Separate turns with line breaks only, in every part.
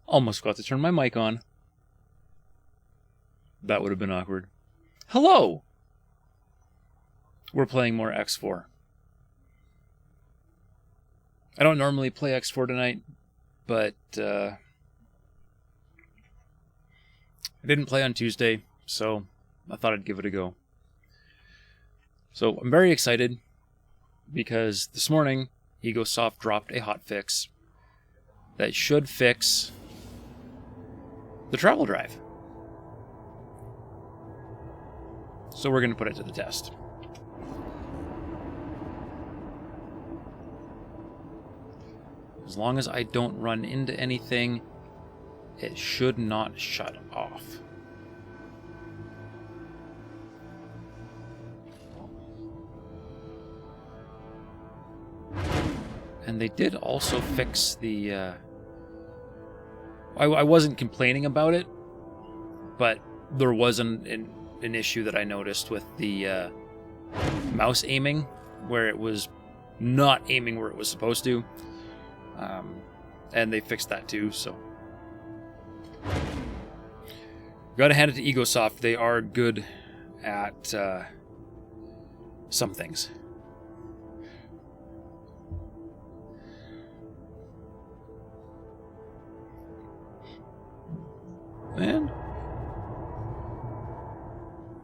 Almost forgot to turn my mic on. That would have been awkward. Hello! We're playing more X4. I don't normally play X4 tonight, but I didn't play on Tuesday, so I thought I'd give it a go. So I'm very excited because this morning EgoSoft dropped a hotfix that should fix the travel drive. So we're going to put it to the test. As long as I don't run into anything, it should not shut off. And they did also fix the... I wasn't complaining about it, but there was an issue that I noticed with the mouse aiming, where it was not aiming where it was supposed to. And they fixed that too, so... Gotta hand it to EgoSoft. They are good at some things. And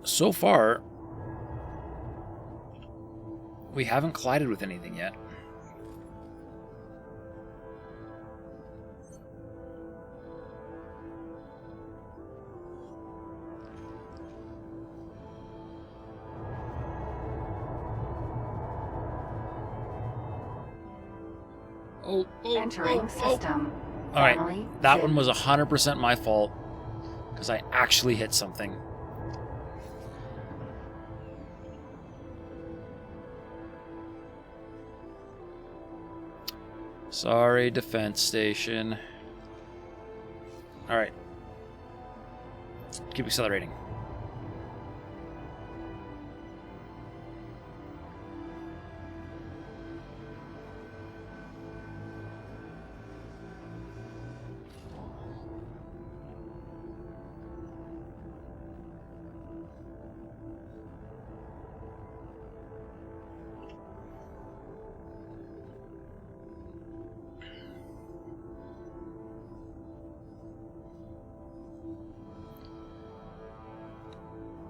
so far, we haven't collided with anything yet.
Entering system.
Alright, that one was 100% my fault, because I actually hit something. Sorry, defense station. Alright. Keep accelerating.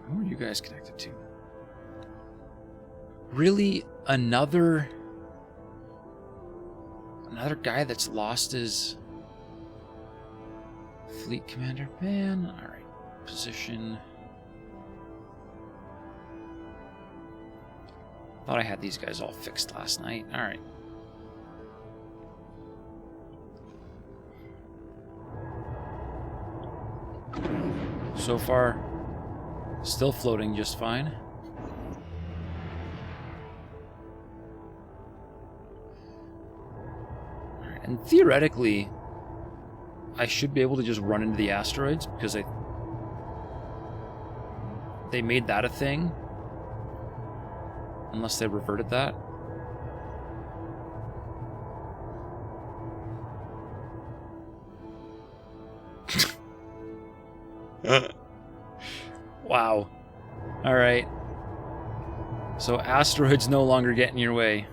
Who are you guys connected to? Really? Another guy that's lost his fleet commander? Man, alright. Position. Thought I had these guys all fixed last night. Alright. So far, still floating just fine. And theoretically, I should be able to just run into the asteroids because they made that a thing. Unless they reverted that. Wow. Alright. So asteroids no longer get in your way.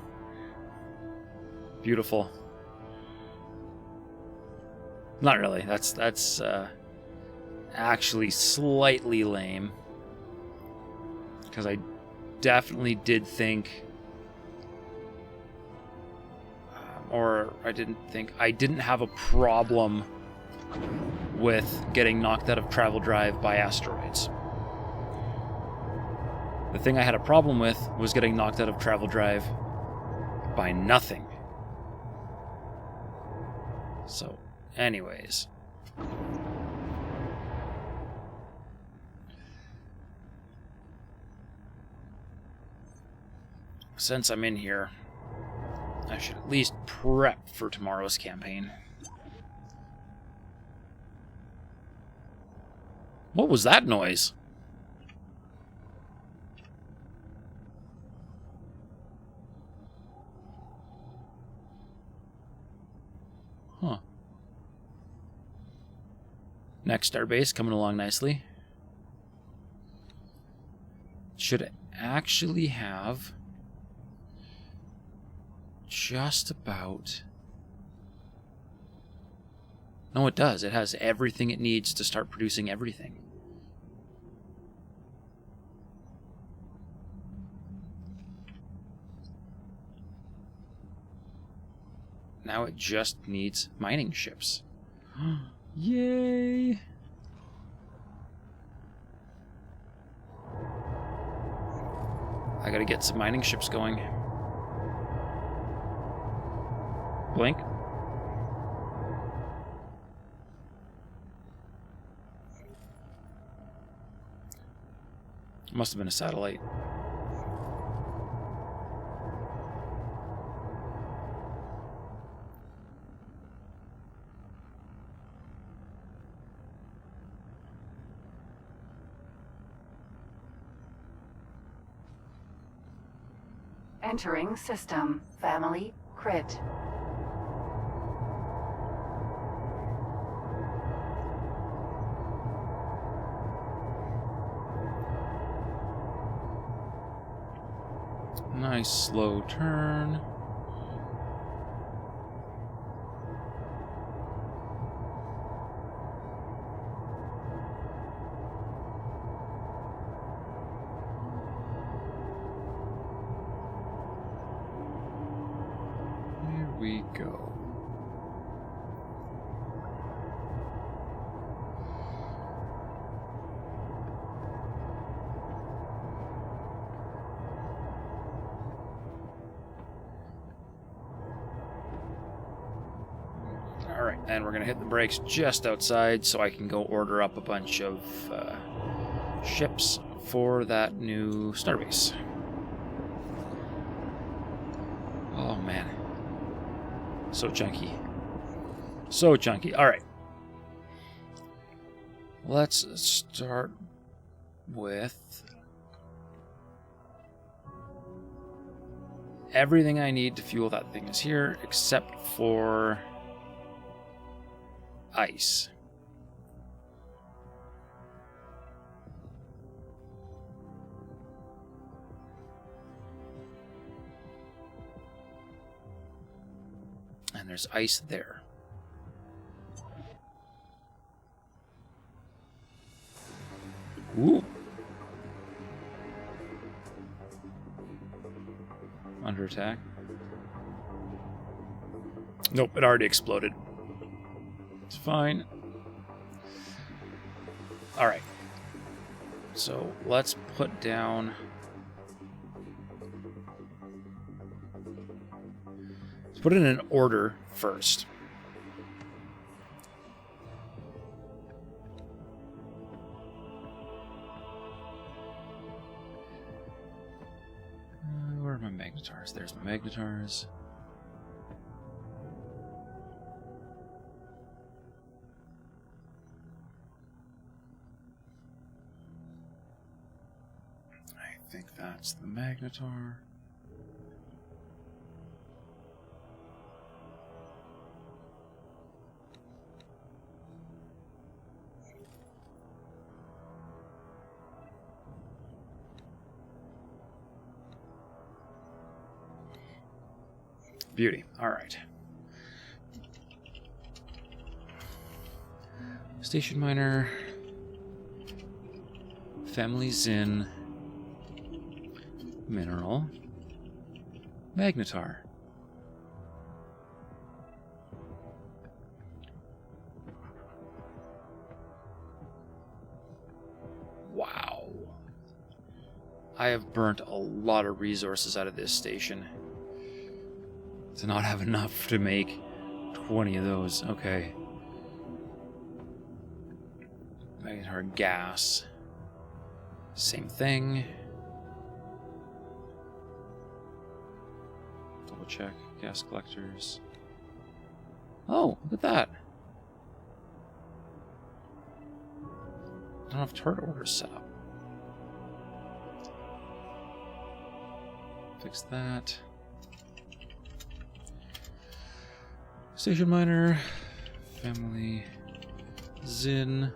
Beautiful. Not really. That's actually slightly lame. Because I definitely did think... I didn't have a problem with getting knocked out of travel drive by asteroids. The thing I had a problem with was getting knocked out of travel drive by nothing. So, anyways. Since I'm in here, I should at least prep for tomorrow's campaign. What was that noise? Huh. Next starbase coming along nicely. should actually have just about... No, it does. It has everything it needs to start producing everything. Now it just needs mining ships. Yay! I gotta get some mining ships going. Blink. Must have been a satellite.
Entering system. Family crit.
Nice slow turn. Here we go. Alright, and we're going to hit the brakes just outside so I can go order up a bunch of ships for that new starbase. Oh man. So chunky. So chunky. Alright. Let's start with everything I need to fuel that thing is here except for ice. And there's ice there. Ooh. Under attack. Nope, it already exploded. It's fine. Alright. So let's put down... Let's put it in an order first. Where are my magnetars? There's my magnetars. I think that's the magnetar. Beauty. All right. Station miner. Family Zin. Mineral. Magnetar. Wow. I have burnt a lot of resources out of this station to not have enough to make 20 of those. Okay. Magnetar gas. Same thing. Double check. Gas collectors. Oh, look at that. I don't have turret orders set up. Fix that. Station miner. Family. Zin.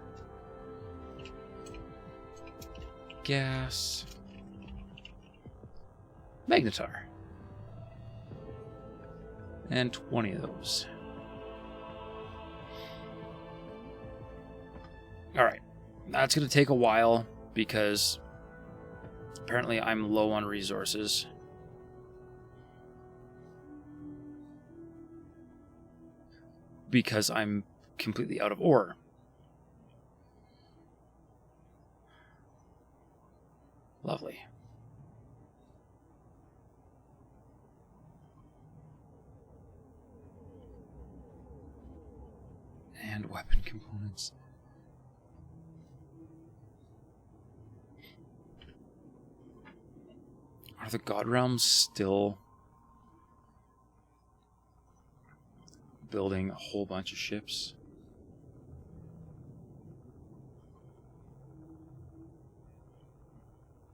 Gas. Magnetar. And 20 of those. Alright. That's going to take a while because apparently I'm low on resources. Because I'm completely out of ore. Lovely. And weapon components. Are the God Realms still building a whole bunch of ships?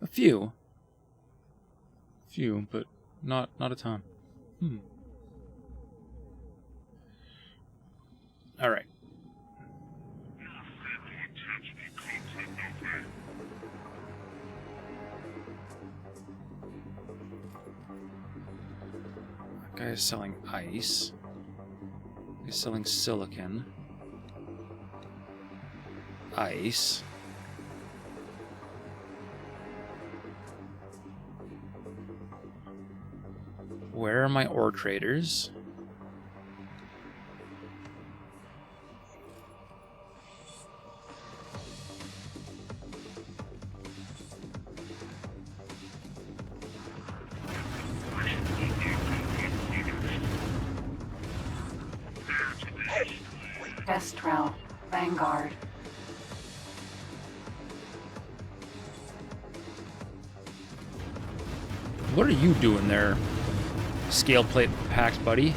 A few. Few, but not a ton. Alright. That guy is selling ice. He's selling silicon. Ice. Where are my ore traders?
Destro, Vanguard.
What are you doing there, scale plate Pax buddy?
This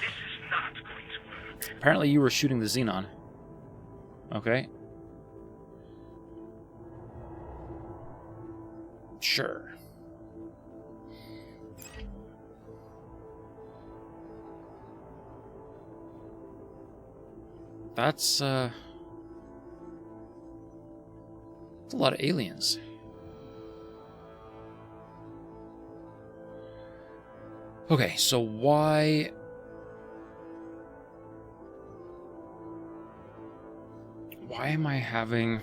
is not going to work.
Apparently you were shooting the Xenon. Okay. Sure. That's a lot of aliens. Okay, so why am I having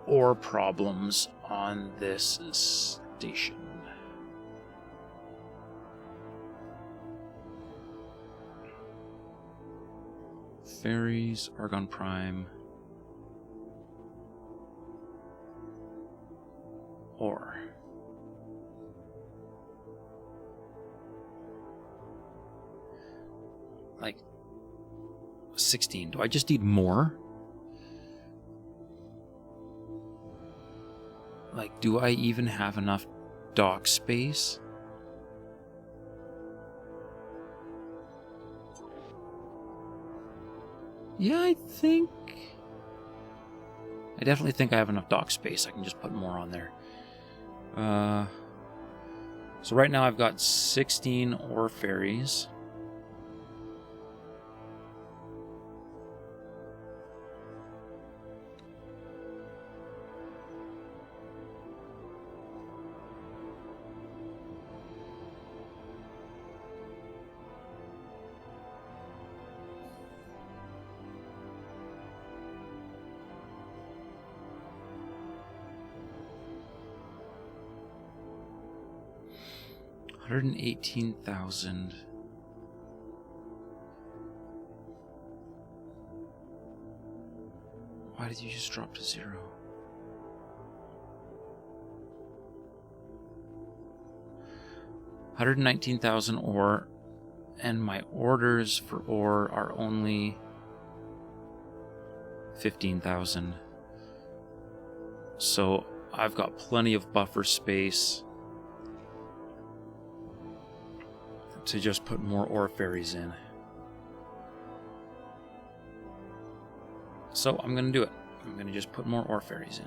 ore problems on this station? Ferries, Argon Prime, ore. Like 16. Do I just need more? Like, do I even have enough dock space? Yeah, I definitely think I have enough dock space. I can just put more on there. So right now I've got 16 ore ferries. $118,000. Why did you just drop to 0? $119,000 ore, and my orders for ore are only 15,000. So I've got plenty of buffer space to just put more ore ferries in. So I'm gonna do it. I'm gonna just put more ore ferries in.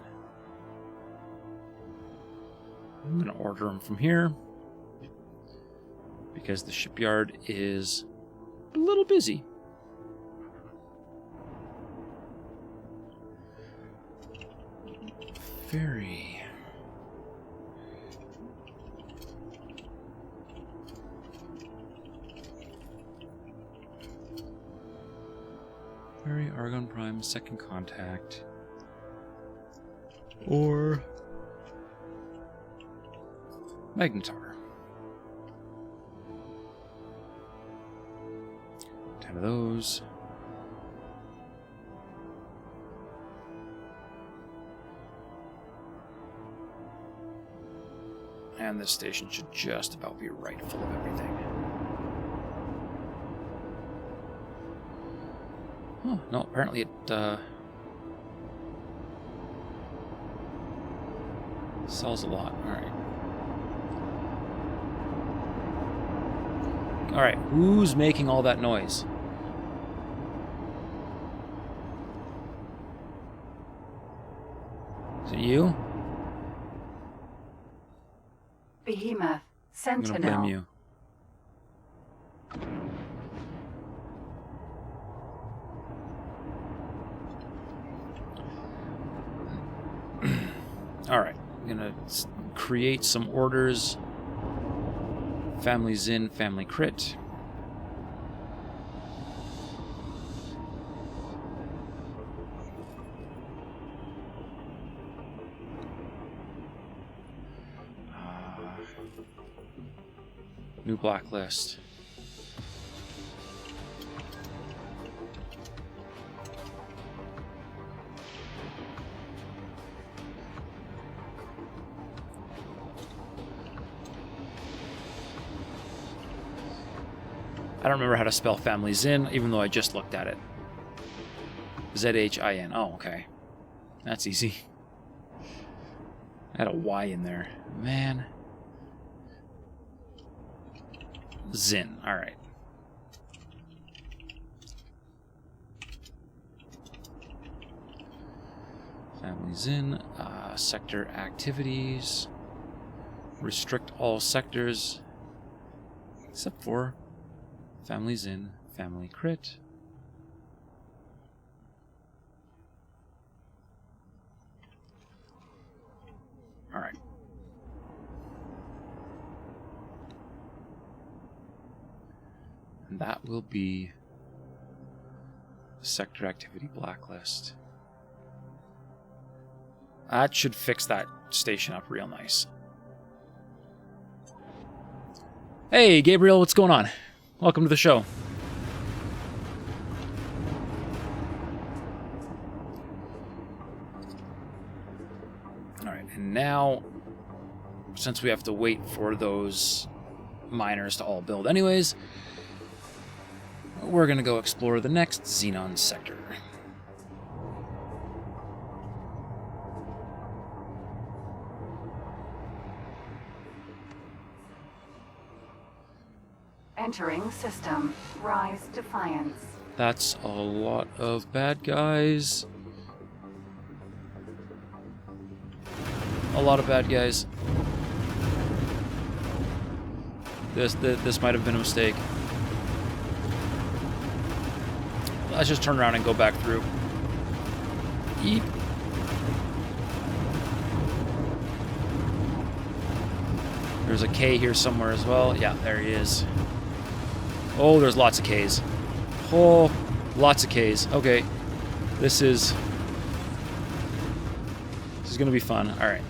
I'm gonna order them from here because the shipyard is a little busy. Ferry. Ferry, Argon Prime, second contact. Or Magnetar. 10 of those. And this station should just about be right full of everything. Oh, no, apparently it sells a lot. Alright. Alright, who's making all that noise? Is it you?
Behemoth.
I'm
Sentinel.
gonna blame you. Alright, I'm gonna create some orders. Family Zin, family crit. New blacklist. I don't remember how to spell Family Zin, even though I just looked at it. Z-H-I-N. Oh, okay. That's easy. I had a Y in there. Man. Zin. Alright. Family Zin. Sector activities. Restrict all sectors. Except for Family Zin, family crit. Alright. And that will be the sector activity blacklist. That should fix that station up real nice. Hey, Gabriel, what's going on? Welcome to the show. Alright, and now, since we have to wait for those miners to all build anyways, we're going to go explore the next Xenon sector.
Entering system. Rise Defiance.
That's a lot of bad guys. A lot of bad guys. This might have been a mistake. Let's just turn around and go back through. Yeep. There's a K here somewhere as well. Yeah, there he is. Oh, there's lots of Ks. Oh, lots of Ks. Okay. This is going to be fun. All right.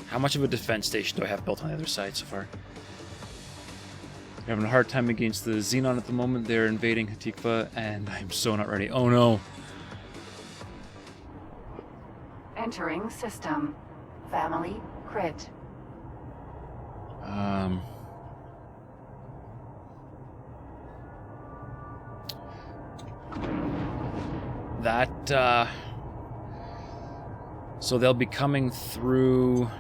How much of a defense station do I have built on the other side so far? We're having a hard time against the Xenon at the moment. They're invading Hatikva, and I'm so not ready. Oh, no.
Entering system. Family crit.
So they'll be coming through.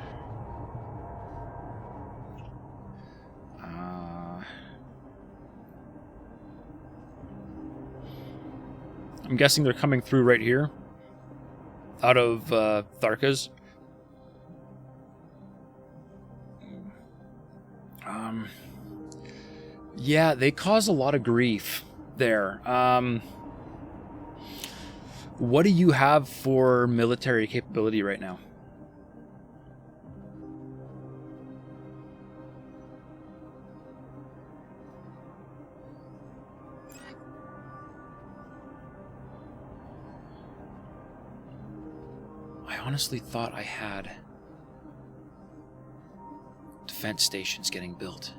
I'm guessing they're coming through right here, out of Tharkas. Yeah, they cause a lot of grief there. What do you have for military capability right now? I honestly thought I had defense stations getting built.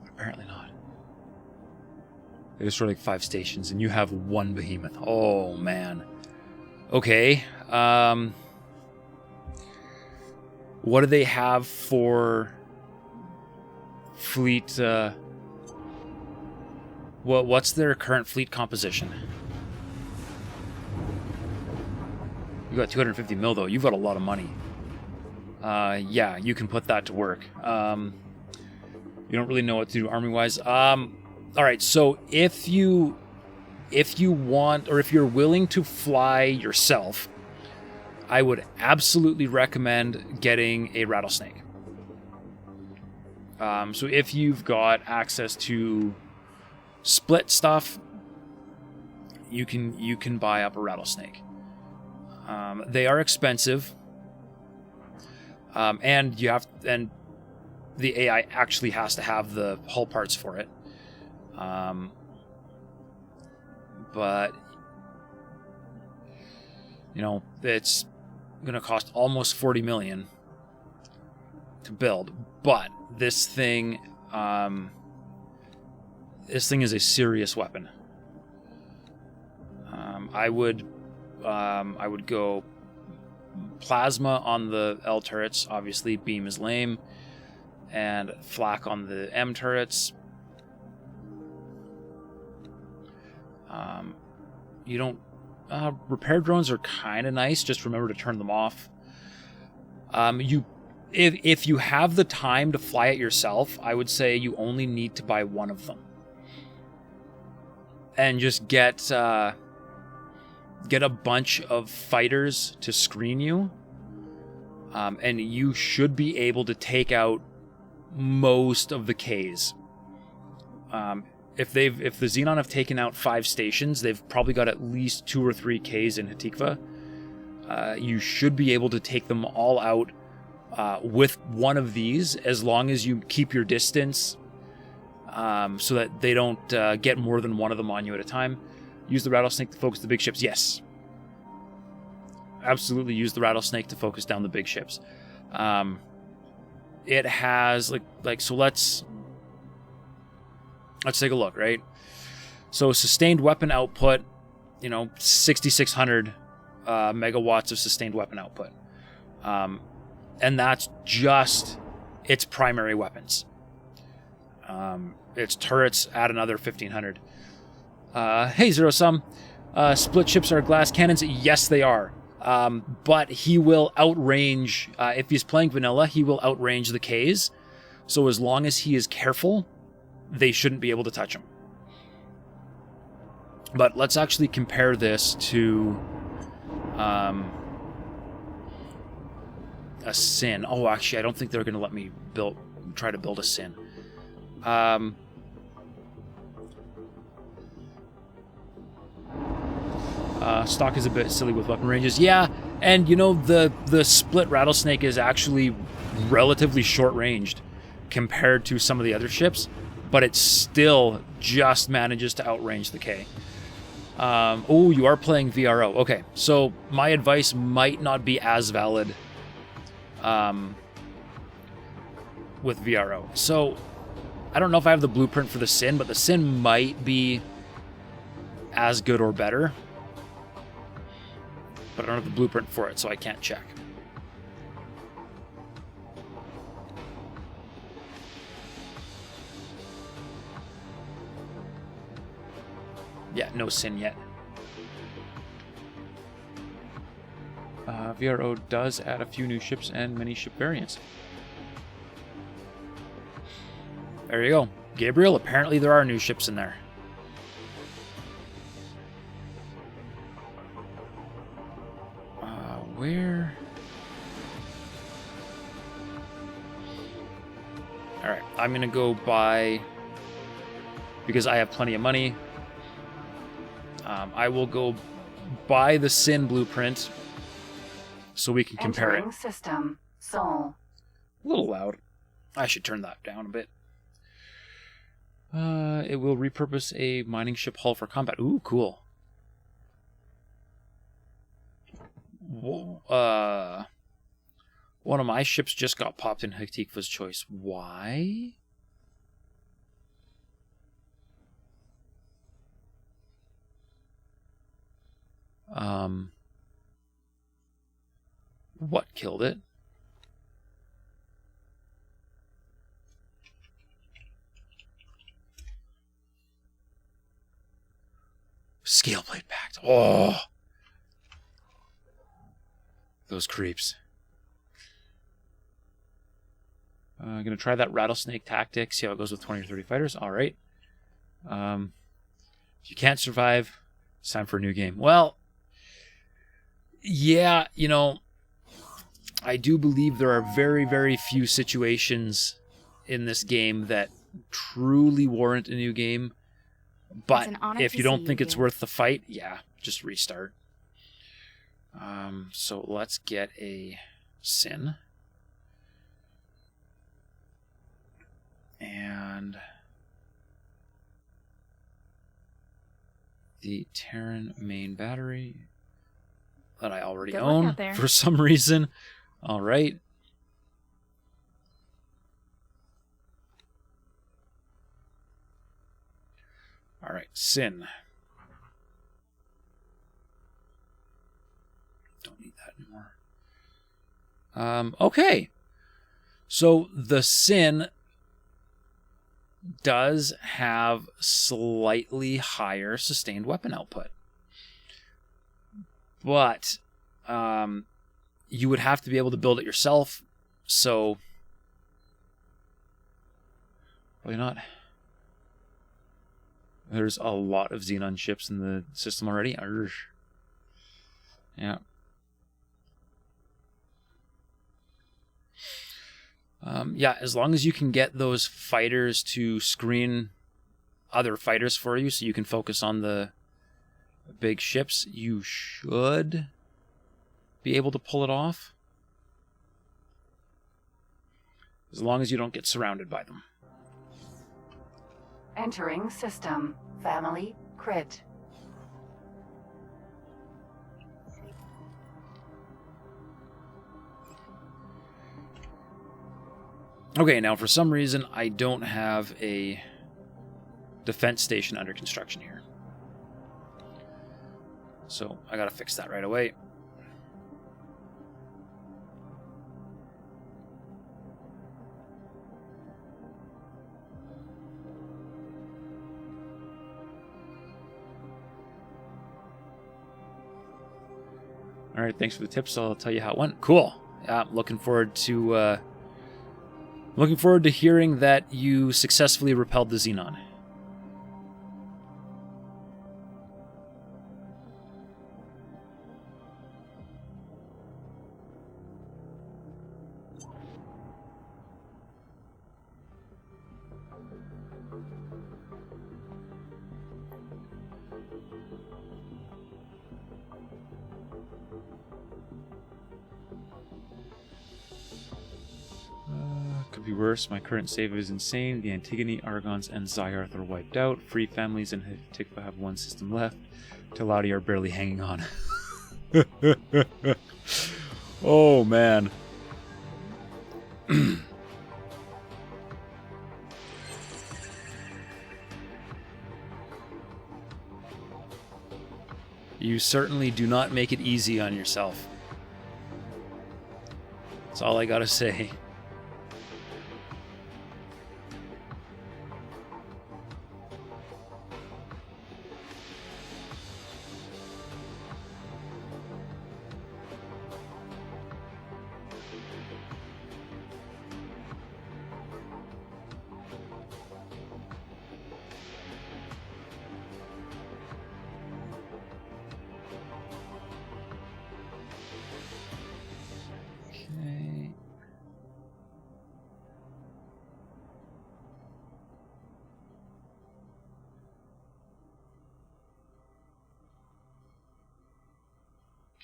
But apparently not. They destroyed like 5 stations and you have 1 behemoth. Oh man. Okay. What do they have for fleet? What's their current fleet composition? You got 250 mil though. You've got a lot of money. Yeah, you can put that to work. You don't really know what to do army-wise. All right, so if you want, or if you're willing to fly yourself, I would absolutely recommend getting a rattlesnake. So if you've got access to split stuff, you can buy up a rattlesnake. They are expensive, and the AI actually has to have the hull parts for it. But you know, it's going to cost almost 40 million to build. But this thing is a serious weapon. I would go plasma on the L turrets. Obviously, beam is lame, and flak on the M turrets. You don't. Repair drones are kind of nice. Just remember to turn them off. If you have the time to fly it yourself, I would say you only need to buy 1 of them, and just get a bunch of fighters to screen you, and you should be able to take out most of the Ks. If the Xenon have taken out 5 stations, they've probably got at least 2 or 3 Ks in Hatikva. You should be able to take them all out with 1 of these, as long as you keep your distance, so that they don't get more than 1 of them on you at a time. Use the rattlesnake to focus the big ships. Yes. Absolutely use the rattlesnake to focus down the big ships. It has so let's take a look, right? So sustained weapon output, 6,600 megawatts of sustained weapon output. And that's just its primary weapons. Its turrets add another 1,500. Hey, Zero Sum. Split ships are glass cannons. Yes, they are. But he will outrange, if he's playing vanilla, he will outrange the Ks. So as long as he is careful, they shouldn't be able to touch him. But let's actually compare this to a Sin. Oh, actually, I don't think they're going to let me try to build a Sin. Stock is a bit silly with weapon ranges. Yeah, and the split rattlesnake is actually relatively short-ranged compared to some of the other ships, but it still just manages to outrange the K. Oh, you are playing VRO. Okay, so my advice might not be as valid with VRO. So I don't know if I have the blueprint for the Sin, but the Sin might be as good or better. But I don't have the blueprint for it, so I can't check. Yeah, no Sin yet. VRO does add a few new ships and many ship variants. There you go. Gabriel, apparently there are new ships in there. Where? Alright, I'm going to go buy, because I have plenty of money, I will go buy the Sin blueprint so we can compare
Entering
it.
system. Sol.
A little loud. I should turn that down a bit. It will repurpose a mining ship hull for combat. Ooh, cool. Whoa, one of my ships just got popped in Hatikva's choice. Why? What killed it? Scale plate packed. Oh, those creeps. I'm gonna try that rattlesnake tactic. See how it goes with 20 or 30 fighters. All right. If you can't survive, it's time for a new game. Well, yeah, you know, I do believe there are very, very few situations in this game that truly warrant a new game. But if you don't think it's worth the fight, yeah, just restart. So let's get a Sin. And the Terran main battery that I already own for some reason. All right. All right, Sin. Don't need that anymore. Okay. So the Sin does have slightly higher sustained weapon output. But you would have to be able to build it yourself, so probably not. There's a lot of Xenon ships in the system already. Arrgh. Yeah. Yeah, as long as you can get those fighters to screen other fighters for you so you can focus on the big ships, you should be able to pull it off. As long as you don't get surrounded by them.
Entering system. Family. Crit.
Okay, now for some reason I don't have a defense station under construction here. So I gotta fix that right away. All right, thanks for the tips. I'll tell you how it went. Cool. Yeah, looking forward to hearing that you successfully repelled the Xenon. Could be worse. My current save is insane. The Antigone, Argons, and Zyarth are wiped out. Free families and Hatikva have one system left. Teladi are barely hanging on. Oh, man. You certainly do not make it easy on yourself. That's all I gotta say.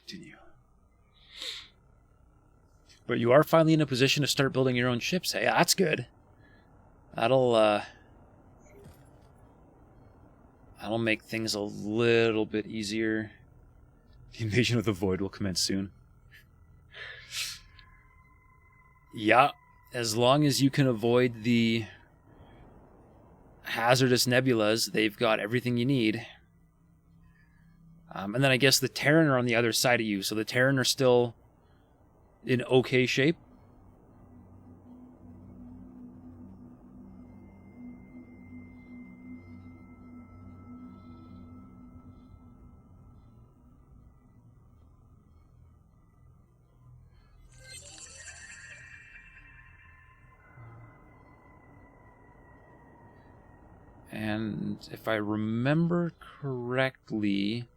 Continue. But you are finally in a position to start building your own ships. Hey, that's good. That'll make things a little bit easier. The invasion of the void will commence soon. Yeah, as long as you can avoid the hazardous nebulas, they've got everything you need. And then I guess the Terran are on the other side of you, so the Terran are still in okay shape. And if I remember correctly,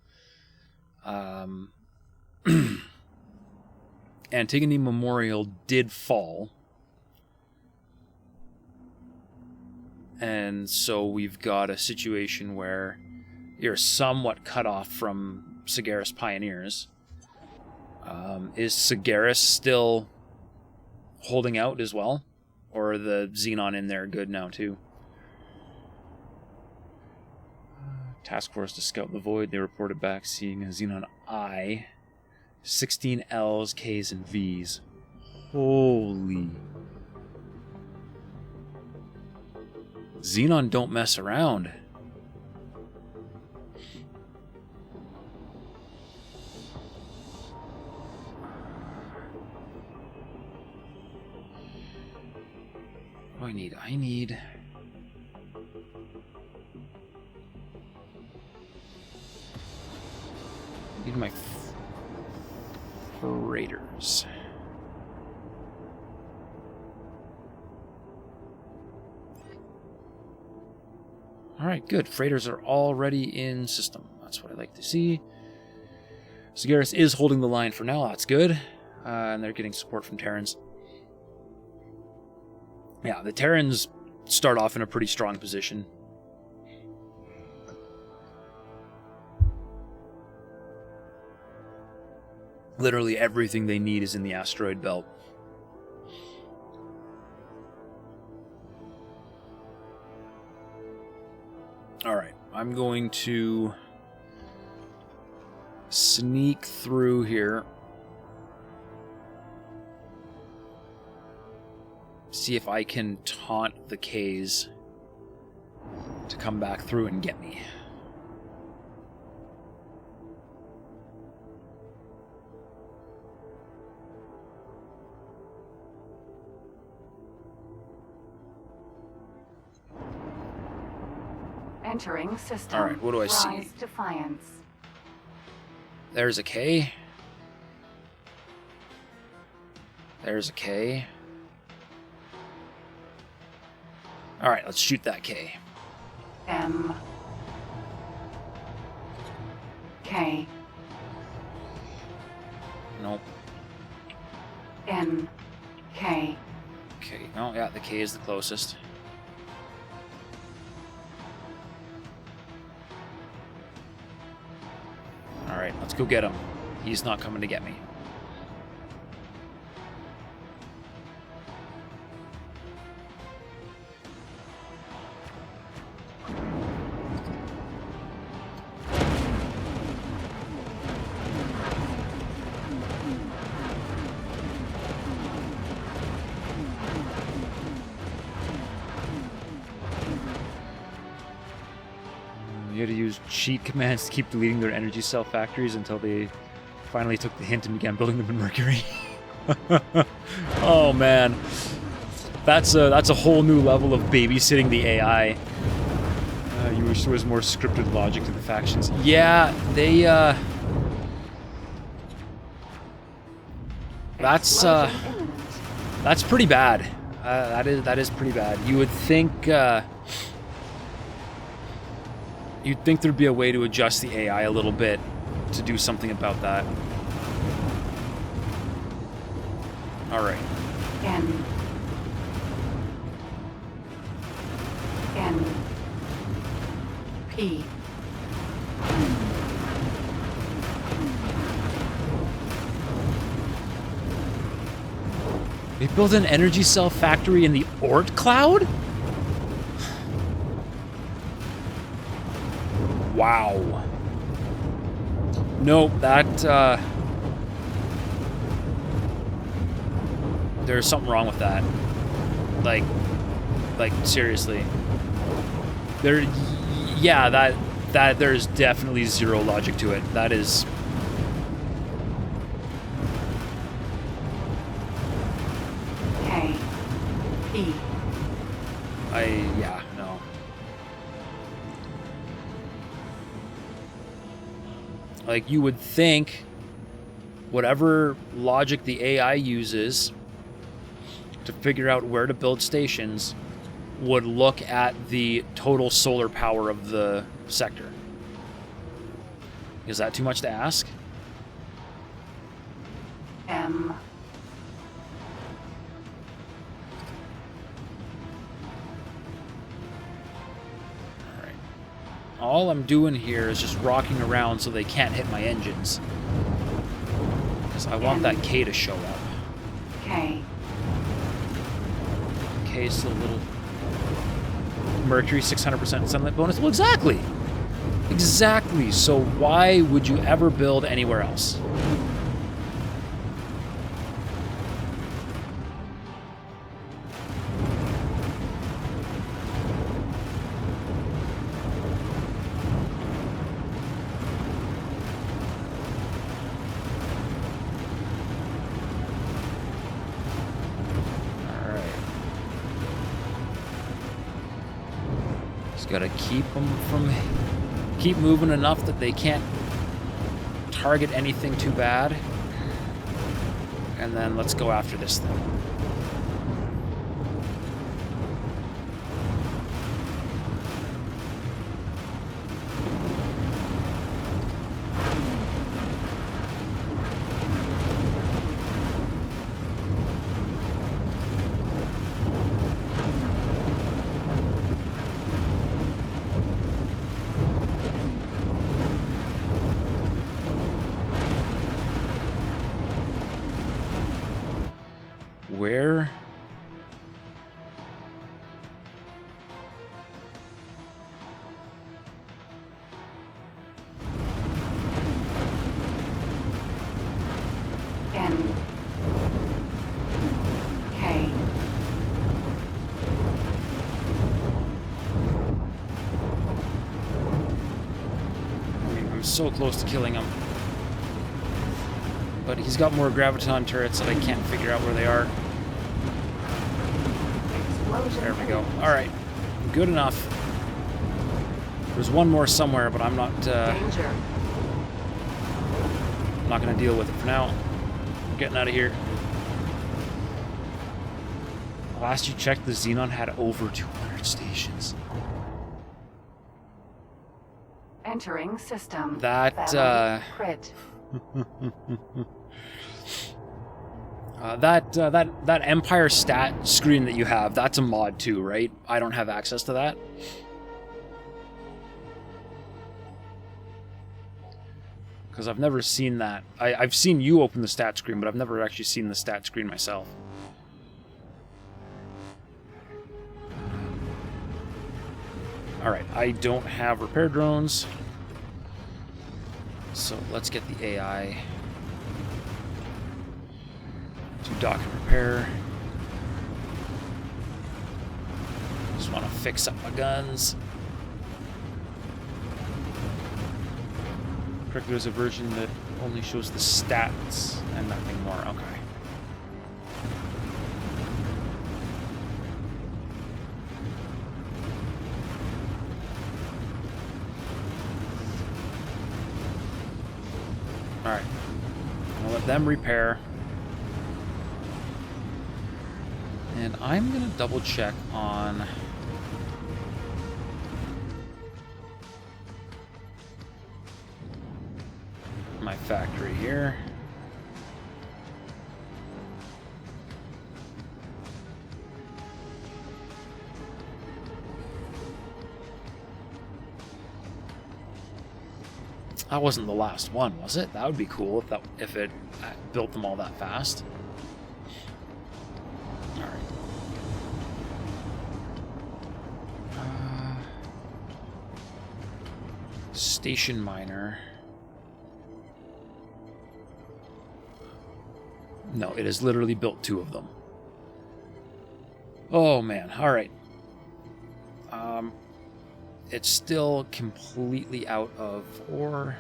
Antigone Memorial did fall. And so we've got a situation where you're somewhat cut off from Sagaris Pioneers. Is Sagaris still holding out as well? Or are the Xenon in there good now too? Task force to scout the void. They reported back seeing a Xenon I. 16 Ls, Ks, and Vs. Holy. Xenon don't mess around. What do I need? I need my freighters. Alright, good. Freighters are already in system. That's what I like to see. Sagaris is holding the line for now. That's good. And they're getting support from Terrans. Yeah, the Terrans start off in a pretty strong position. Literally everything they need is in the asteroid belt. Alright, I'm going to sneak through here. See if I can taunt the Ks to come back through and get me.
Entering system.
Alright, what do I see?
Rise Defiance.
There's a K. There's a K. Alright, let's shoot that K.
M. K.
Nope.
N. K.
Okay, oh yeah, the K is the closest. Alright, let's go get him. He's not coming to get me. You had to use cheat commands to keep deleting their energy cell factories until they finally took the hint and began building them in Mercury. Oh man, that's a whole new level of babysitting the AI. You wish there was more scripted logic to the factions. Yeah, they that's pretty bad. That is pretty bad. You would think. You'd think there'd be a way to adjust the AI a little bit to do something about that. Alright.
N. N. P.
They built an energy cell factory in the Oort cloud? Wow. Nope, that, there's something wrong with that. Like, seriously. Yeah, that there's definitely zero logic to it. That is...
K. E.
Yeah, no. Like, you would think whatever logic the AI uses to figure out where to build stations would look at the total solar power of the sector. Is that too much to ask?
M.
Alright. All I'm doing here is just rocking around so they can't hit my engines. Because I want that K to show up.
K.
K is still a little... Mercury, 600% sunlight bonus. Well, exactly! Exactly! So why would you ever build anywhere else? Gotta keep moving enough that they can't target anything too bad. And then let's go after this thing. Where?
N. K.
I'm so close to killing him. But he's got more graviton turrets that I can't figure out where they are. There we go. Alright. Good enough. There's one more somewhere, but I'm not
Danger.
not going to deal with it for now. I'm getting out of here. Last you checked, the Xenon had over 200 stations.
Entering system.
That,
Crit.
that Empire stat screen that you have, that's a mod too, right? I don't have access to that. Because I've never seen that. I've seen you open the stat screen, but I've never actually seen the stat screen myself. Alright, I don't have repair drones. So let's get the AI to dock and repair. Just want to fix up my guns. Correct, there's a version that only shows the stats and nothing more. Okay. Alright. I'll let them repair. And I'm going to double check on my factory here. That wasn't the last one, was it? That would be cool if it built them all that fast. Station miner. No, it has literally built 2 of them. Oh man, alright. It's still completely out of ore.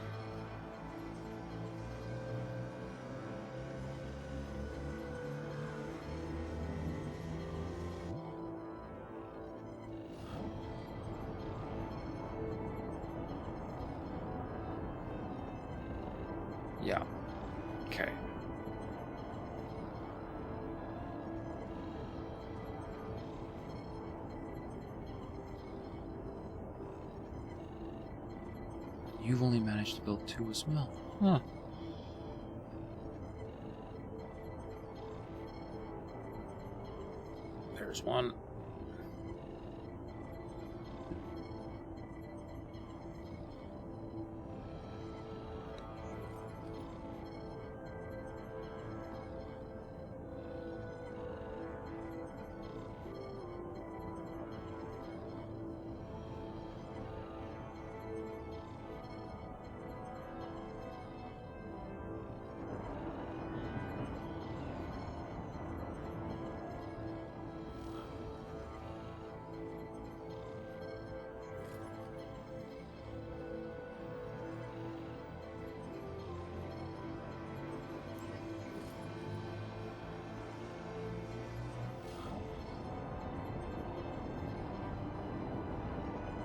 Yeah. Okay. You've only managed to build 2 as well. Huh. There's one.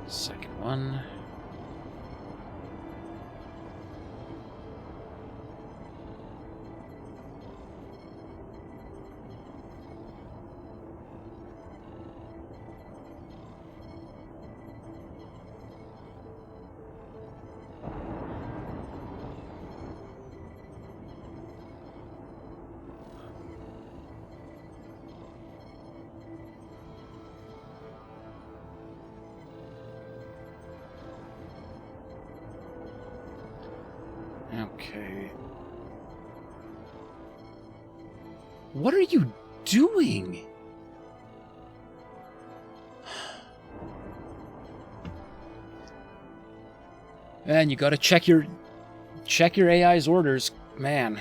Second one. Okay. What are you doing? Man, you gotta check your AI's orders. Man,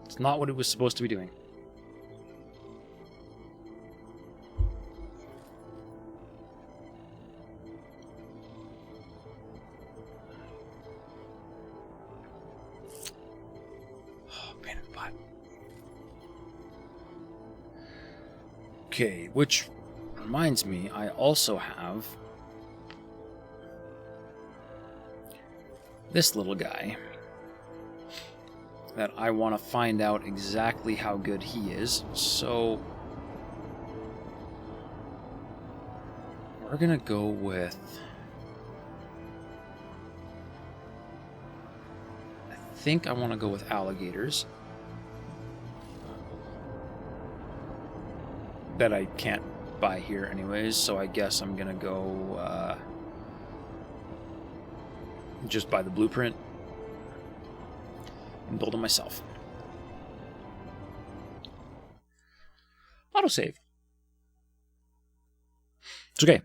it's not what it was supposed to be doing. Okay, which reminds me, I also have this little guy that I want to find out exactly how good he is. So we're gonna go with, I think I want to go with alligators. That I can't buy here anyways, so I guess I'm gonna go just buy the blueprint and build it myself. Autosave. It's okay.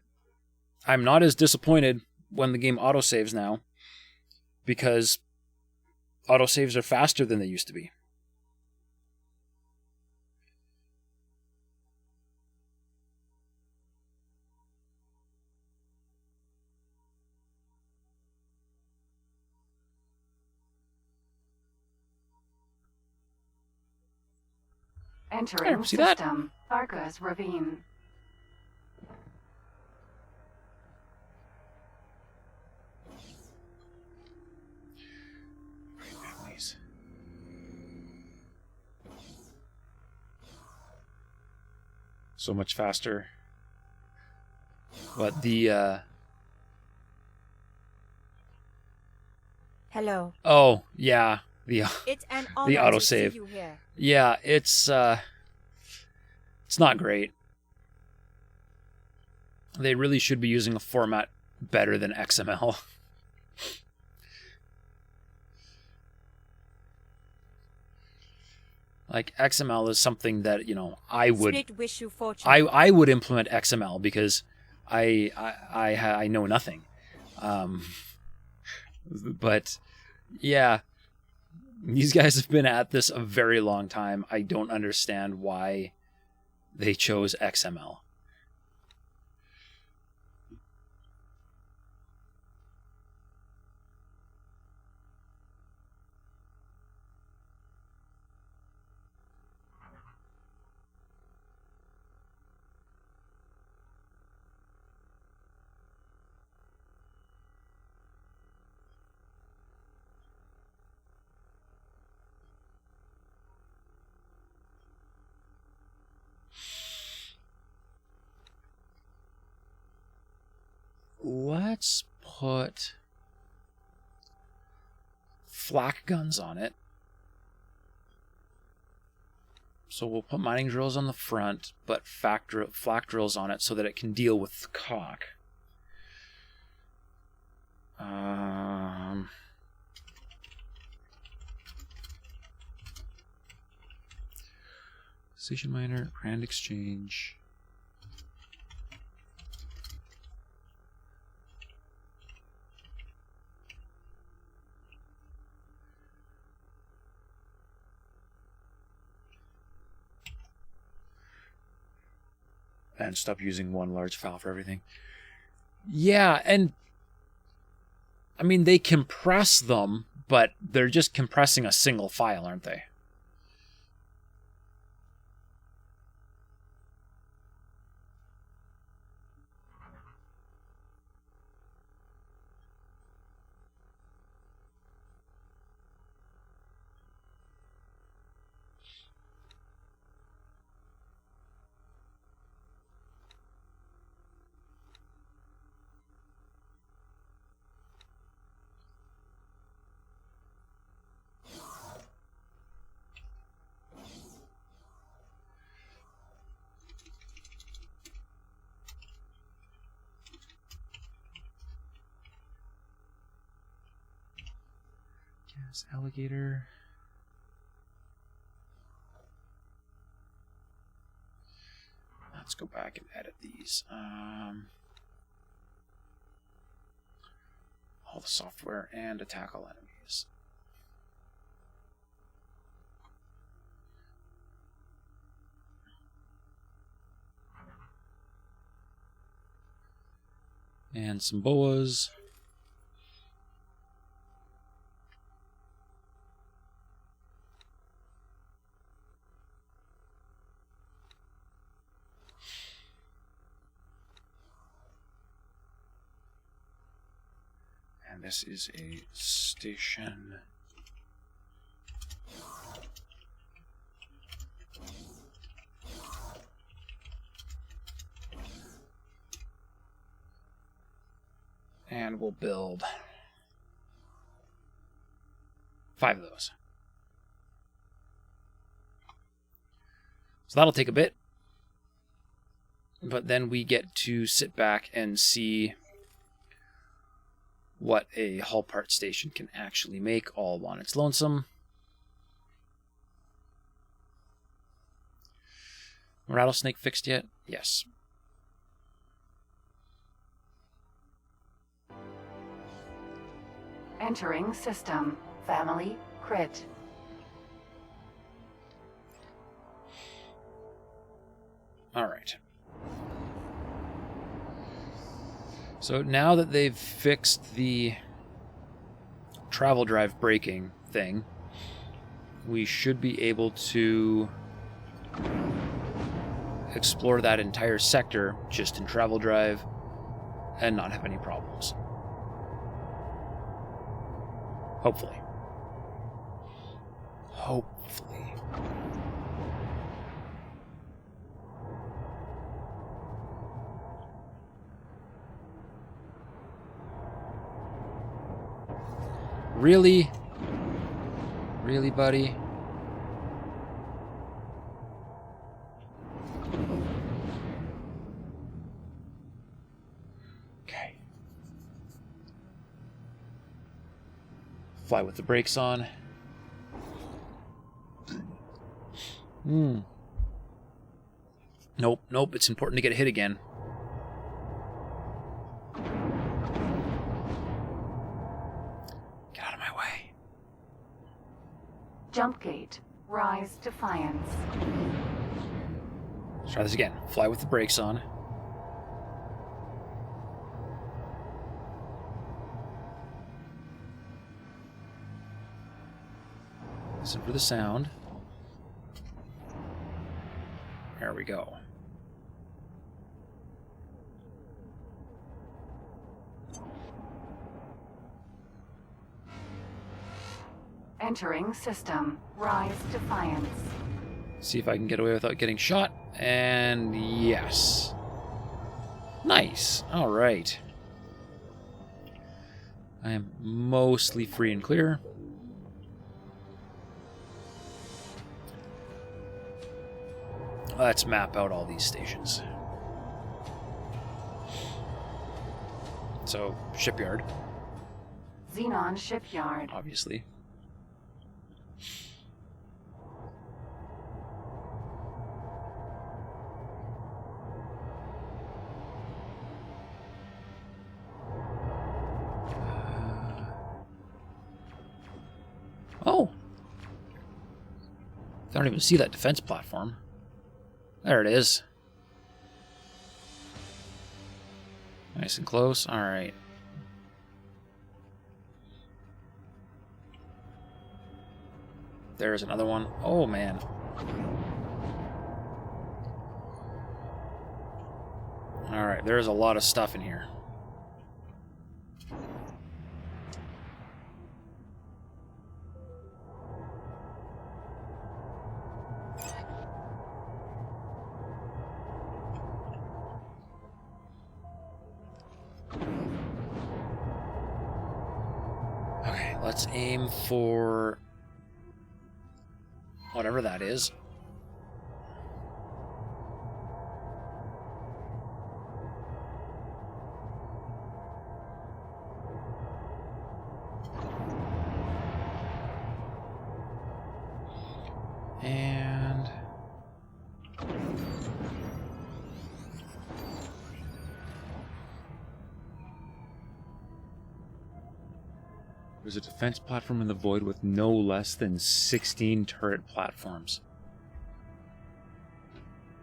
I'm not as disappointed when the game autosaves now, because autosaves are faster than they used to be.
Entering
See that?
system. Argus Ravine.
So much faster. But the
Hello.
oh yeah, the
It's an
the
honor to see
autosave.
you here.
Yeah, it's not great. They really should be using a format better than XML. Like XML is something that, you know, I would
Spirit wish you fortune.
I would implement XML because I know nothing. But yeah, these guys have been at this a very long time. I don't understand why they chose XML. Let's put flak guns on it. So we'll put mining drills on the front, but flak drills on it so that it can deal with the cock. Station miner, grand exchange. And stop using one large file for everything. Yeah, and I mean, they compress them, but they're just compressing a single file, aren't they? Yes, alligator. Let's go back and edit these. All the software and attack all enemies. And some boas. And this is a station. And we'll build 5 of those. So that'll take a bit. But then we get to sit back and see what a hull part station can actually make all on its lonesome. Rattlesnake fixed yet? Yes.
Entering system. Family crit.
All right. So now that they've fixed the travel drive braking thing, we should be able to explore that entire sector just in travel drive and not have any problems. Hopefully. Hopefully. Really? Really, buddy? Okay. Fly with the brakes on. Nope, nope, it's important to get hit again. way.
Jump gate. Rise Defiance.
Let's try this again. Fly with the brakes on. Listen for the sound. There we go.
Entering system. Rise Defiance.
See if I can get away without getting shot. And yes. Nice. All right. I am mostly free and clear. Let's map out all these stations. So, shipyard,
Xenon Shipyard.
obviously. Oh! I don't even see that defense platform. There it is. Nice and close. All right. There's another one. Oh, man. All right. There's a lot of stuff in here. Okay, let's aim for whatever that is. And there's a defense platform in the void with no less than 16 turret platforms.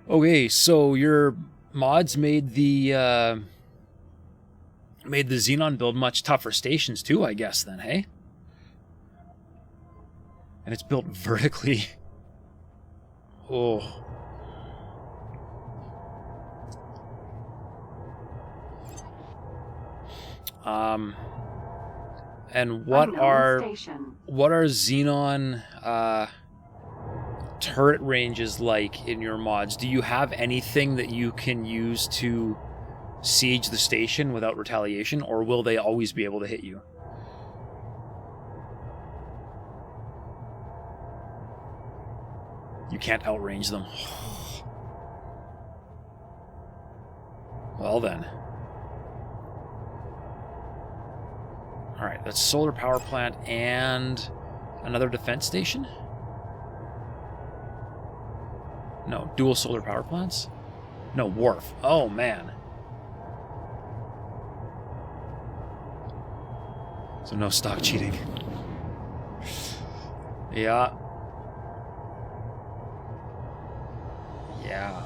Okay, so your mods made the Xenon build much tougher stations too, I guess, then, hey? And it's built vertically. Oh. And what
Unknown
are
station.
Xenon turret ranges like in your mods? Do you have anything that you can use to siege the station without retaliation, or will they always be able to hit you? You can't outrange them. Well then. Alright, that's solar power plant and another defense station? No, dual solar power plants? No, wharf. Oh, man. So no stock cheating. Yeah. Yeah.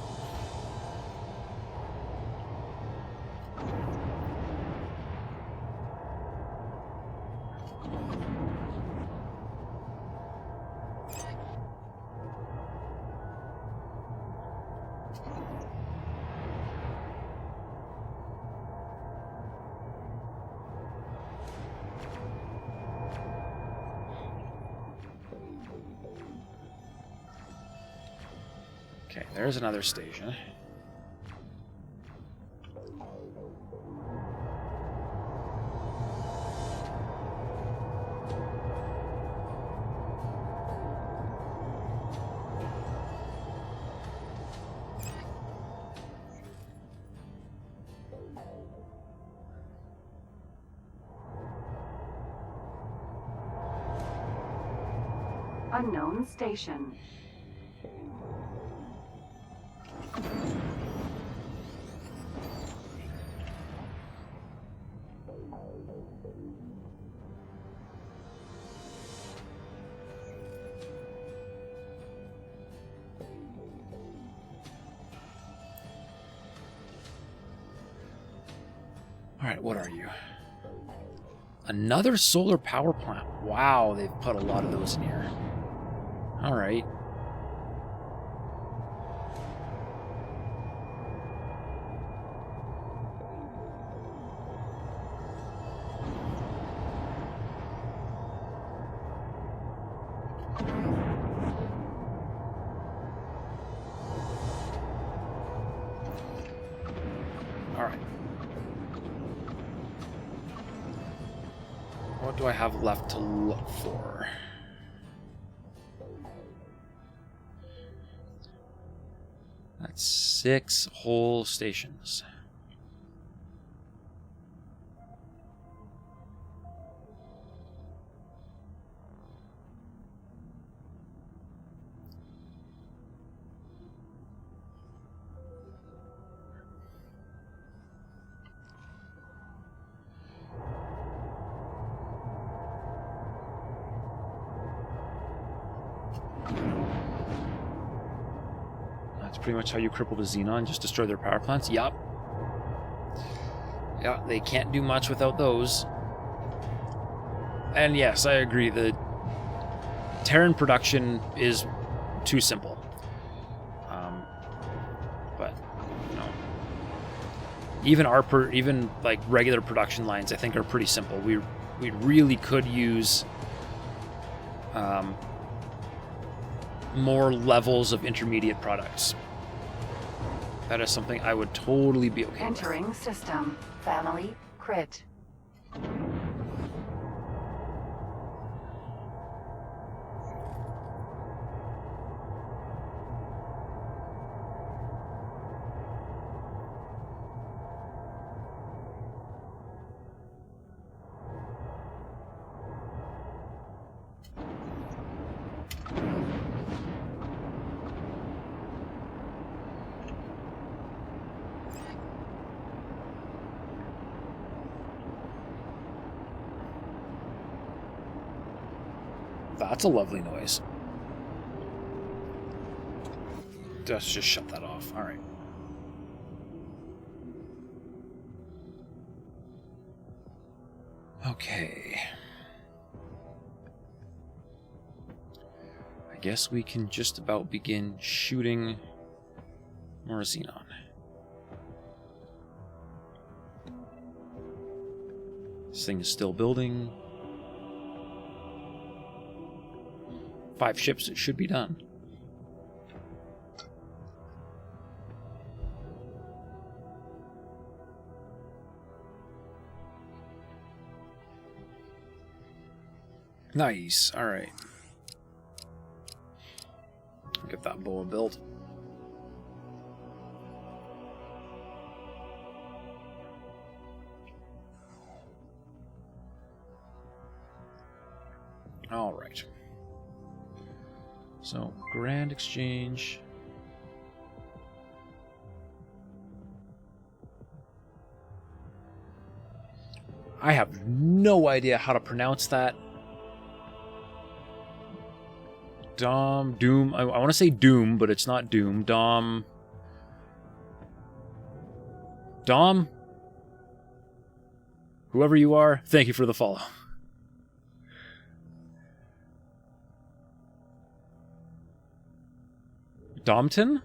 Okay, there's another station.
Unknown station.
Alright, what are you? Another solar power plant. Wow, they've put a lot of those in here. Alright. Alright. What do I have left to look for? That's 6 whole stations. That's pretty much how you cripple the Xenon, just destroy their power plants. Yup. Yeah, they can't do much without those. And yes, I agree, the Terran production is too simple. But, you know, even like regular production lines, I think, are pretty simple. We really could use more levels of intermediate products. That is something I would totally be okay with.
Entering system. Family crit.
That's a lovely noise. Let's just shut that off. All right. Okay. I guess we can just about begin shooting more Xenon. This thing is still building. 5 ships, it should be done. Nice. All right. Get that boa built. All right. So, Grand Exchange. I have no idea how to pronounce that. Doom. I want to say Doom, but it's not Doom. Dom. Whoever you are, thank you for the follow. Domton?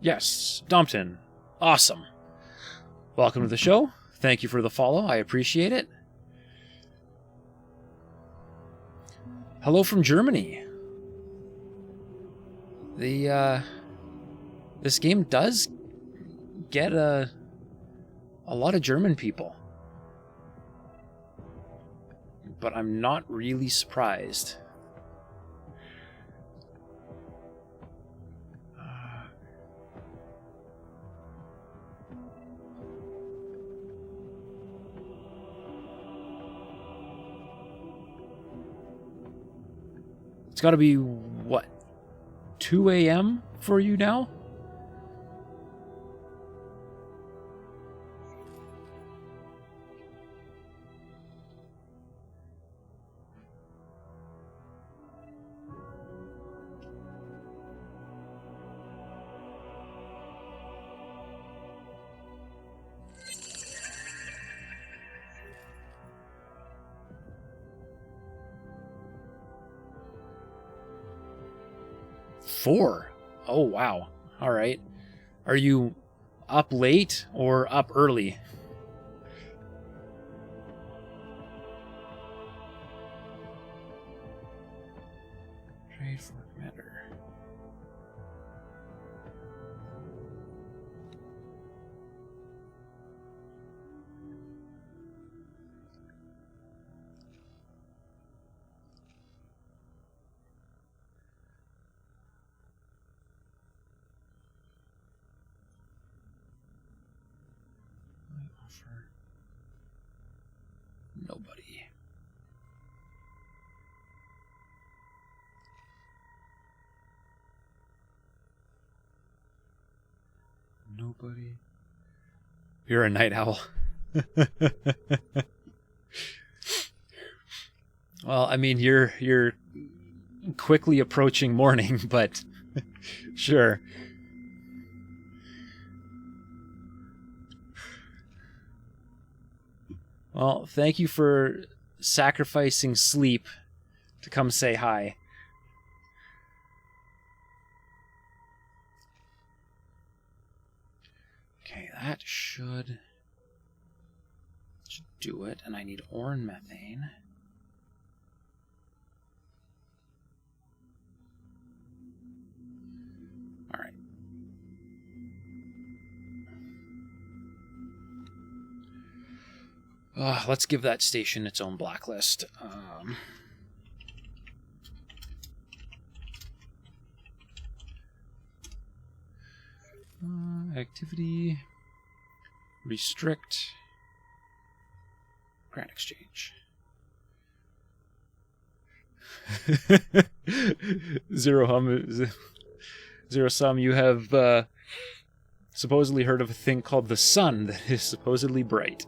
Yes, Dompton. Awesome. Welcome to the show. Thank you for the follow. I appreciate it. Hello from Germany. This game does get a lot of German people. But I'm not really surprised. It's got to be, what, 2 a.m. for you now? 4? Oh, wow. All right. Are you up late or up early? Trade for commander. Offer nobody. Nobody. You're a night owl. Well, I mean, you're quickly approaching morning, but sure. Well, thank you for sacrificing sleep to come say hi. Okay, that should do it, and I need ore and methane. All right. Let's give that station its own blacklist. Activity. Restrict. Grant exchange. Zero sum, you have supposedly heard of a thing called the sun that is supposedly bright.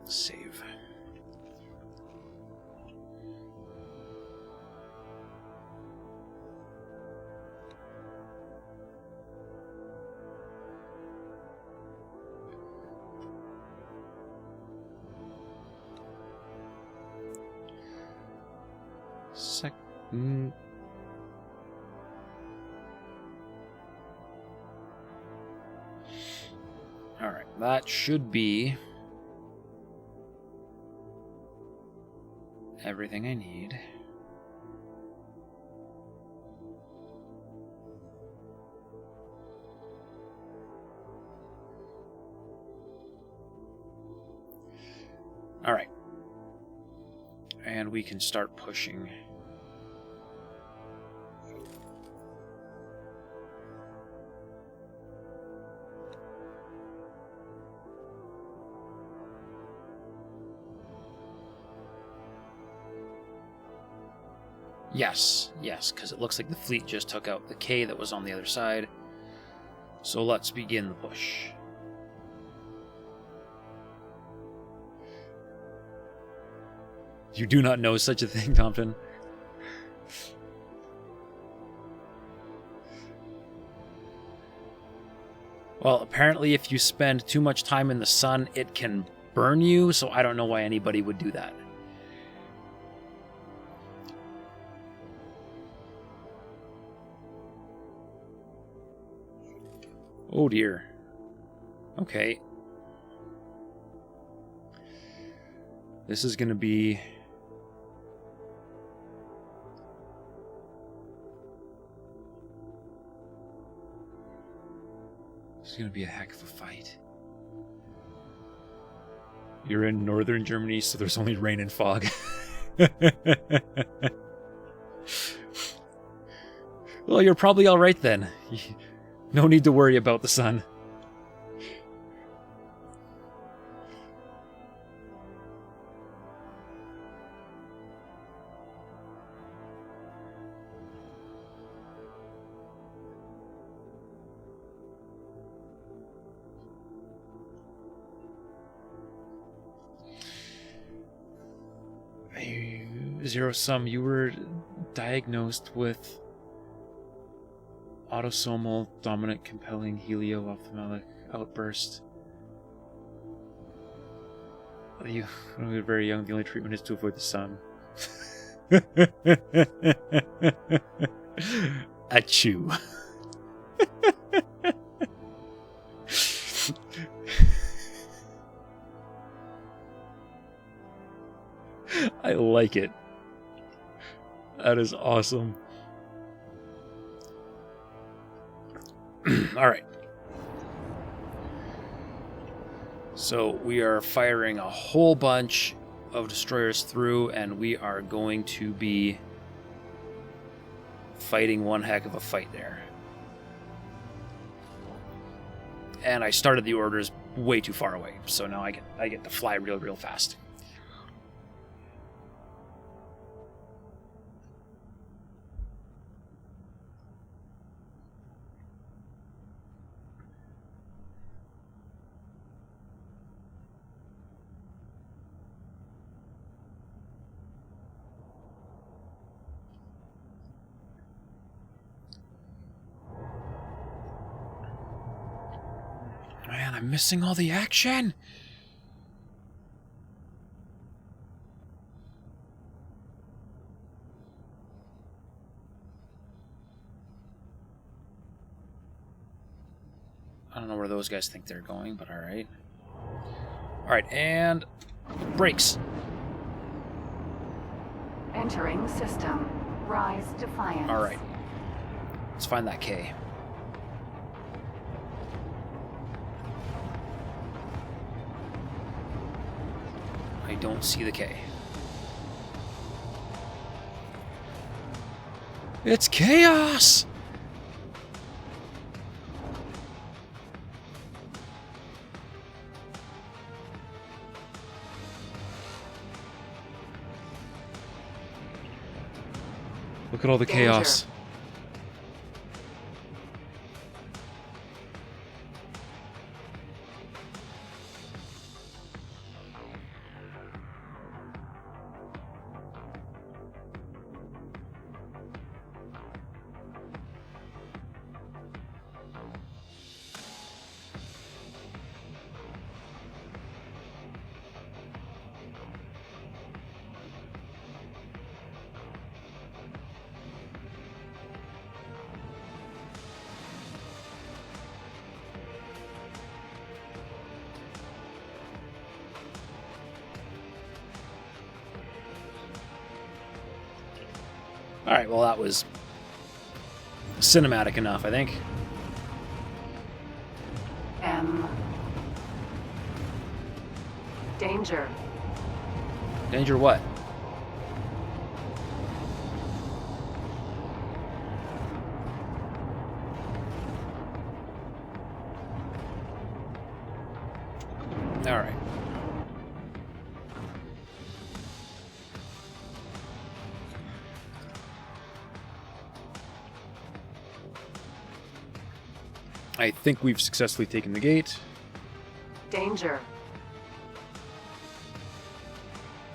Save. All right, that should be everything I need. All right. And we can start pushing. Yes, because it looks like the fleet just took out the K that was on the other side. So let's begin the push. You do not know such a thing, Compton. Well, apparently if you spend too much time in the sun, it can burn you, so I don't know why anybody would do that. Oh dear. Okay. This is going to be... This is going to be a heck of a fight. You're in northern Germany, so there's only rain and fog. Well, you're probably all right then. No need to worry about the sun. Zero sum, you were diagnosed with Autosomal dominant compelling helio-ophthalmic outburst. You, when we were very young, the only treatment is to avoid the sun. Achoo. I like it. That is awesome. All right. So we are firing a whole bunch of destroyers through, and we are going to be fighting one heck of a fight there. And I started the orders way too far away, so now I get to fly real fast. Man, I'm missing all the action. I don't know where those guys think they're going, but all right. All right, and brakes.
Entering system. Rise Defiance.
All right. Let's find that K. I don't see the K. It's chaos! Look at all the
Danger.
chaos. Alright, well that was cinematic enough, I think.
M. Danger.
Danger what? Alright. I think we've successfully taken the gate.
Danger.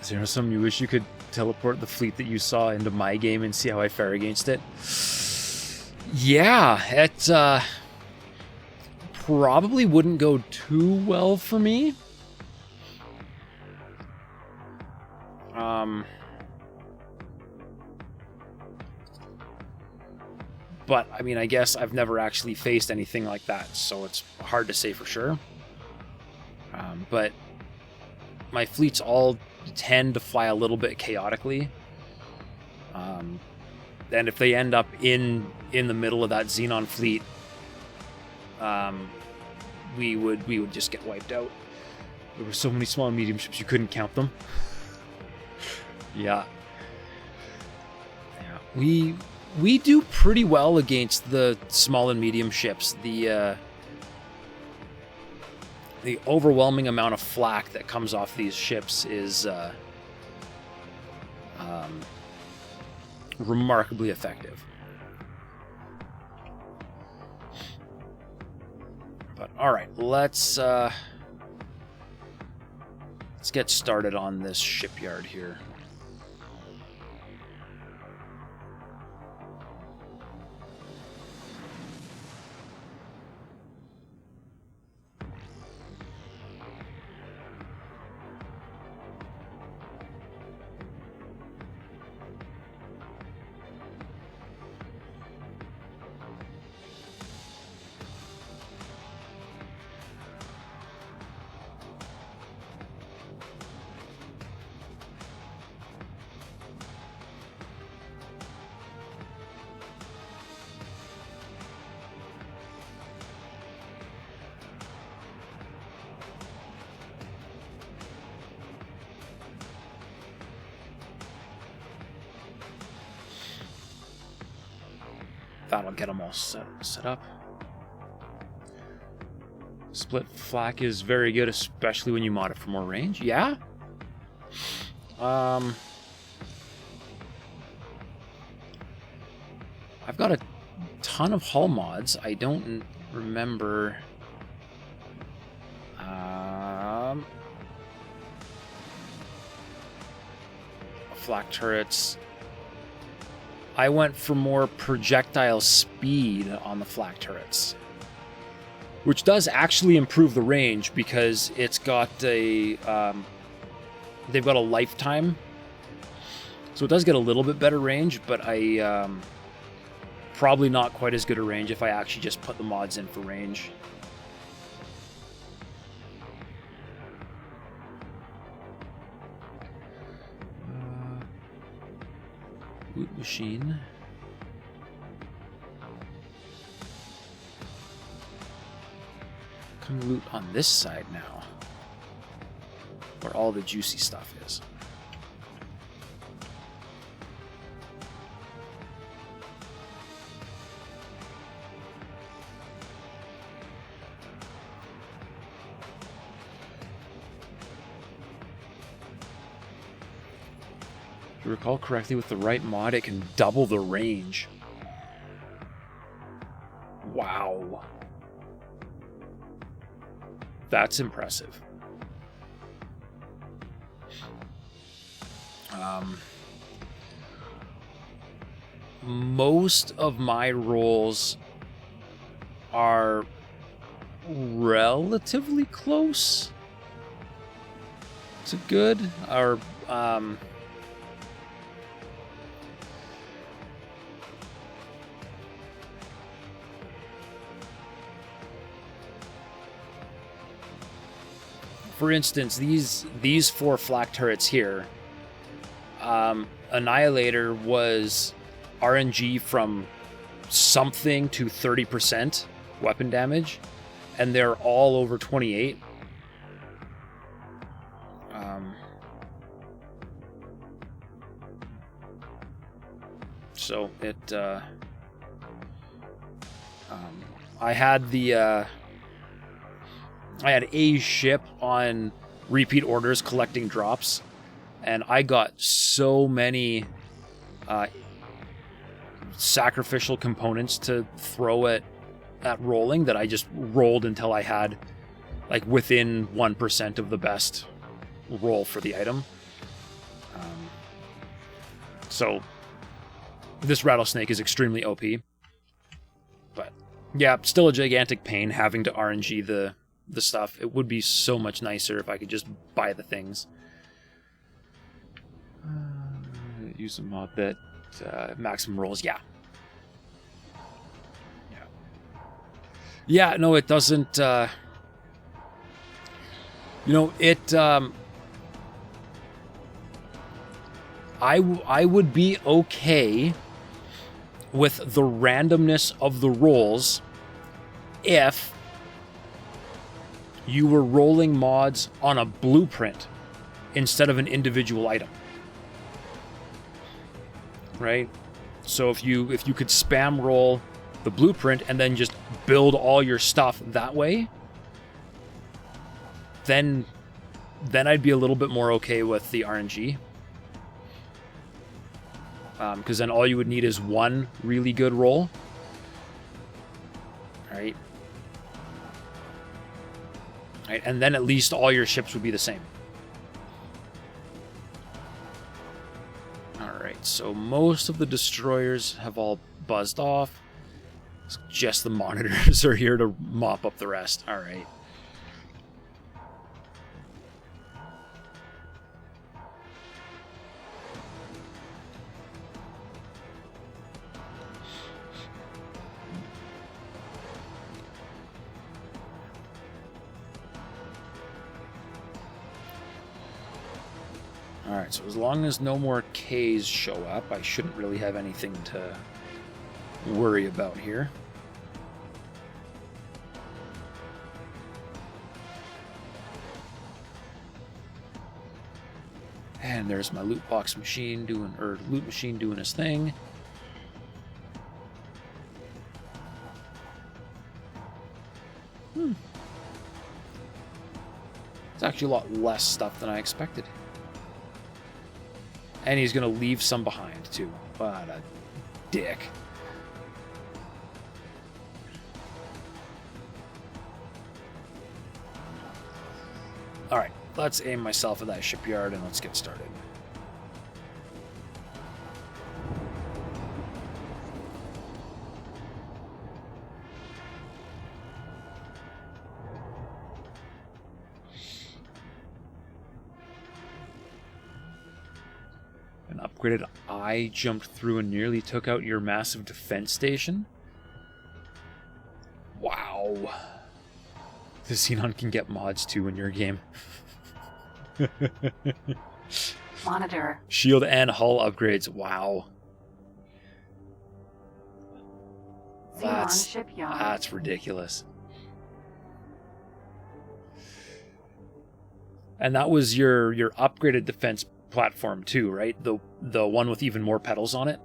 Is there something you wish you could teleport the fleet that you saw into my game and see how I fare against it? Yeah, it probably wouldn't go too well for me. But, I mean, I guess I've never actually faced anything like that, so it's hard to say for sure. But my fleets all tend to fly a little bit chaotically. And if they end up in the middle of that Xenon fleet, we would just get wiped out. There were so many small and medium ships, you couldn't count them. Yeah. We do pretty well against the small and medium ships. The overwhelming amount of flak that comes off these ships is remarkably effective. But all right, let's get started on this shipyard here. That'll get them all set up. Split flak is very good, especially when you mod it for more range. Yeah. I've got a ton of hull mods. I don't remember. Flak turrets. I went for more projectile speed on the flak turrets, which does actually improve the range because it's got a they've got a lifetime, so it does get a little bit better range, but I probably not quite as good a range if I actually just put the mods in for range. Loot machine. Come loot on this side now, where all the juicy stuff is. If you recall correctly, with the right mod, it can double the range. Wow. That's impressive. Most of my rolls are relatively close to good, or for instance, these 4 flak turrets here, Annihilator was RNG from something to 30% weapon damage, and they're all over 28. So it, I had a ship on repeat orders collecting drops, and I got so many sacrificial components to throw at rolling that I just rolled until I had like within 1% of the best roll for the item. So this rattlesnake is extremely OP, but yeah, still a gigantic pain having to RNG the stuff. It would be so much nicer if I could just buy the things. Use a mod that maximum rolls. Yeah. Yeah, no, it doesn't. It. I would be okay with the randomness of the rolls if you were rolling mods on a blueprint instead of an individual item. Right? So if you could spam roll the blueprint and then just build all your stuff that way, then I'd be a little bit more okay with the RNG. Because then all you would need is one really good roll. Right? Right, and then at least all your ships would be the same. Alright, so most of the destroyers have all buzzed off. It's just the monitors are here to mop up the rest. Alright. Alright, so as long as no more Ks show up, I shouldn't really have anything to worry about here. And there's my loot box machine doing, or loot machine doing his thing. It's actually a lot less stuff than I expected. And he's going to leave some behind, too. What a dick. Alright, let's aim myself at that shipyard and let's get started. An upgraded eye jumped through and nearly took out your massive defense station? Wow. The Xenon can get mods too in your game.
Monitor.
Shield and hull upgrades. Wow.
Xenon shipyard.
That's ridiculous. And that was your upgraded defense platform too, right? The one with even more pedals on it.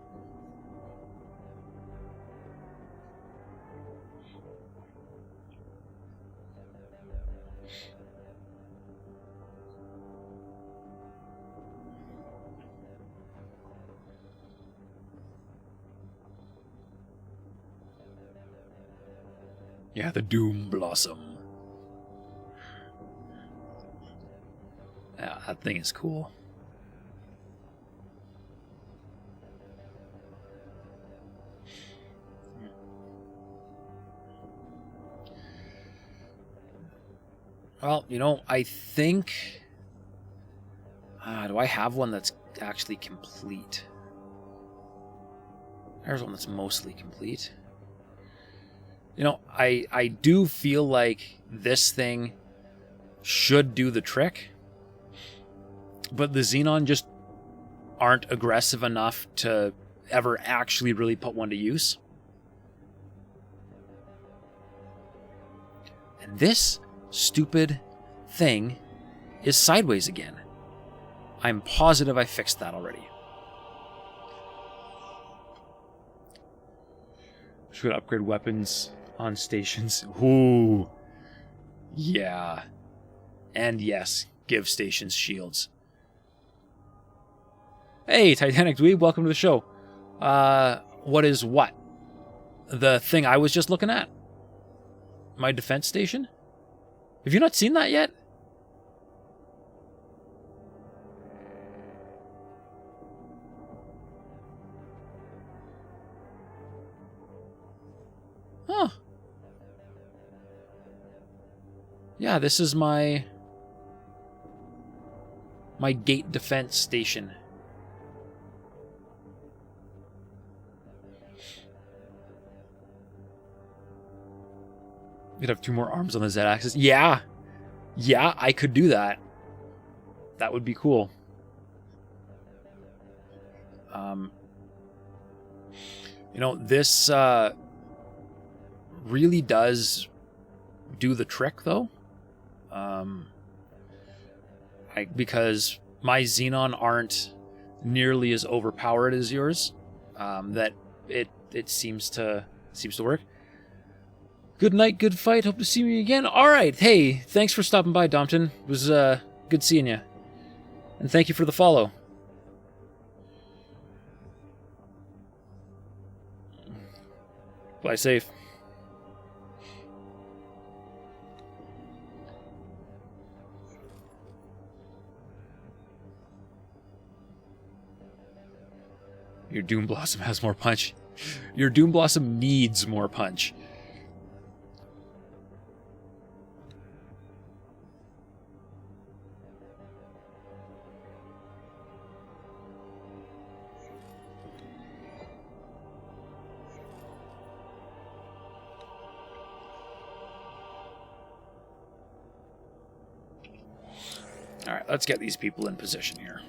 Yeah, the Doom Blossom. Yeah, that thing is cool. Well, you know, I think... do I have one that's actually complete? There's one that's mostly complete. You know, I do feel like this thing should do the trick, but the Xenon just aren't aggressive enough to ever actually really put one to use. And this stupid thing is sideways again. I'm positive I fixed that already. Should upgrade weapons on stations. Ooh. Yeah. And yes, give stations shields. Hey, Titanic Dweeb, welcome to the show. What is what? The thing I was just looking at? My defense station? Have you not seen that yet? Huh. Yeah, this is my gate defense station. You'd have 2 more arms on the Z-axis. Yeah. Yeah, I could do that. That would be cool. You know, this really does do the trick, though. Because my Xenon aren't nearly as overpowered as yours. That it seems to work. Good night, good fight. Hope to see you again. All right. Hey, thanks for stopping by, Dompton. It was good seeing you. And thank you for the follow. Fly safe. Your Doom Blossom has more punch. Your Doom Blossom needs more punch. All right, let's get these people in position here.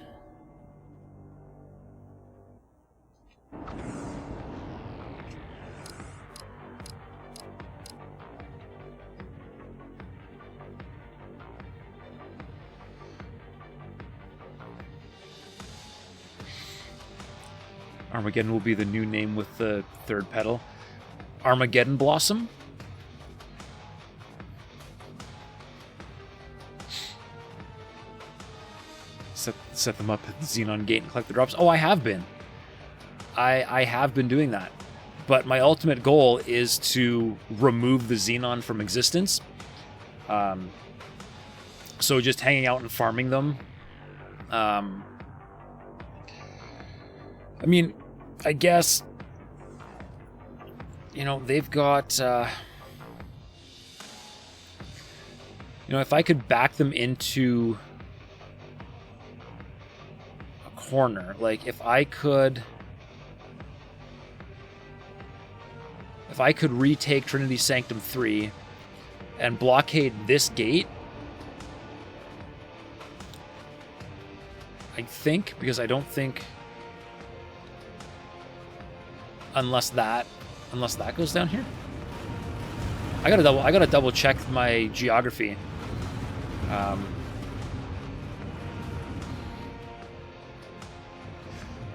Armageddon will be the new name with the 3rd pedal. Armageddon Blossom? set them up at the Xenon gate and collect the drops. Oh, I have been. I have been doing that. But my ultimate goal is to remove the Xenon from existence. So just hanging out and farming them. I mean, I guess, you know, they've got, you know, if I could back them into a corner, like if I could retake Trinity Sanctum 3 and blockade this gate, I think, because I don't think, unless that goes down here. I gotta double check my geography.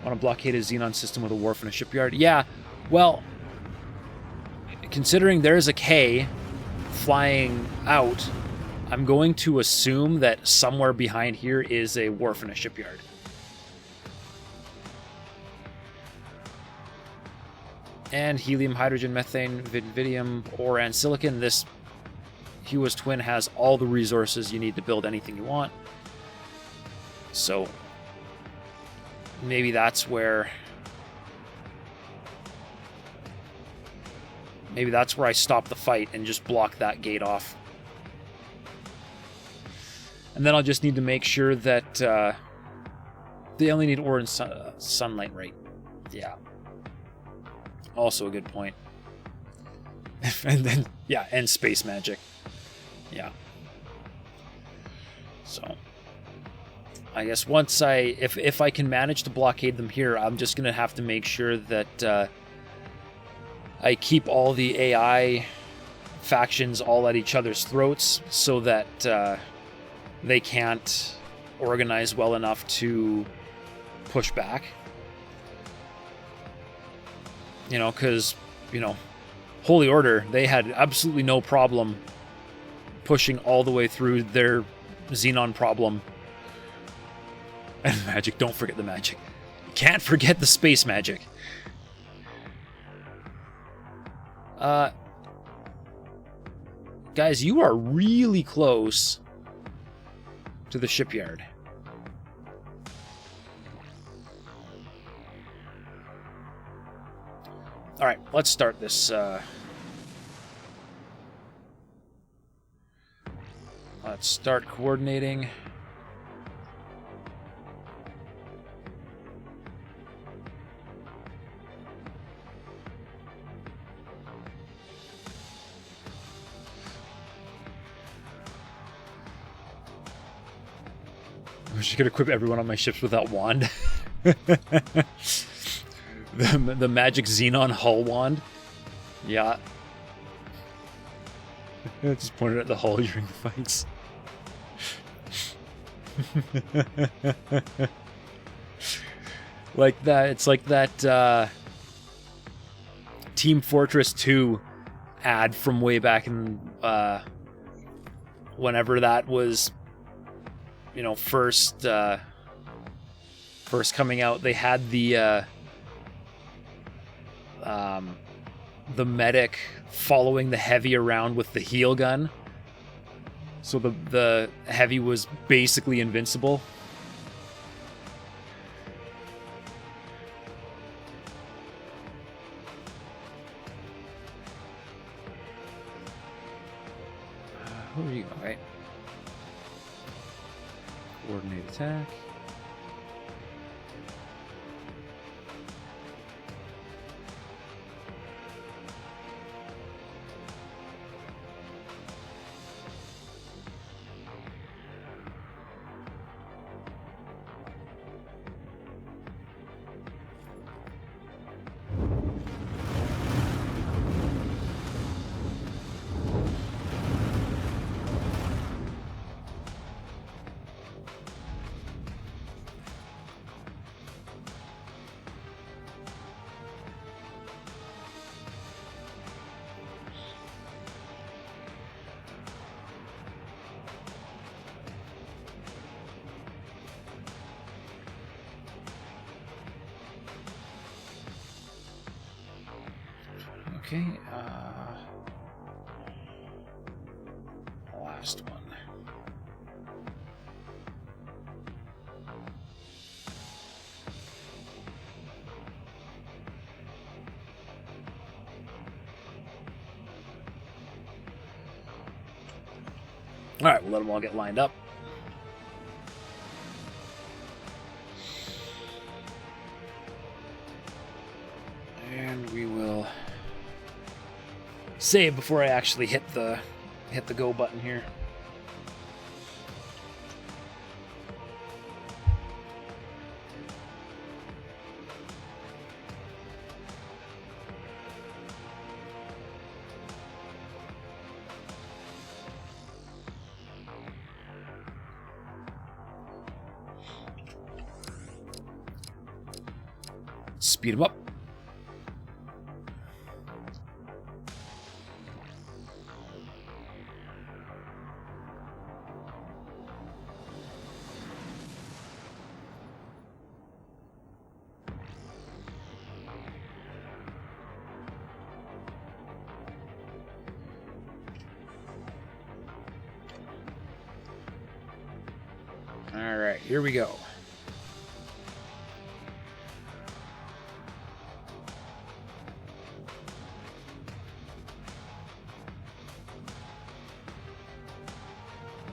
Want to blockade a Xenon system with a wharf and a shipyard? Yeah, well, considering there's a K flying out, I'm going to assume that somewhere behind here is a wharf and a shipyard. And helium, hydrogen, methane, vanadium, ore, and silicon. This Hewa's twin has all the resources you need to build anything you want. So maybe that's where I stop the fight and just block that gate off. And then I'll just need to make sure that they only need ore and sunlight, right? Yeah. Also a good point. And then, yeah, and space magic. Yeah. So, I guess once if I can manage to blockade them here, I'm just going to have to make sure that I keep all the AI factions all at each other's throats so that they can't organize well enough to push back. You know, because, you know, Holy Order, they had absolutely no problem pushing all the way through their Xenon problem. And magic, don't forget the magic. You can't forget the space magic. Guys, you are really close to the shipyard. All right, let's start this. Let's start coordinating. I wish I could equip everyone on my ships with that wand. The magic Xenon hull wand. Yeah. Just pointed at the hull during the fights. Like that. It's like that Team Fortress 2 ad from way back in whenever that was, you know, first coming out. They had the medic following the heavy around with the heal gun. So the heavy was basically invincible. Who are you? All right. Coordinate attack. Okay. Last one. All right, we'll let them all get lined up. And we will save before I actually hit the go button here. Speed them up. All right, here we go.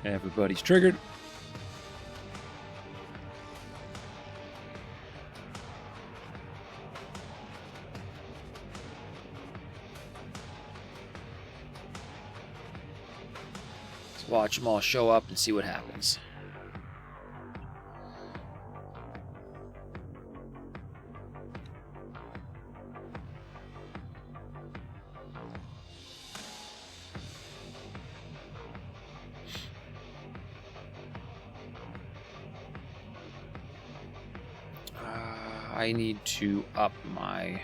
Everybody's triggered. Let's watch them all show up and see what happens. I need to up my...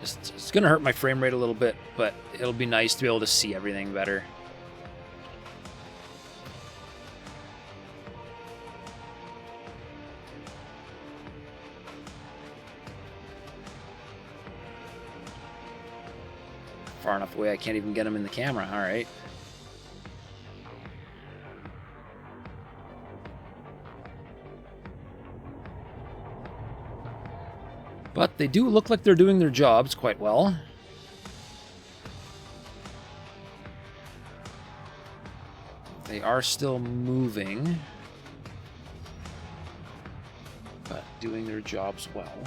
It's going to hurt my frame rate a little bit, but it'll be nice to be able to see everything better. Far enough away I can't even get them in the camera. All right. But they do look like they're doing their jobs quite well. They are still moving, but doing their jobs well.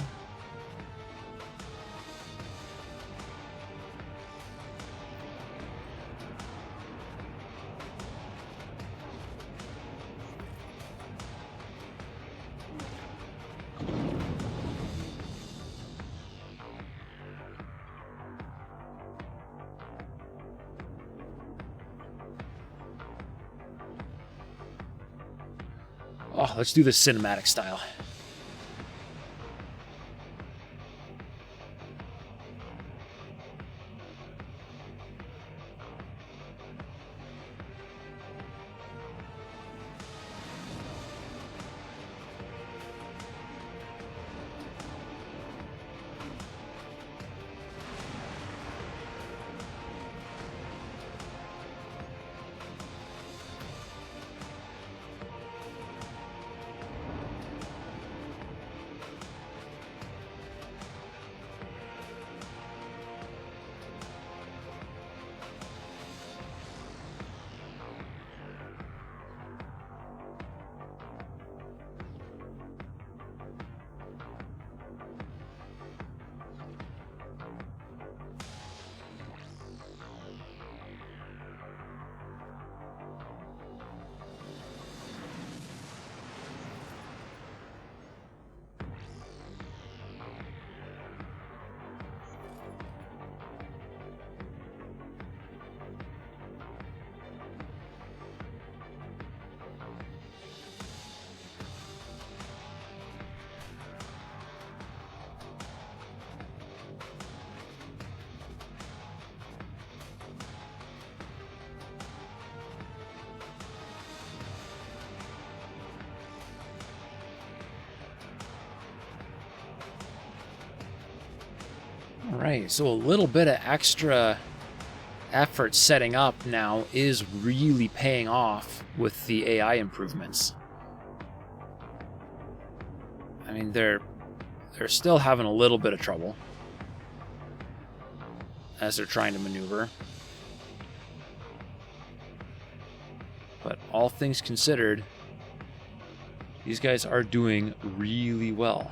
Oh, let's do this cinematic style. Alright, so a little bit of extra effort setting up now is really paying off with the AI improvements. I mean, they're still having a little bit of trouble as they're trying to maneuver. But all things considered, these guys are doing really well.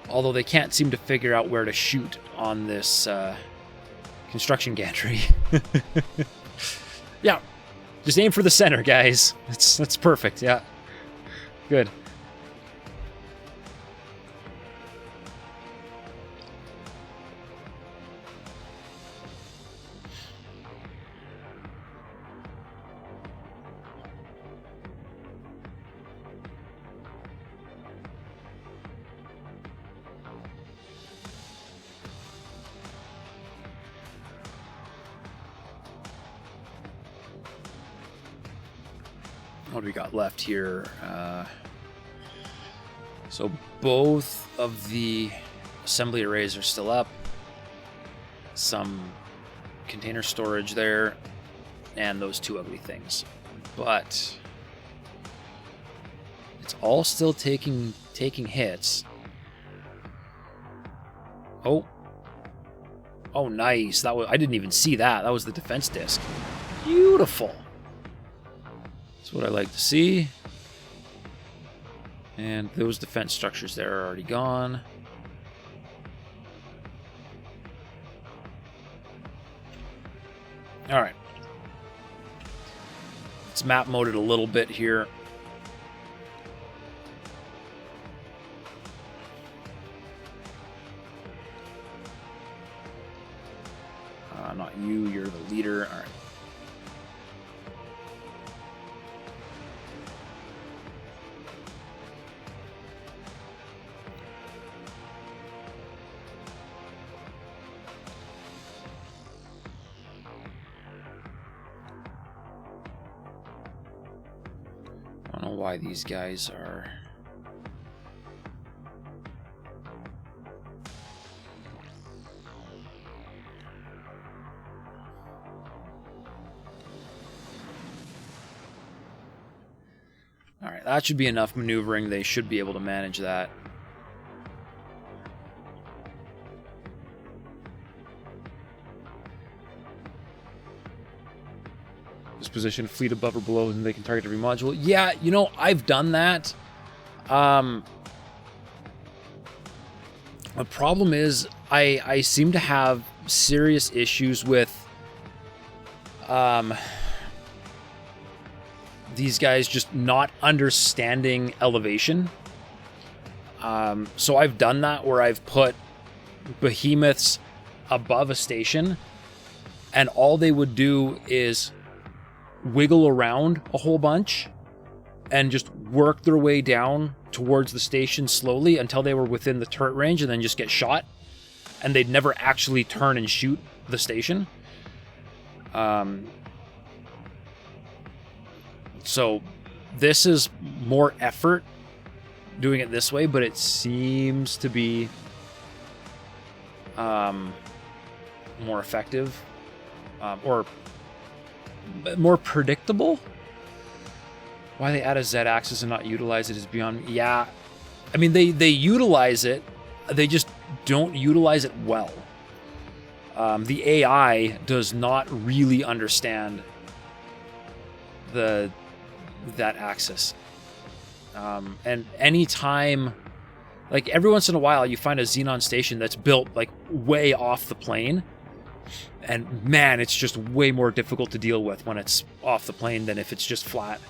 Although they can't seem to figure out where to shoot on this construction gantry. Yeah, just aim for the center, guys. That's perfect. Yeah, good. What do we got left here? So both of the assembly arrays are still up. Some container storage there, and those two ugly things. But it's all still taking hits. Oh, nice! That was, I didn't even see that. That was the defense disc. Beautiful. That's what I like to see. And those defense structures there are already gone. All right. Let's map mode it a little bit here. Not you, you're the leader. All right. I don't know why these guys are... Alright, that should be enough maneuvering. They should be able to manage that. This position, fleet above or below, and they can target every module. Yeah, you know, I've done that. The problem is I seem to have serious issues with these guys just not understanding elevation. So I've done that where I've put behemoths above a station, and all they would do is wiggle around a whole bunch and just work their way down towards the station slowly until they were within the turret range, and then just get shot, and they'd never actually turn and shoot the station. So this is more effort doing it this way, but it seems to be more effective, or more predictable. Why they add a Z-axis and not utilize it is beyond me. Yeah, I mean, they utilize it, they just don't utilize it well. The AI does not really understand that axis. And anytime, like every once in a while, you find a Xenon station that's built like way off the plane, and man, it's just way more difficult to deal with when it's off the plane than if it's just flat.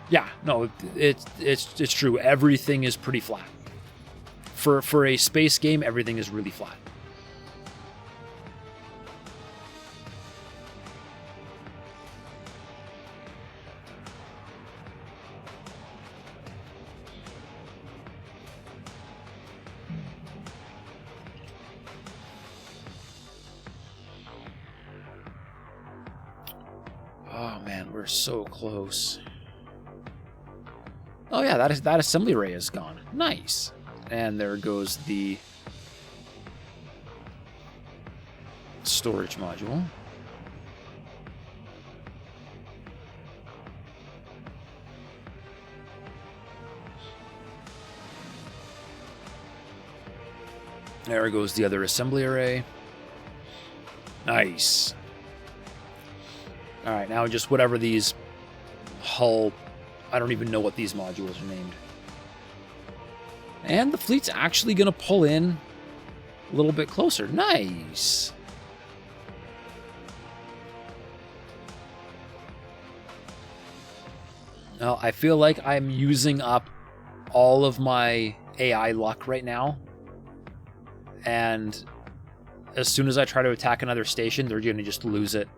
Yeah, no, it's true. Everything is pretty flat. For a space game, everything is really flat. man, we're so close. Oh yeah, that assembly array is gone. Nice. And there goes the storage module. There goes the other assembly array. Nice. Alright, now just whatever these hull... I don't even know what these modules are named. And the fleet's actually going to pull in a little bit closer. Nice. Now, I feel like I'm using up all of my AI luck right now. And as soon as I try to attack another station, they're going to just lose it.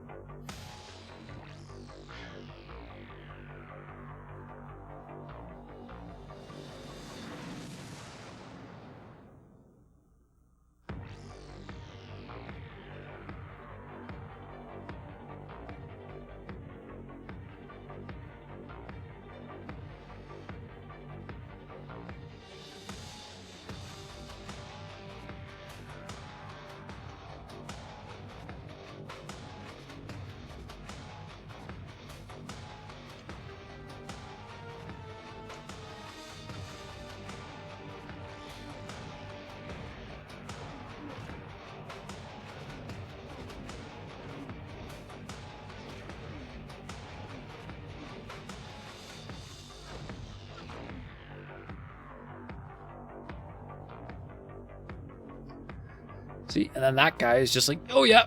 See, and then that guy is just like, oh yeah.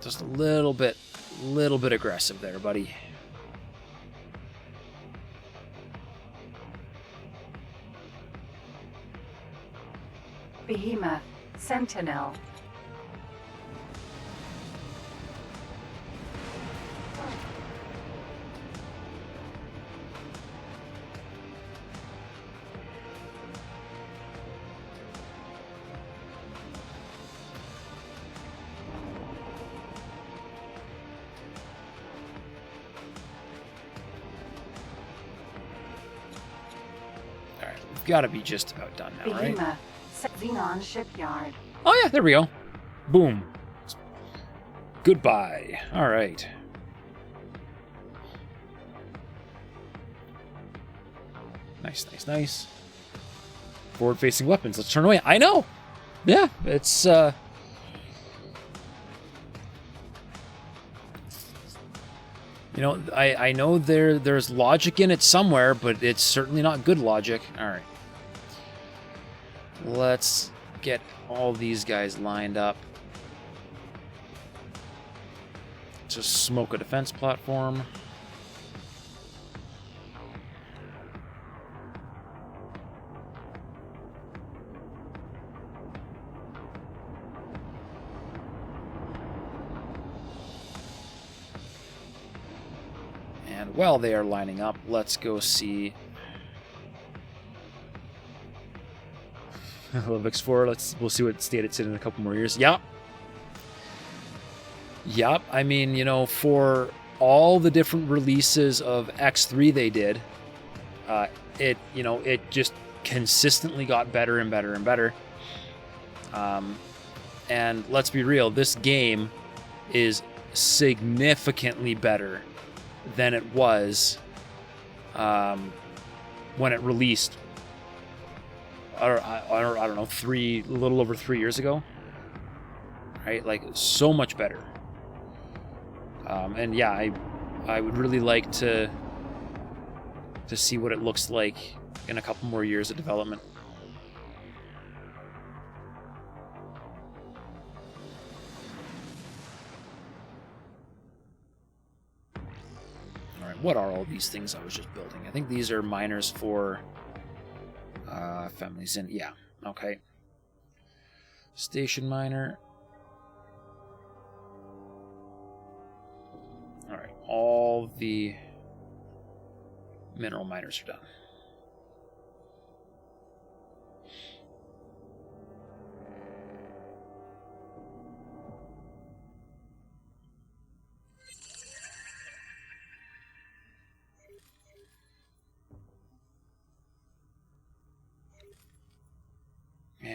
Just a little bit aggressive there, buddy.
Behemoth. Sentinel.
Got to be just about done now, right?
Behemoth. Xenon Shipyard.
Oh yeah, there we go. Boom. Goodbye. All right. Nice, nice, nice. Forward-facing weapons. Let's turn away. I know. Yeah, it's you know, I know there's logic in it somewhere, but it's certainly not good logic. All right. Let's get all these guys lined up. Just smoke a defense platform. And while they are lining up, let's go see Love X4. We'll see what state it's in a couple more years. Yep. Yep. I mean, you know, for all the different releases of X3 they did, it just consistently got better and better and better. And let's be real, this game is significantly better than it was when it released. I don't know, a little over 3 years ago, right? Like, so much better. And yeah, I would really like to see what it looks like in a couple more years of development. All right, what are all these things I was just building? I think these are miners for families in, yeah, okay. Station miner. All right, all the mineral miners are done.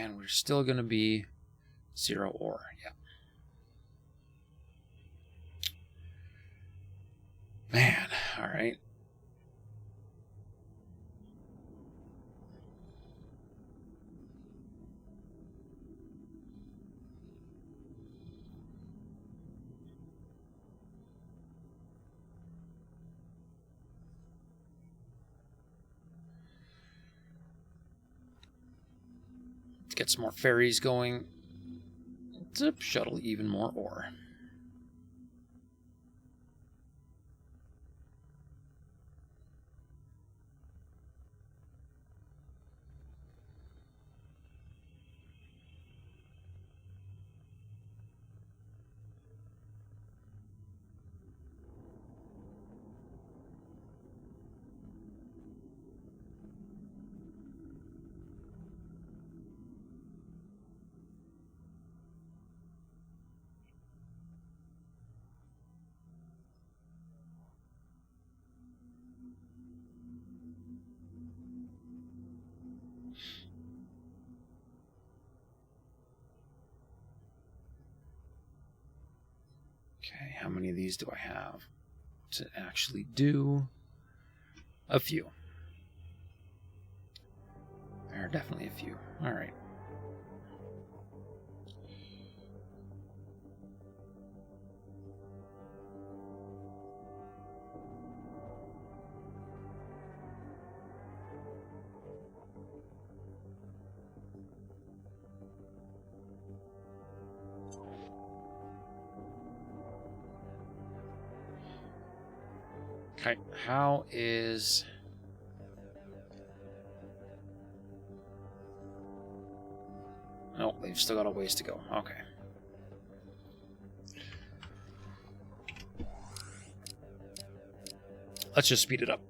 And we're still going to be 0 ore. Yeah. Man, all right. Let's get some more ferries going. Zip, shuttle even more ore. Okay, how many of these do I have to actually do? A few. There are definitely a few. All right. Okay, how is... Oh, they've still got a ways to go. Okay. Let's just speed it up.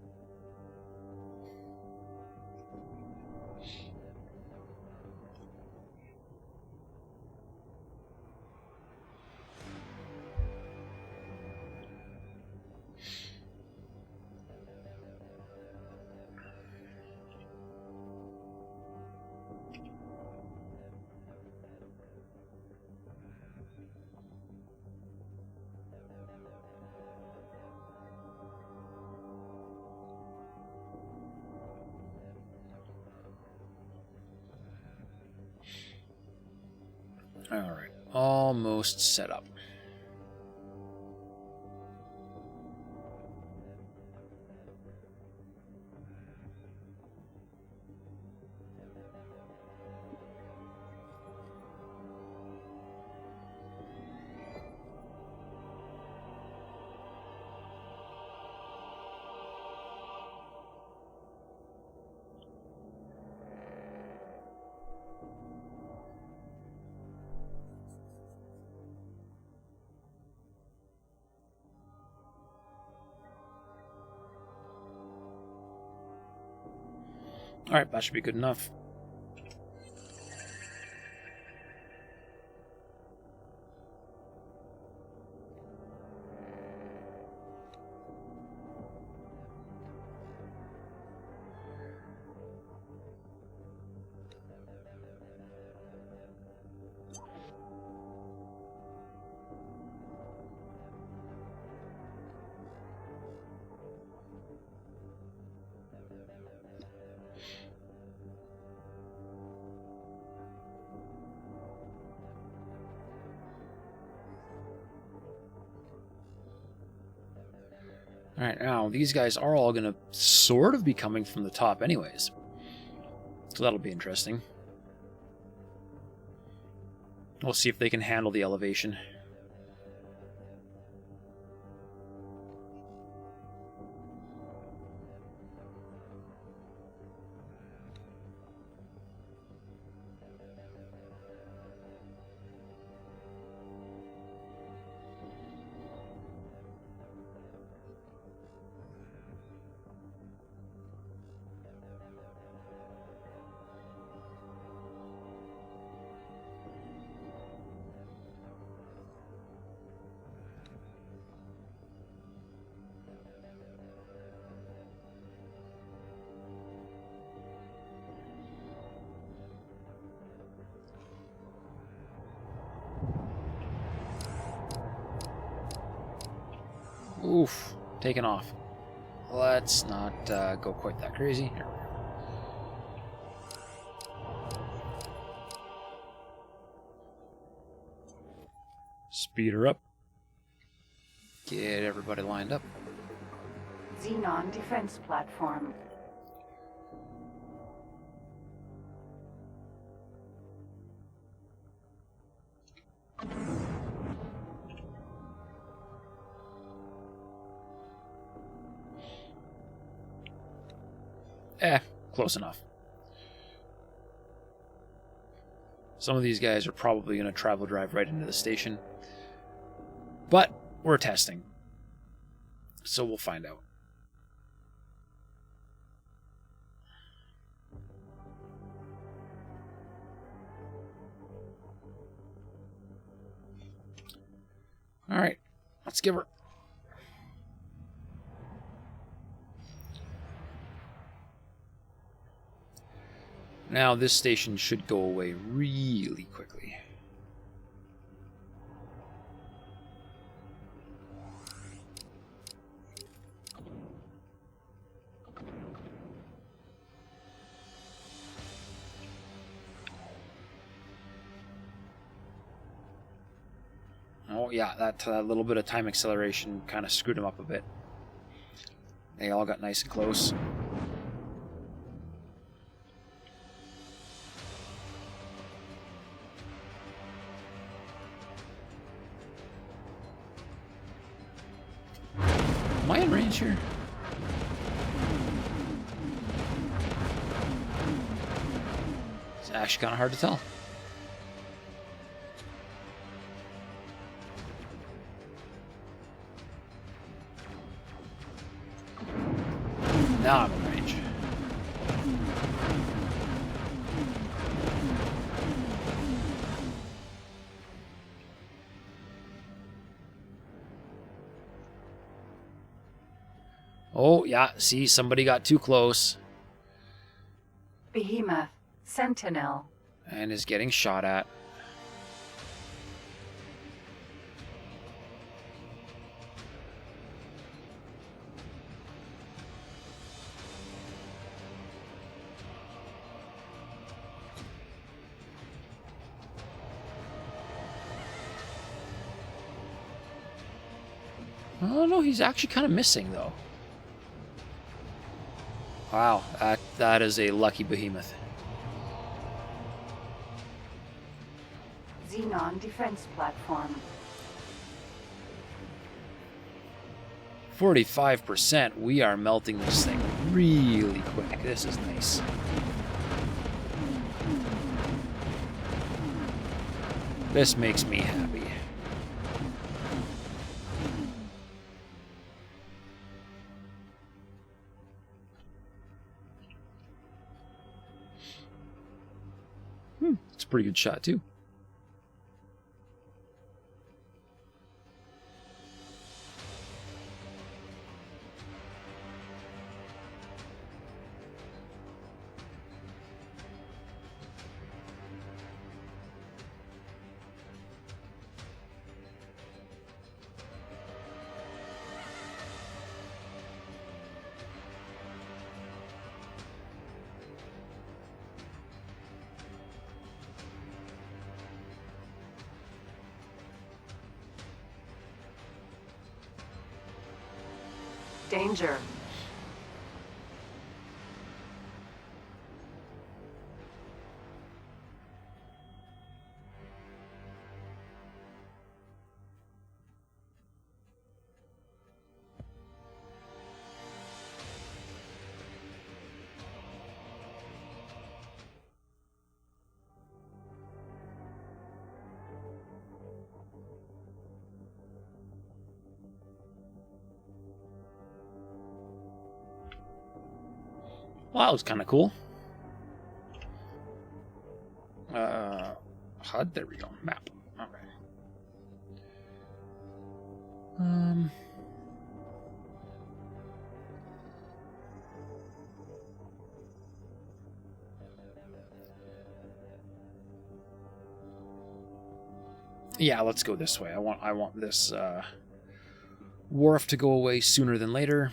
Alright, almost set up. Alright, that should be good enough. Alright, now these guys are all going to sort of be coming from the top anyways. So that'll be interesting. We'll see if they can handle the elevation. Oof, taken off. Let's not go quite that crazy. Here we go. Speed her up. Get everybody lined up.
Xenon defense platform.
Close enough. Some of these guys are probably going to travel drive right into the station. But we're testing. So we'll find out. Alright, let's give her. Now this station should go away really quickly. Oh yeah, that little bit of time acceleration kind of screwed them up a bit. They all got nice and close. Am I in range here? It's actually kind of hard to tell. Now I'm in range. Oh, yeah, see, somebody got too close
Behemoth. Sentinel.
and is getting shot at. Oh, no, he's actually kind of missing, though. Wow, that is a lucky behemoth.
Xenon defense platform.
45%. We are melting this thing really quick. This is nice. This makes me happy. It's a pretty good shot, too.
Danger.
Well, that was kind of cool. HUD, there we go. Map. Okay. Yeah, let's go this way. I want this wharf to go away sooner than later.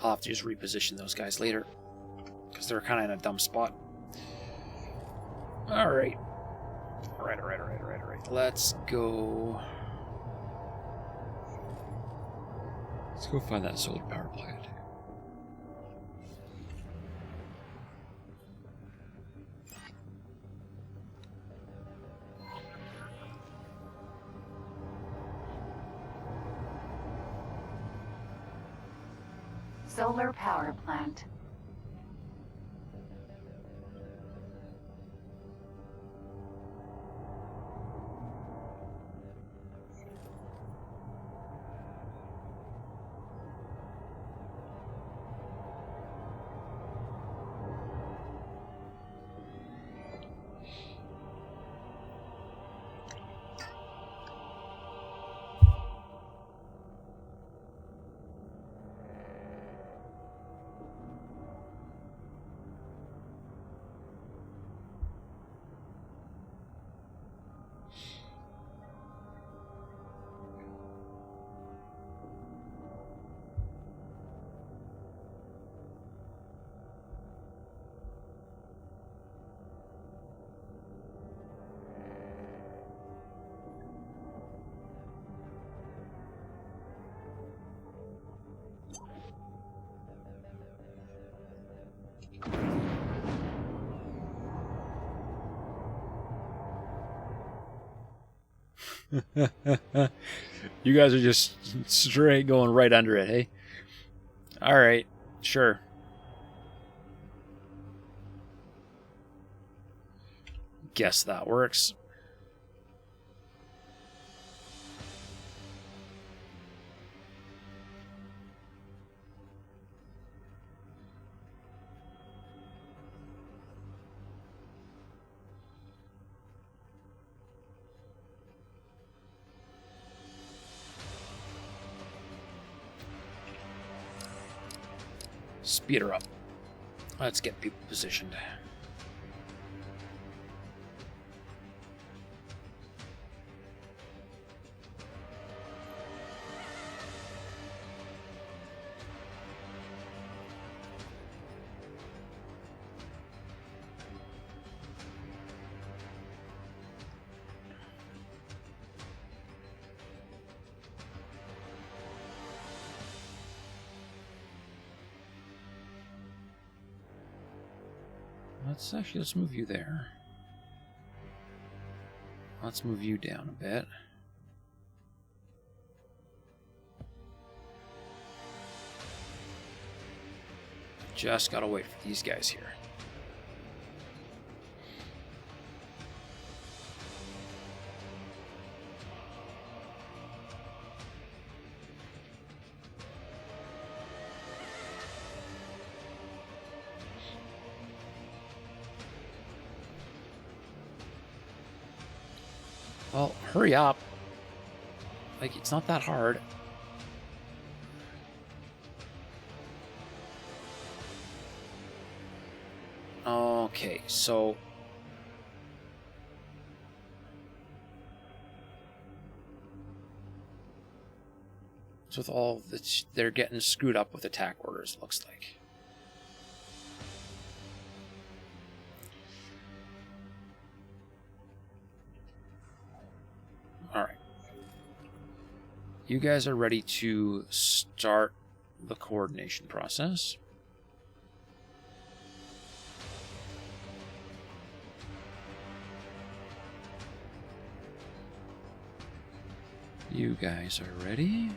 I'll have to just reposition those guys later, because they're kind of in a dumb spot. Alright. Alright. Let's go... Let's go find that solar power plant.
Solar power plant. You guys are just straight going right under it, hey? Alright, sure. Guess that works. Speed her up. Let's get people positioned. Let's move you there. Let's move you down a bit. Just gotta wait for these guys here. Well, hurry up. Like, it's not that hard. Okay, so... So with all this, they're getting screwed up with attack orders, looks like. Alright. You guys are ready to start the coordination process. You guys are ready.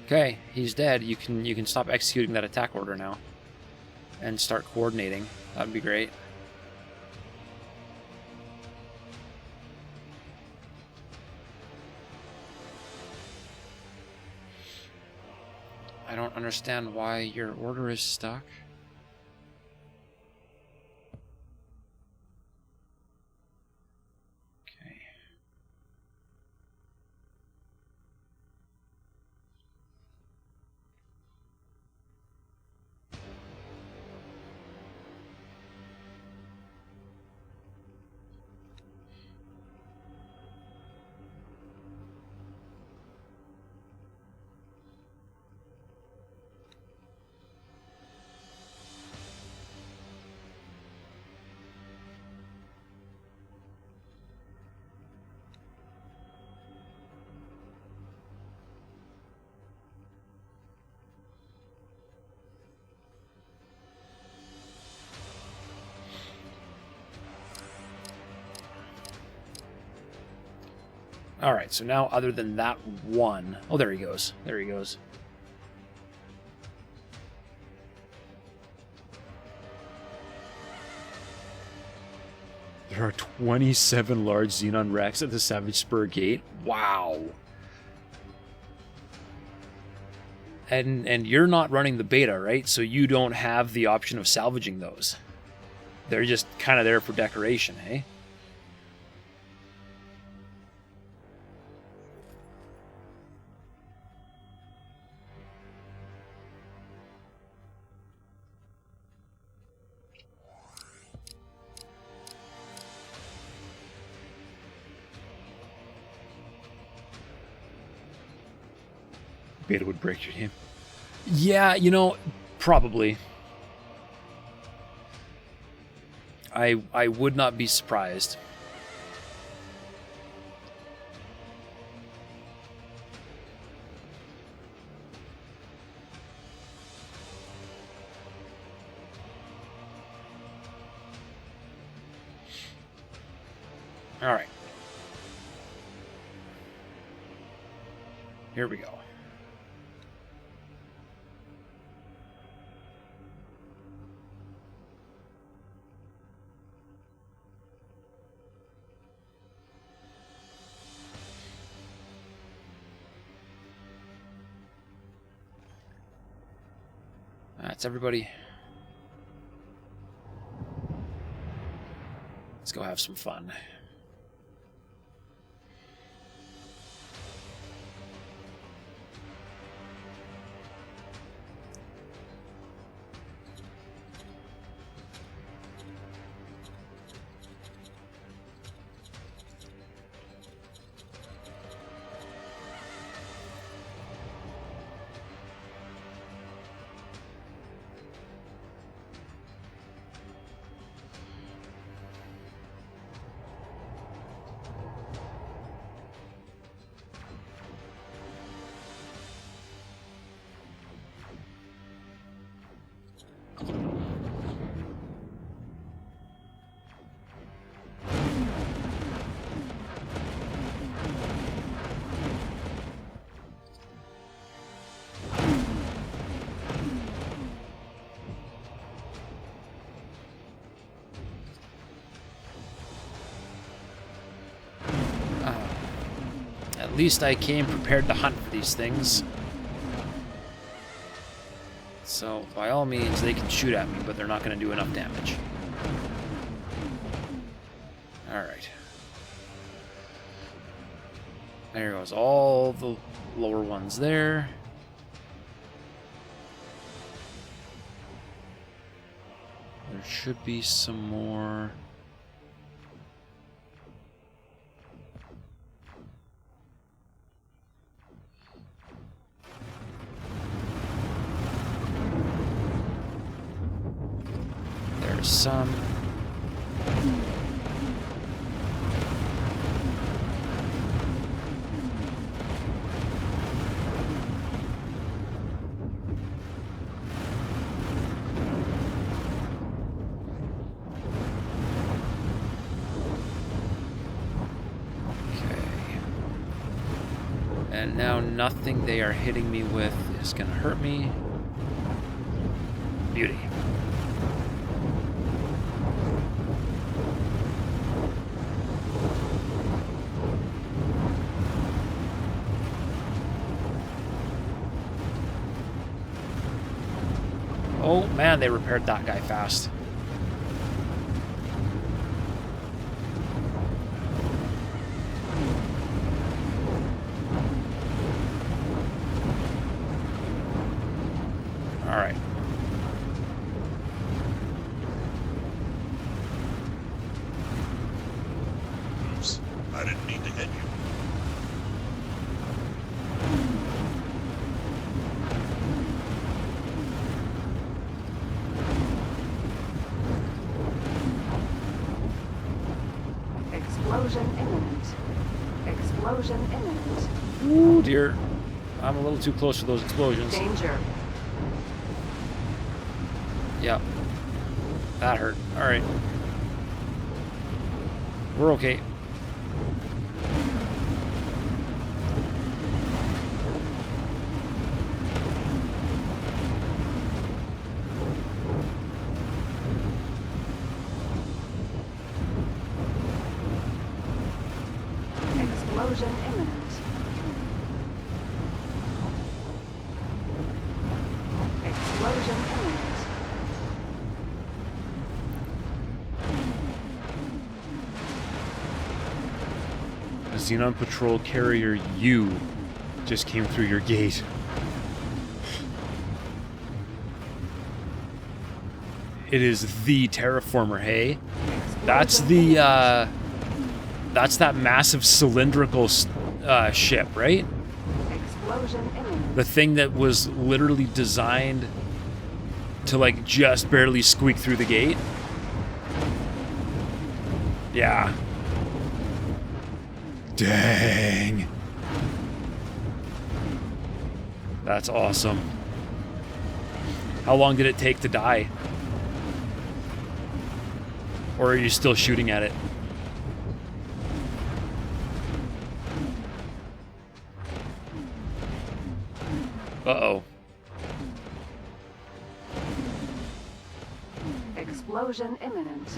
Okay, he's dead. You can stop executing that attack order now. And start coordinating. That'd be great. I don't understand why your order is stuck. Okay. Alright, so now other than that one... Oh, there he goes. There he goes.
There are 27 large Xenon wrecks at the Savage Spur Gate.
Wow. And you're not running the beta, right? So you don't have the option of salvaging those. They're just kind of there for decoration, eh?
Beta would break your game.
Yeah, you know, probably. I would not be surprised. All right. Here we go. That's everybody. Let's go have some fun. At least I came prepared to hunt for these things. So, by all means, they can shoot at me, but they're not going to do enough damage. Alright. There goes all the lower ones there. There should be some more... There's some. And now nothing they are hitting me with is going to hurt me. Beauty. Oh man, they repaired that guy fast. All right.
Oops, I didn't mean to hit you.
Explosion imminent. Explosion imminent.
Ooh, dear. I'm a little too close to those explosions.
Danger.
Yep. That hurt. Alright. We're okay.
Explosion imminent. Explosion imminent.
A Xenon Patrol Carrier U just came through your gate. It is the Terraformer, hey? That's the, that's that massive cylindrical ship, right?
Explosion imminent.
The thing that was literally designed to, like, just barely squeak through the gate. Yeah. Dang. That's awesome. How long did it take to die? Or are you still shooting at it? Uh-oh.
Explosion imminent.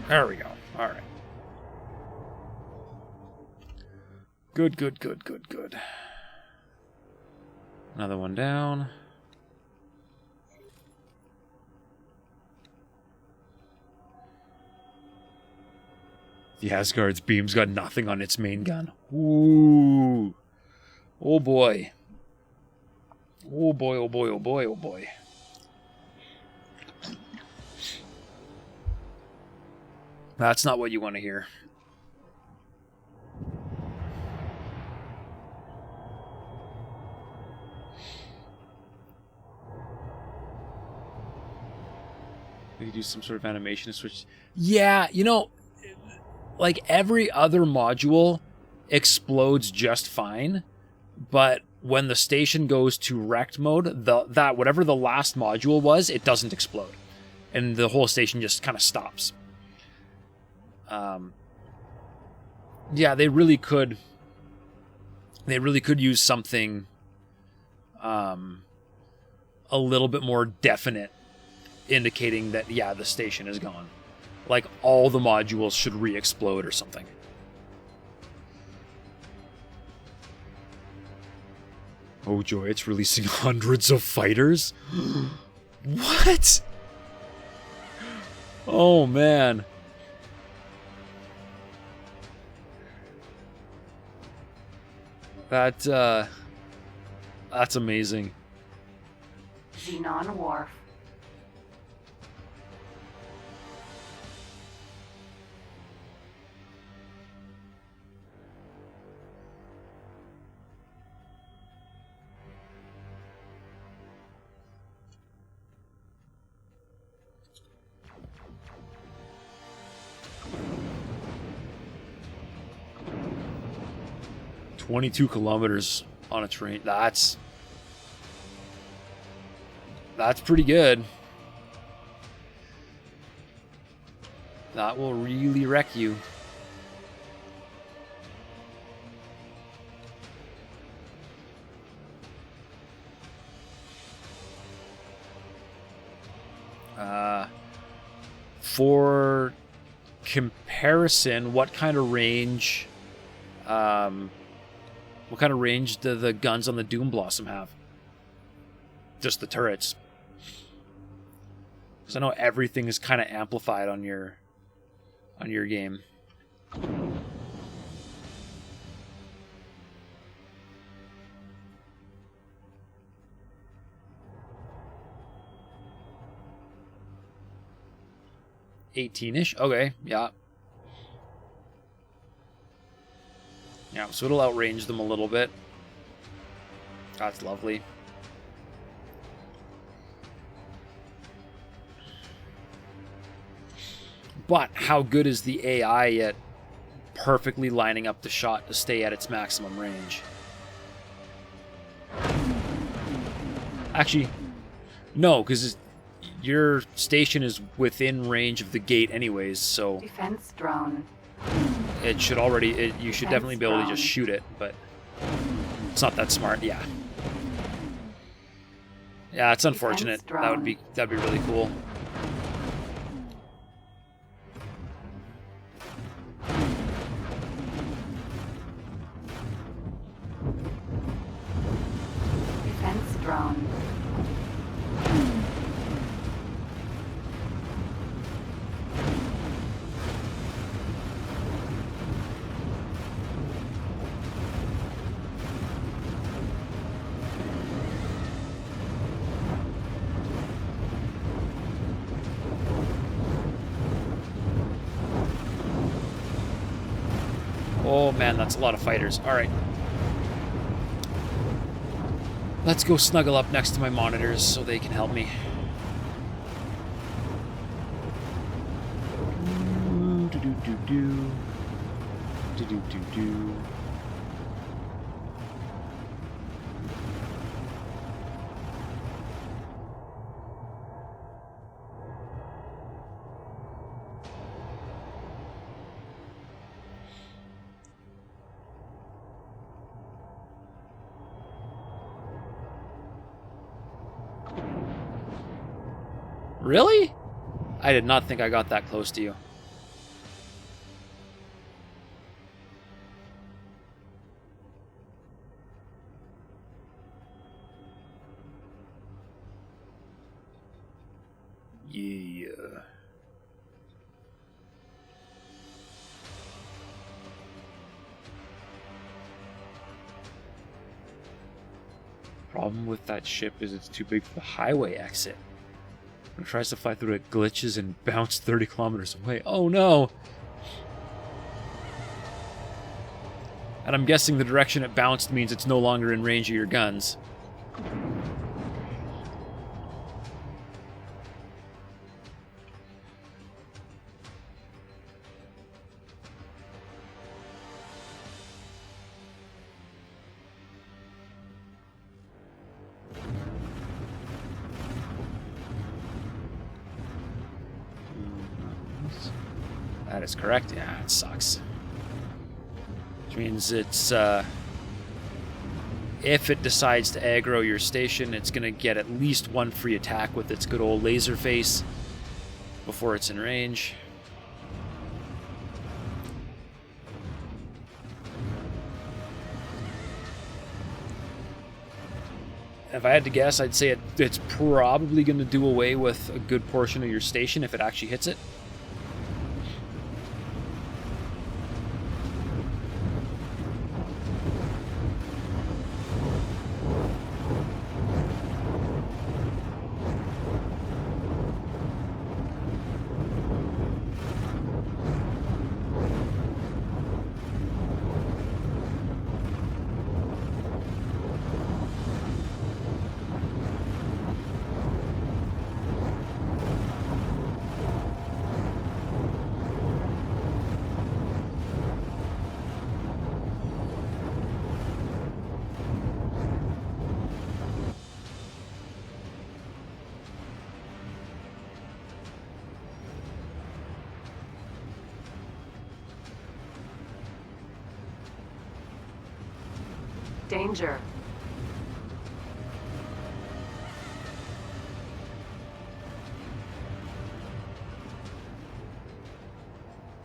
There we go. All right. Good, good, good, good, good. Another one down. The Asgard's beam's got nothing on its main gun. Ooh. Oh boy. Oh boy, oh boy, oh boy, oh boy. That's not what you want to hear. We could do some sort of animation to switch. Yeah, you know, like every other module explodes just fine, but when the station goes to wrecked mode, that whatever the last module was, it doesn't explode, and the whole station just kind of stops. Yeah, they really could use something a little bit more definite, indicating that, yeah, the station is gone. Like, all the modules should re-explode or something. Oh joy, it's releasing hundreds of fighters? What? Oh man. That's amazing.
Xenon Wharf.
22 kilometers on its range. That's pretty good. That will really wreck you. For comparison, what kind of range do the guns on the Doom Blossom have? Just the turrets. Because I know everything is kind of amplified on your game. $18-ish. Okay, yeah. Yeah, so it'll outrange them a little bit. That's lovely. But how good is the AI at perfectly lining up the shot to stay at its maximum range? Actually, no, because your station is within range of the gate anyways, so
Defense drone.
it should already... you should definitely be able to just shoot it, but it's not that smart, yeah. Yeah, it's unfortunate. That'd be really cool.
Defense drone.
Oh man, that's a lot of fighters. Alright. Let's go snuggle up next to my monitors so they can help me. Really? I did not think I got that close to you. Yeah. Problem with that ship is it's too big for the highway exit. When it tries to fly through it, glitches and bounce 30 kilometers away. Oh no! And I'm guessing the direction it bounced means it's no longer in range of your guns. That is correct. Yeah, it sucks. Which means it's, if it decides to aggro your station, it's going to get at least one free attack with its good old laser face before it's in range. If I had to guess, I'd say it's probably going to do away with a good portion of your station if it actually hits it.
Danger.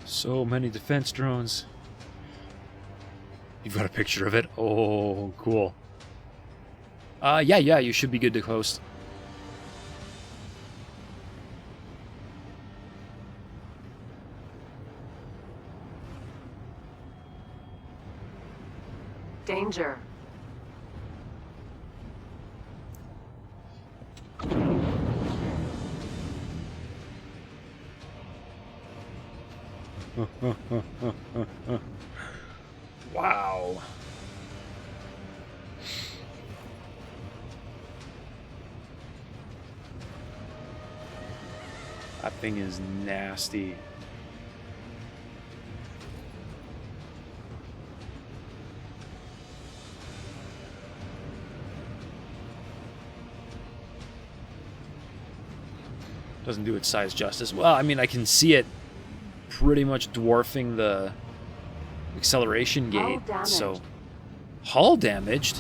So many defense drones. You've got a picture of it? Oh, cool.
Yeah, you should be good to host.
Danger.
Wow. That thing is nasty.
Doesn't do its size justice. Well, I mean, I can see it pretty much dwarfing the acceleration gate. So, hull damaged?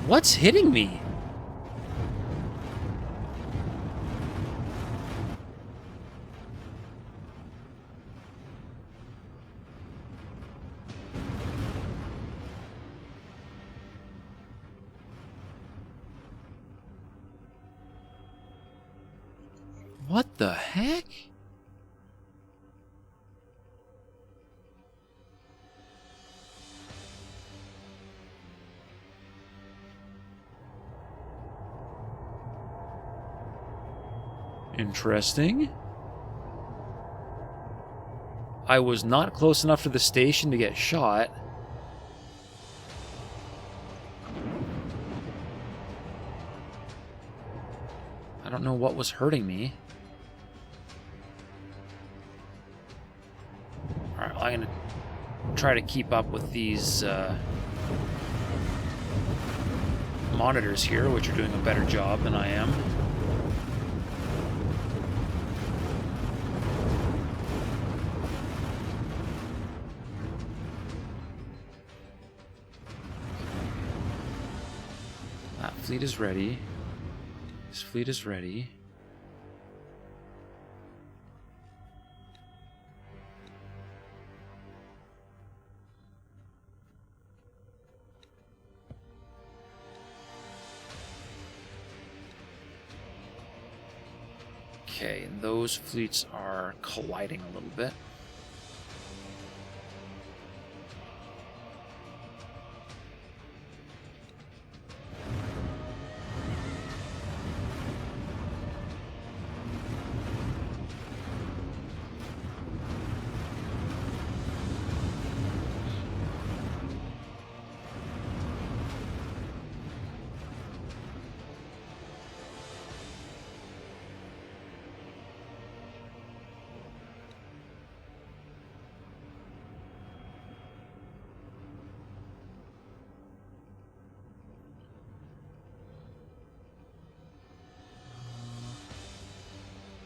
What's hitting me? What the heck? Interesting. I was not close enough to the station to get shot. I don't know what was hurting me. Alright, well, I'm going to try to keep up with these monitors here, which are doing a better job than I am. That fleet is ready. This fleet is ready. Okay, and those fleets are colliding a little bit.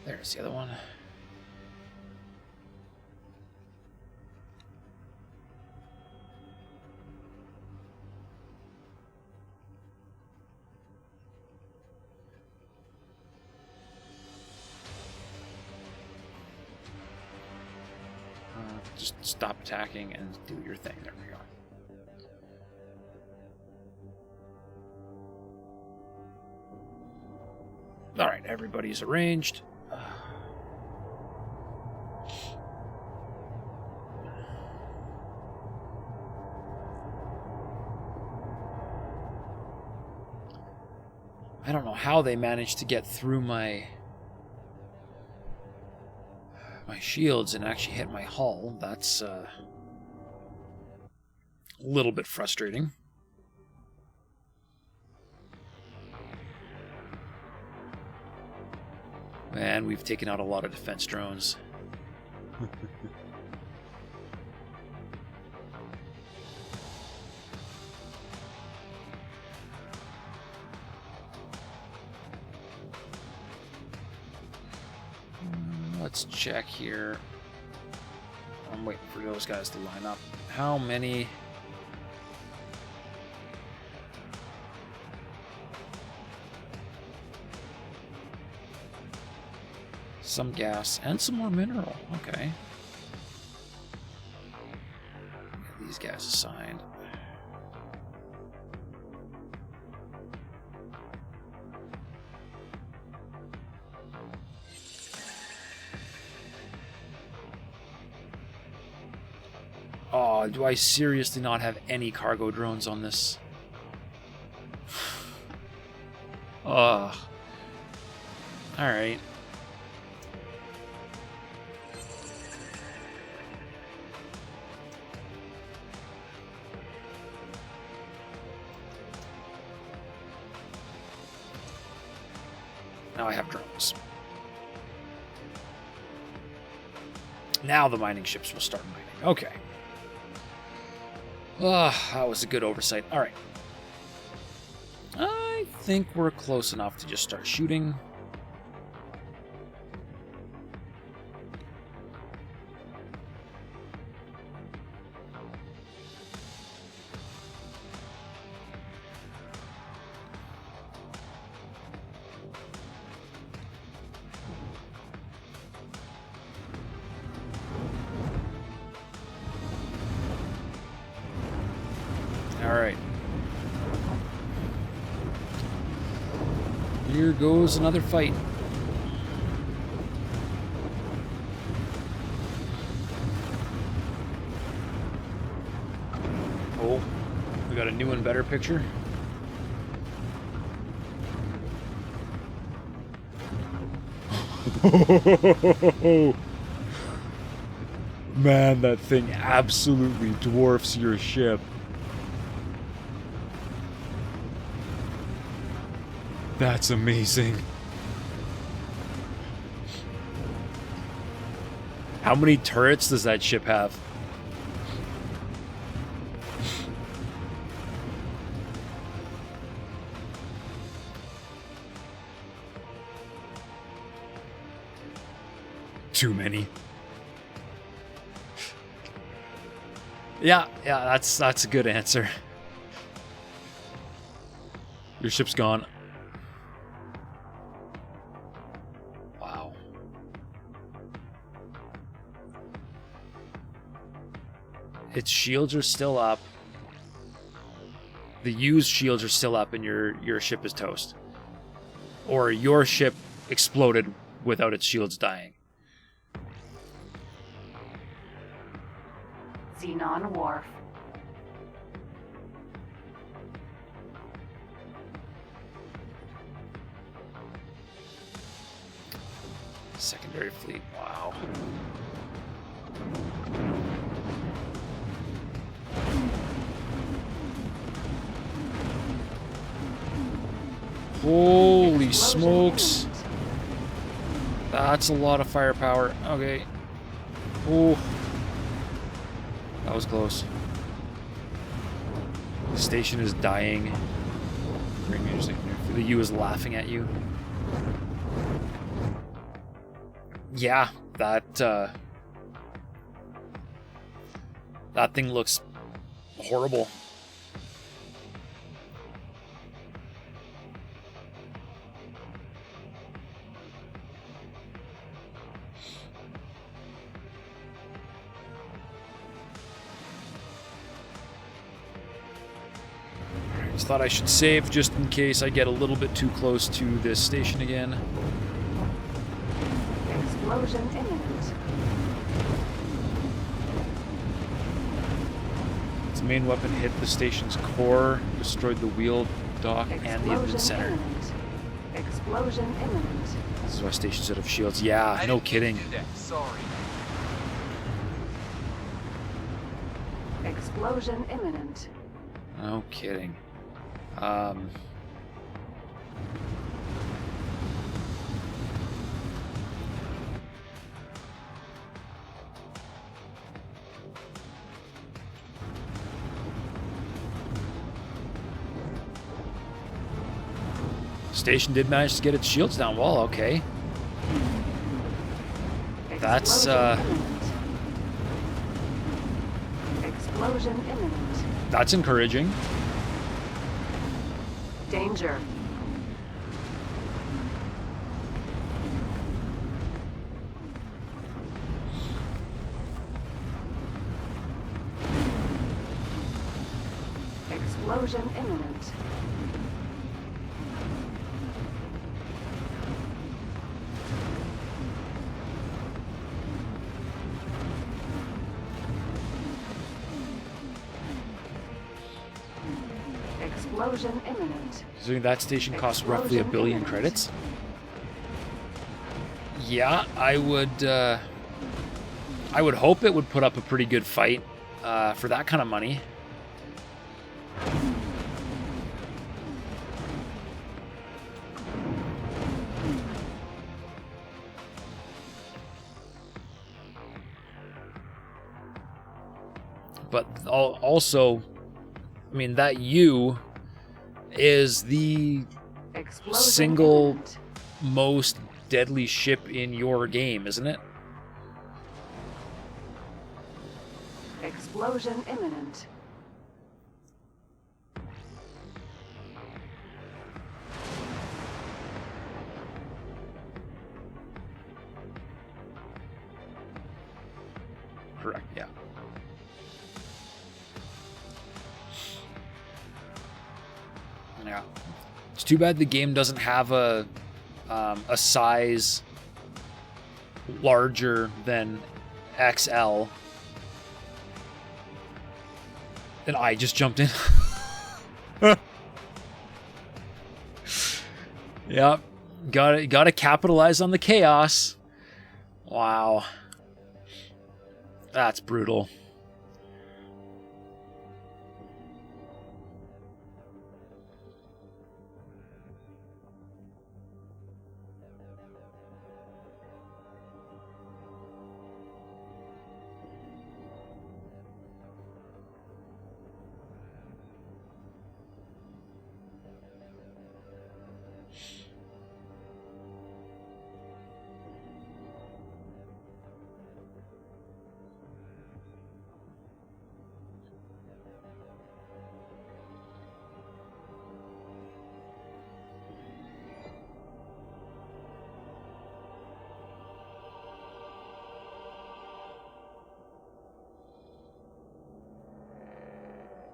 There's the other one. Just stop attacking and do your thing. There we go. All right, everybody's arranged. I don't know how they managed to get through my shields and actually hit my hull. That's a little bit frustrating. And we've taken out a lot of defense drones. Let's check here. I'm waiting for those guys to line up. How many Some gas and some more mineral. Okay. Get these guys assigned. Oh, do I seriously not have any cargo drones on this? Ugh. Alright. Now I have drones. Now the mining ships will start mining. Okay. That was a good oversight. Alright. I think we're close enough to just start shooting. Alright. Here goes another fight. Oh, we got a new and better picture. Man, that thing absolutely dwarfs your ship. That's amazing. How many turrets does that ship have? Too many. Yeah, that's a good answer. Your ship's gone. Wow. Its shields are still up. The used shields are still up and your ship is toast. Or your ship exploded without its shields dying.
Xenon Wharf.
Secondary fleet, wow. Holy smokes. That's a lot of firepower. Okay. Oh. That was close. The station is dying. Very interesting. The U is laughing at you. Yeah, that thing looks horrible. Just thought I should save just in case I get a little bit too close to this station again.
Explosion imminent.
Its main weapon hit the station's core, destroyed the wheel dock and the engine center.
Imminent. Explosion imminent.
This is why stations out of shields. Yeah, no kidding.
Sorry.
Explosion imminent.
No kidding. Station did manage to get its shields down well, okay. That's,
Explosion imminent.
that's encouraging.
Danger. Explosion imminent. Explosion imminent.
So that station costs roughly 1 billion credits. Yeah, I would hope it would put up a pretty good fight for that kind of money. But also, I mean, that U is the
Explosion
single
imminent.
most deadly ship in your game, isn't it?
Explosion imminent.
Correct, yeah. Yeah. It's too bad the game doesn't have a size larger than XL. And I just jumped in. Yep. Gotta capitalize on the chaos. Wow. That's brutal.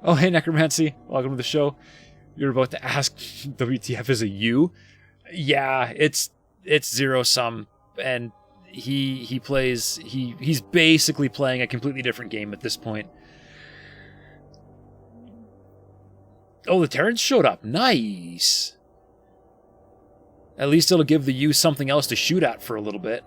Oh, hey, Necromancy. Welcome to the show. You're about to ask WTF is a U? Yeah, it's zero sum, and he's basically playing a completely different game at this point. Oh, the Terrans showed up. Nice. At least it'll give the U something else to shoot at for a little bit.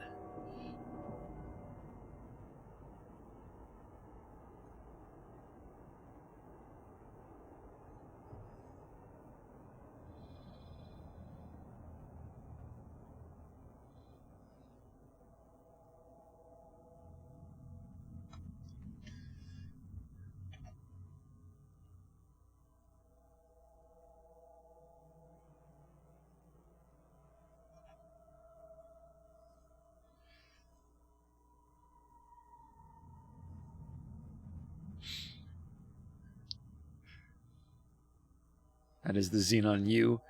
That is the Xenon U.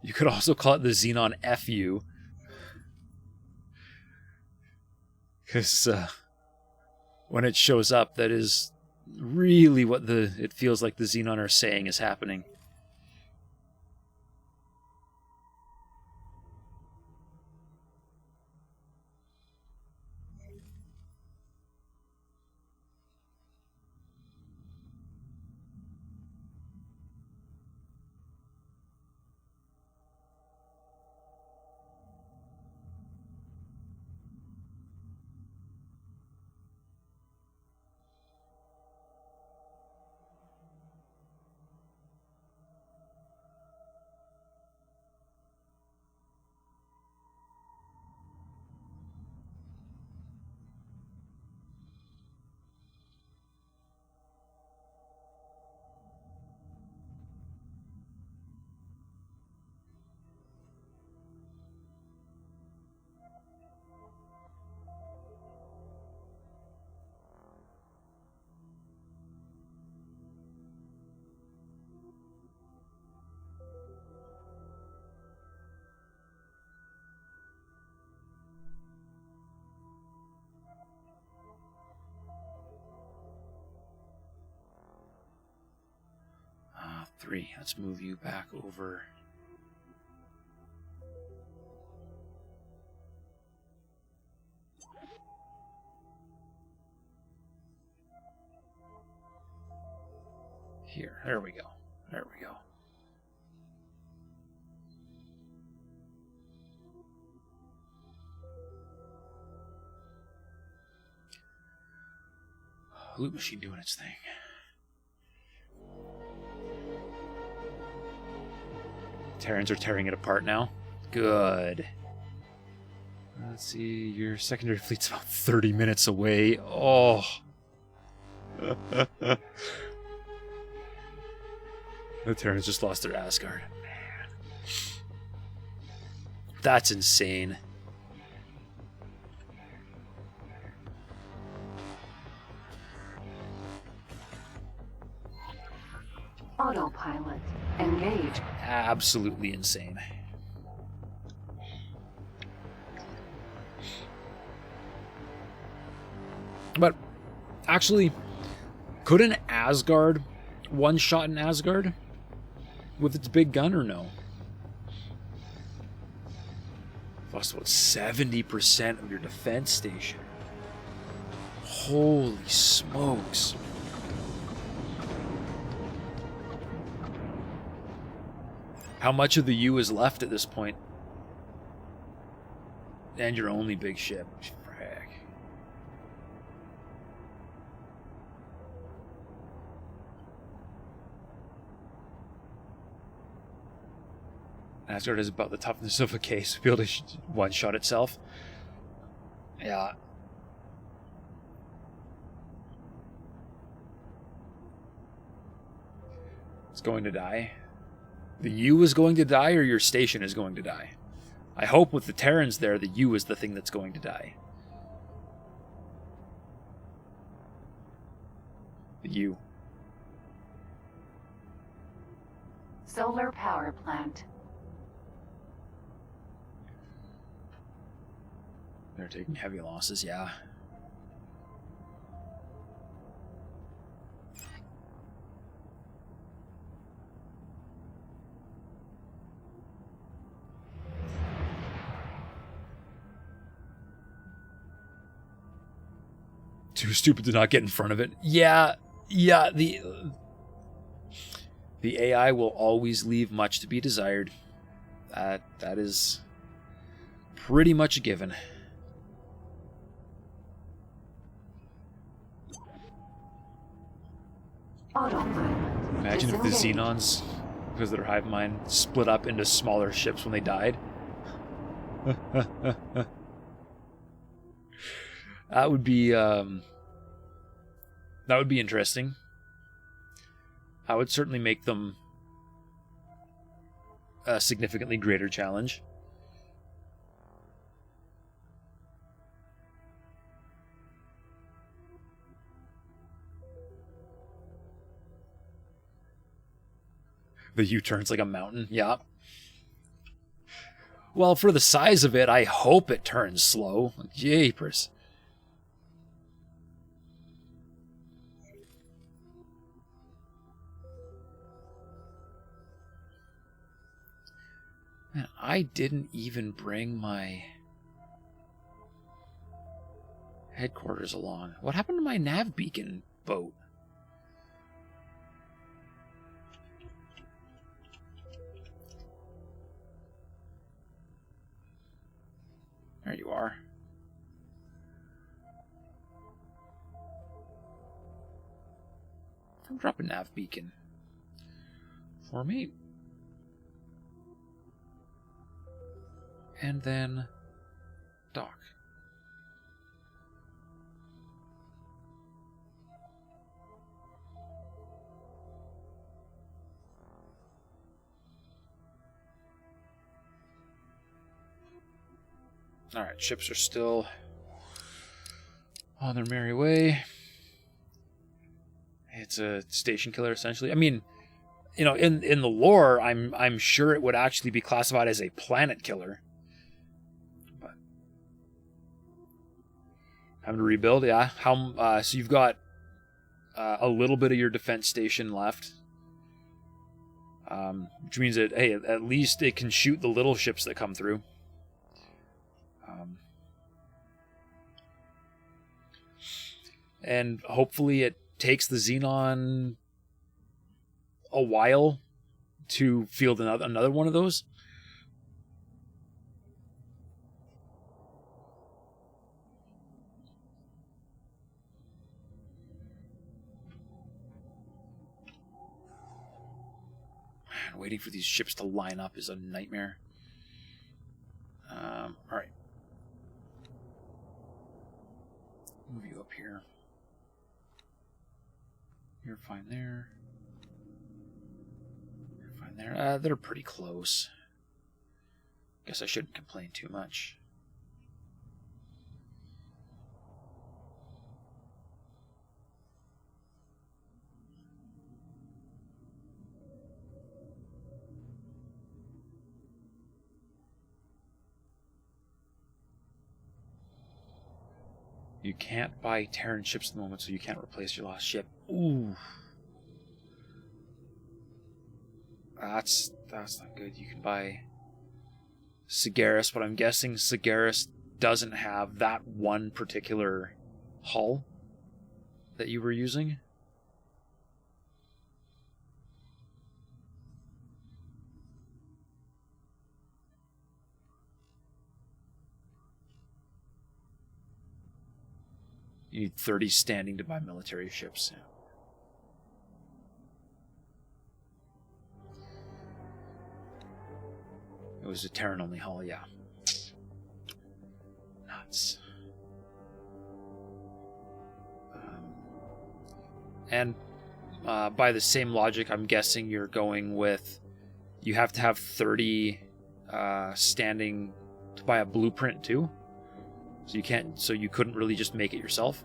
You could also call it the Xenon FU. Because when it shows up, that is really what it feels like the Xenon are saying is happening. 3. Let's move you back over. Here. There we go. There we go. Loot machine doing its thing. Terrans are tearing it apart now. Good. Let's see. Your secondary fleet's about 30 minutes away. Oh. The Terrans just lost their Asgard. Man. That's insane.
Autopilot. Engage.
Absolutely insane. But actually, could an Asgard one-shot an Asgard with its big gun or no? Lost about 70% of your defense station. Holy smokes. How much of the U is left at this point? And your only big ship. Frick. Asgard is about the toughness of a case to be able to one-shot itself. Yeah. It's going to die. The U is going to die, or your station is going to die? I hope with the Terrans there, the U is the thing that's going to die. The U.
Solar power plant.
They're taking heavy losses, yeah. Too stupid to not get in front of it. Yeah, the AI will always leave much to be desired. That is pretty much a given.
Autopilot.
Imagine if the
Disengage.
Xenons, because of their hive mind, split up into smaller ships when they died. That would be interesting. That would certainly make them a significantly greater challenge. The U-turn's like a mountain, yeah. Well, for the size of it, I hope it turns slow. Jeepers. Man, I didn't even bring my headquarters along. What happened to my nav beacon boat? There you are. Come drop a nav beacon for me. And then dock. Alright, ships are still on their merry way. It's a station killer, essentially. I mean, you know, in the lore, I'm sure it would actually be classified as a planet killer. But having to rebuild, yeah. So you've got a little bit of your defense station left. Which means that, hey, at least it can shoot the little ships that come through. And hopefully it takes the Xenon a while to field another one of those. Man, waiting for these ships to line up is a nightmare. All right. Move you up here. You're fine there. You're fine there. They're pretty close. Guess I shouldn't complain too much. You can't buy Terran ships at the moment, so you can't replace your lost ship. Ooh. That's not good. You can buy Sagaris, but I'm guessing Sagaris doesn't have that one particular hull that you were using. You need 30 standing to buy military ships. Yeah. It was a Terran-only hull, yeah. Nuts. And by the same logic, I'm guessing you're going with... You have to have 30 standing to buy a blueprint, too? So you can't. So you couldn't really just make it yourself.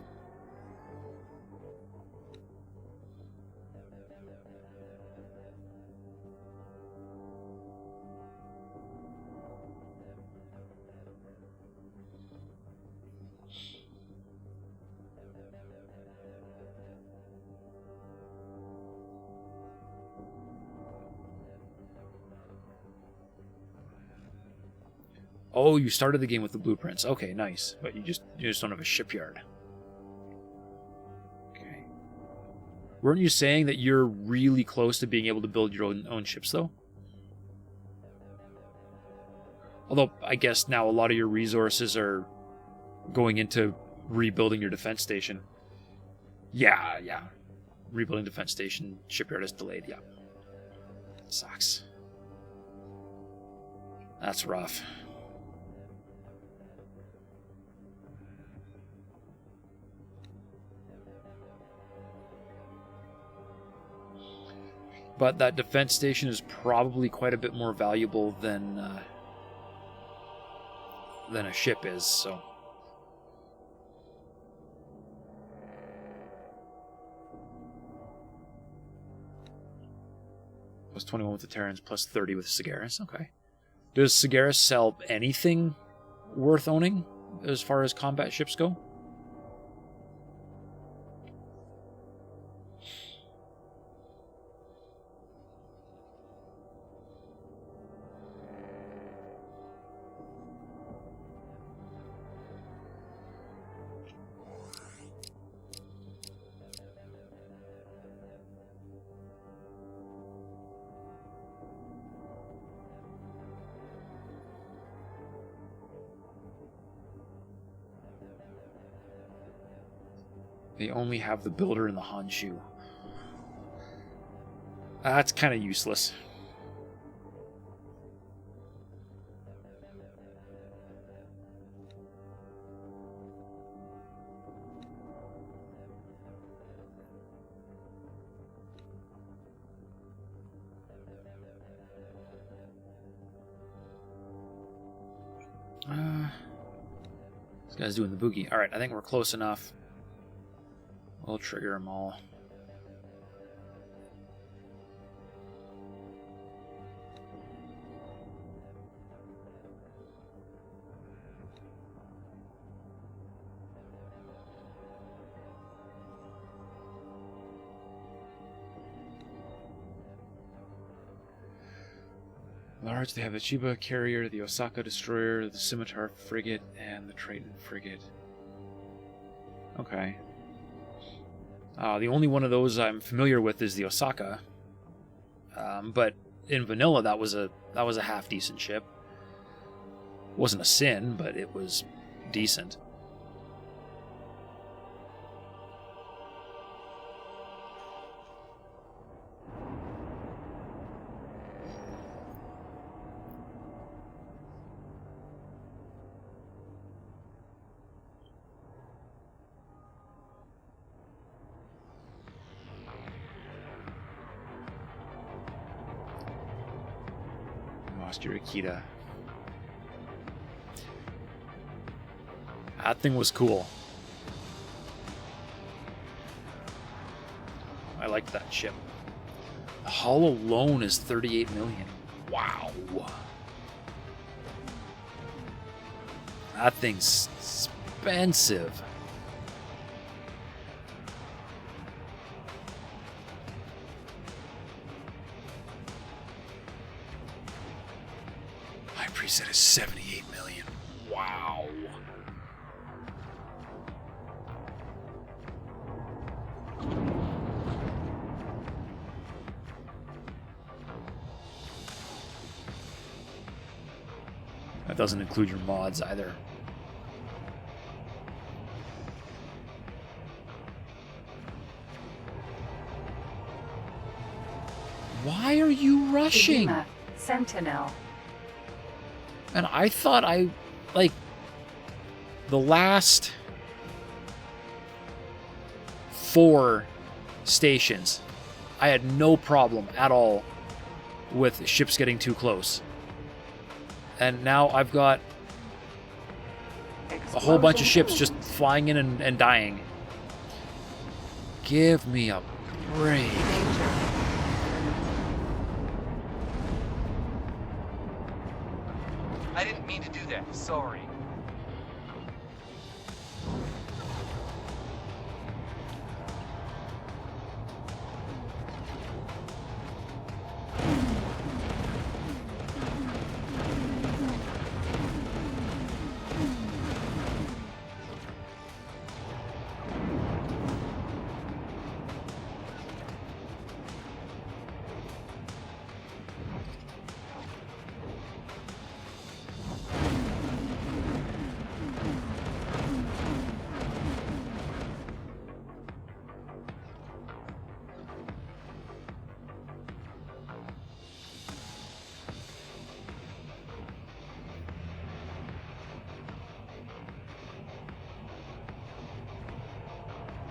Oh, you started the game with the blueprints. Okay, nice. But you just don't have a shipyard. Okay. Weren't you saying that you're really close to being able to build your own ships, though? Although, I guess now a lot of your resources are going into rebuilding your defense station. Yeah. Rebuilding defense station, shipyard is delayed, yeah. Sucks. That's rough. But that defense station is probably quite a bit more valuable than a ship is, so. Plus 21 with the Terrans, plus 30 with Sagaris. Okay. Does Sagaris sell anything worth owning as far as combat ships go? They only have the builder and the Honshu. That's kind of useless. This guy's doing the boogie. Alright, I think we're close enough. We'll trigger them all. Large, they have the Chiba carrier, the Osaka destroyer, the Scimitar frigate, and the Triton frigate. Okay. The only one of those I'm familiar with is the Osaka. But in vanilla, that was a half decent ship. Wasn't a sin, but it was decent. Lost your Akita. That thing was cool. I liked that ship. The hull alone is 38 million. Wow. That thing's expensive. My preset is 78 million. Wow. That doesn't include your mods either. Why are you rushing?
Lima, Sentinel.
And I thought the last 4 stations, I had no problem at all with ships getting too close. And now I've got a whole bunch of ships just flying in and dying. Give me a break.
I didn't mean to do that. Sorry.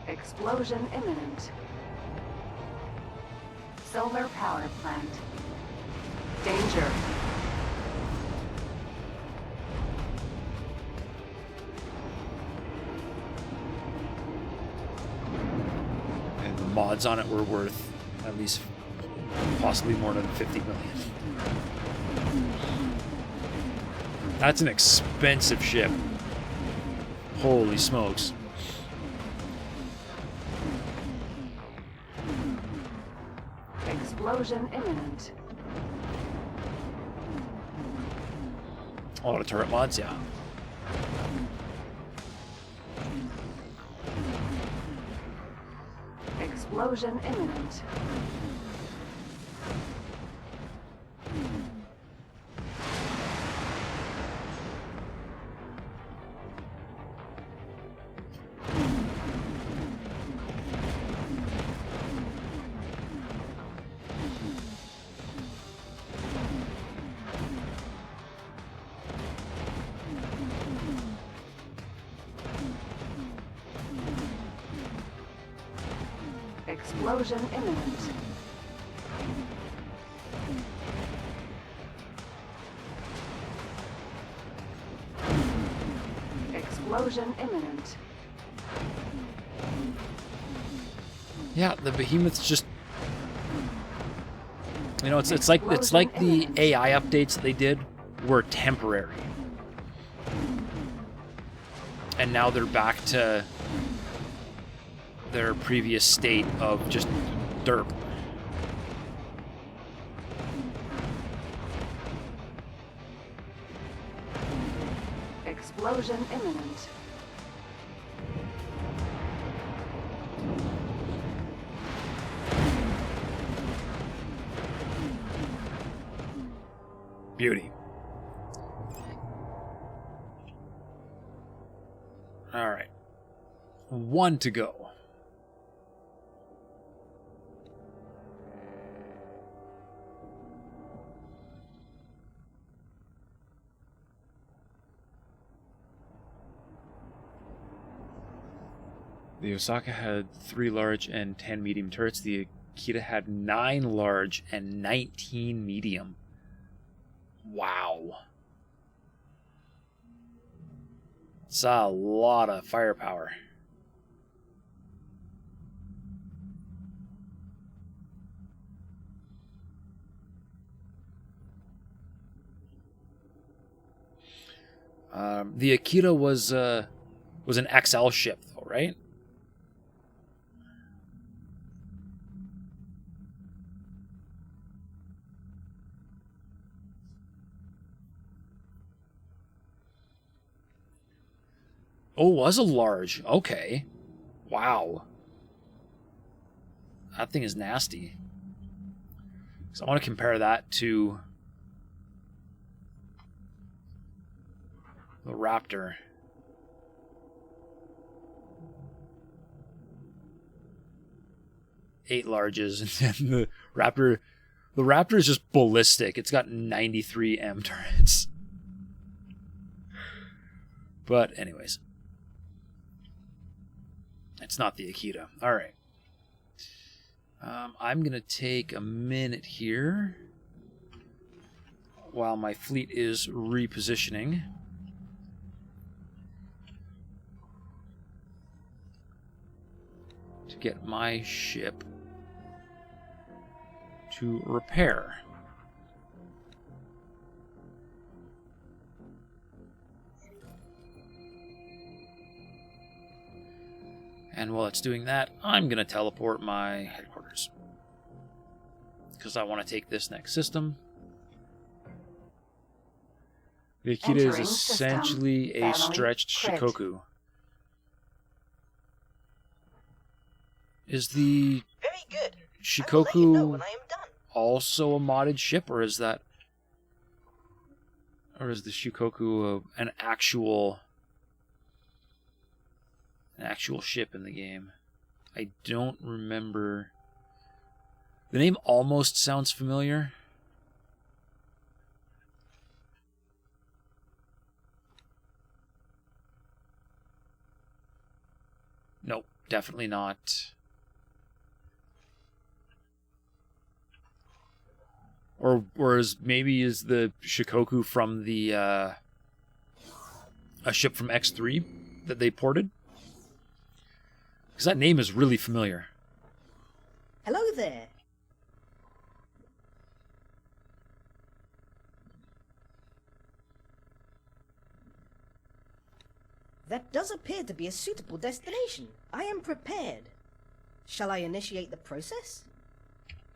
Explosion imminent. Solar power plant. Danger.
And the mods on it were worth at least possibly more than 50 million. That's an expensive ship. Holy smokes.
Explosion imminent.
A lot of turret mods, yeah.
Explosion imminent. Explosion imminent. Explosion imminent.
Yeah, the behemoths just, you know, it's like the AI updates that they did were temporary. And now they're back to their previous state of just derp.
Explosion imminent.
Beauty. All right. 1 to go. The Osaka had 3 large and 10 medium turrets. The Akita had 9 large and 19 medium. Wow. It's a lot of firepower. The Akita was an XL ship, though, right? Oh, it was a large. Okay. Wow. That thing is nasty. So I want to compare that to the Raptor. Eight larges, and then the Raptor. The Raptor is just ballistic. It's got 93 M turrets. But anyways. It's not the Akita. All right. I'm going to take a minute here while my fleet is repositioning. To get my ship to repair. And while it's doing that, I'm going to teleport my headquarters. Because I want to take this next system. The Akita is
Entering
essentially
system.
a
Family
stretched
crit.
Shikoku. Is the
Very good. I will let you know
Shikoku
when I am done.
also a modded ship, or is that... Or is the Shikoku an actual ship in the game? I don't remember. The name almost sounds familiar. Nope, definitely not. Or is the Shikoku from the a ship from X3 that they ported? Because that name is really familiar.
Hello there. That does appear to be a suitable destination. I am prepared. Shall I initiate the process?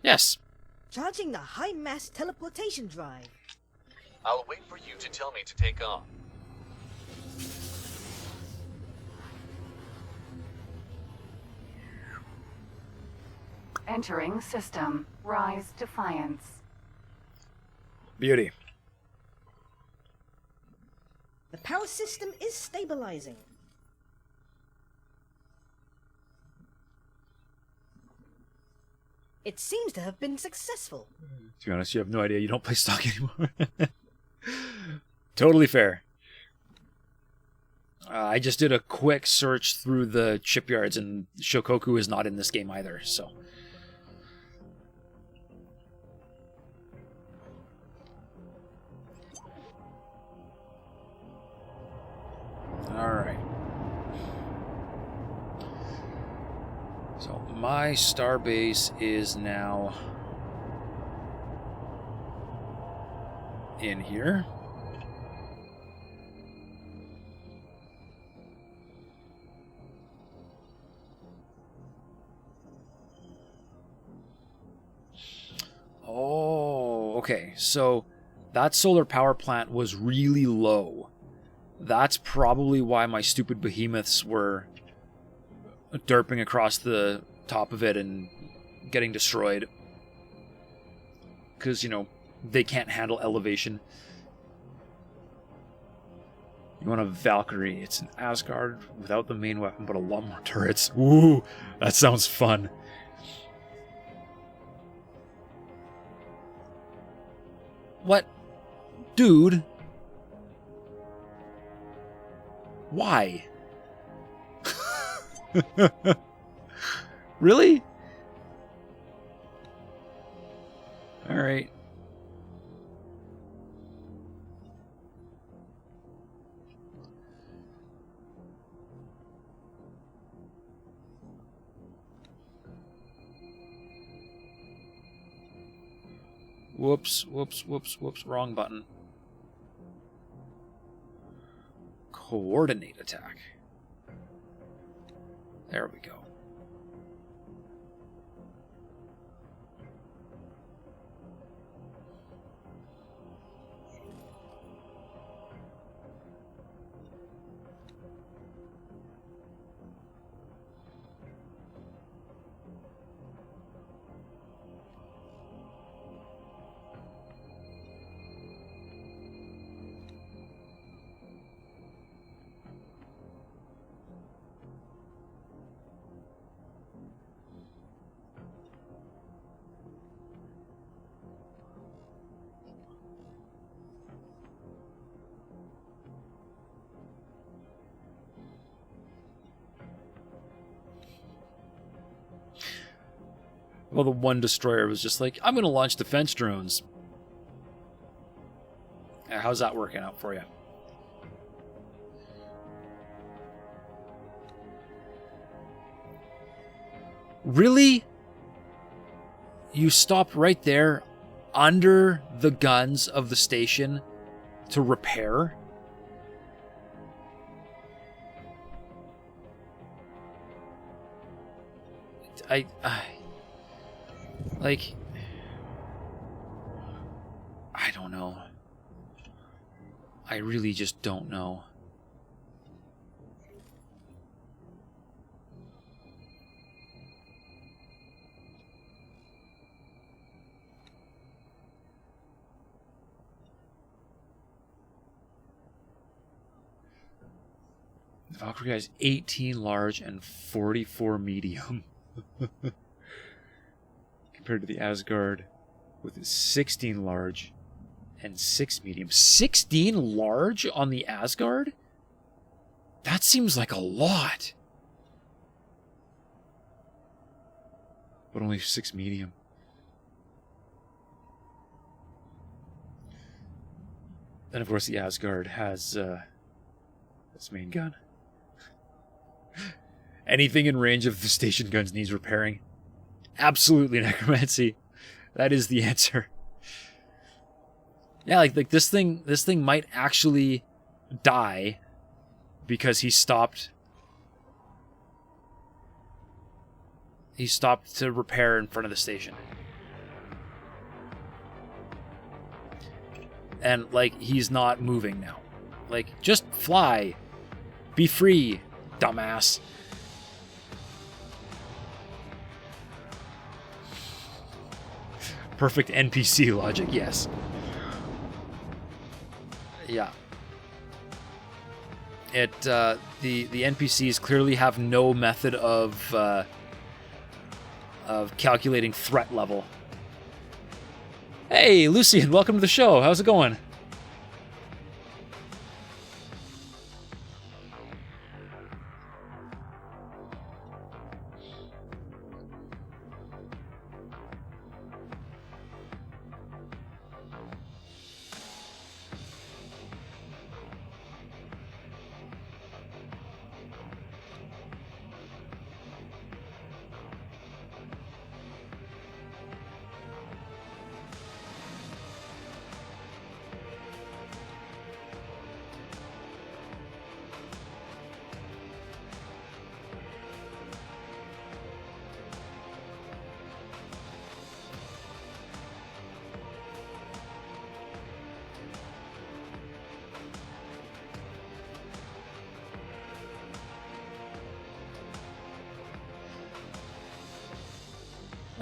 Yes.
Charging the high-mass teleportation drive.
I'll wait for you to tell me to take off.
Entering system. Rise Defiance.
Beauty.
The power system is stabilizing. It seems to have been successful.
To be honest, you have no idea. You don't play stock anymore. Totally fair. I just did a quick search through the shipyards, and Shokoku is not in this game either, so... Alright. So, my starbase is now in here. Oh, okay. So that solar power plant was really low That's probably why my stupid behemoths were derping across the top of it and getting destroyed. Because, you know, they can't handle elevation. You want a Valkyrie. It's an Asgard without the main weapon, but a lot more turrets. Ooh, that sounds fun. What? Dude? Why? Really? Alright. Whoops, whoops, whoops, whoops. Wrong button. Coordinate attack. There we go. Well, the one destroyer was just like, I'm going to launch defense drones. How's that working out for you? Really? You stopped right there under the guns of the station to repair? Like, I don't know. I really just don't know. The Valkyrie has 18 large and 44 medium. Compared to the Asgard with 16 large and 6 medium. 16 large on the Asgard? That seems like a lot. But only 6 medium. Then, of course, the Asgard has its main gun. Anything in range of the station guns needs repairing. Absolutely necromancy. That is the answer. Yeah, like this thing might actually die because he stopped to repair in front of the station. And like he's not moving now. Like just fly. Be free, dumbass. Perfect NPC logic, yes. Yeah. The NPCs clearly have no method of calculating threat level. Hey, Lucian, welcome to the show. How's it going?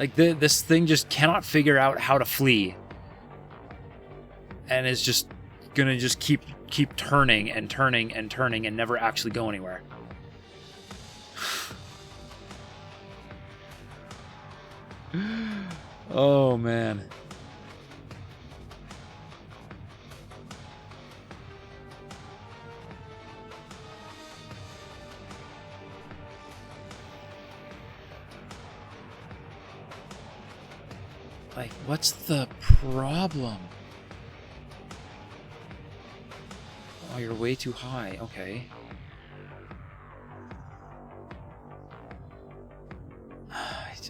Like, this thing just cannot figure out how to flee. And is just gonna just keep turning and turning and turning and never actually go anywhere. Oh, man. Like, what's the problem? Oh, you're way too high. Okay.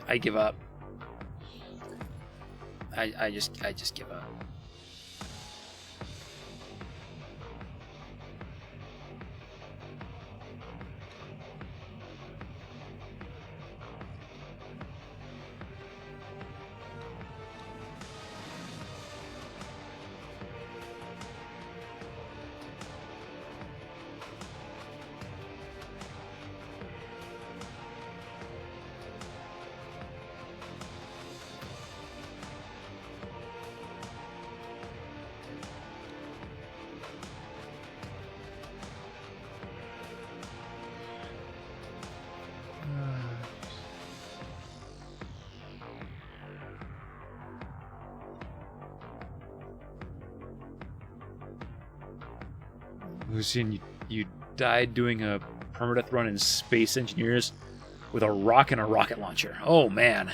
I give up. I just give up. Lucian, you died doing a permadeath run in Space Engineers with a rock and a rocket launcher. Oh, man.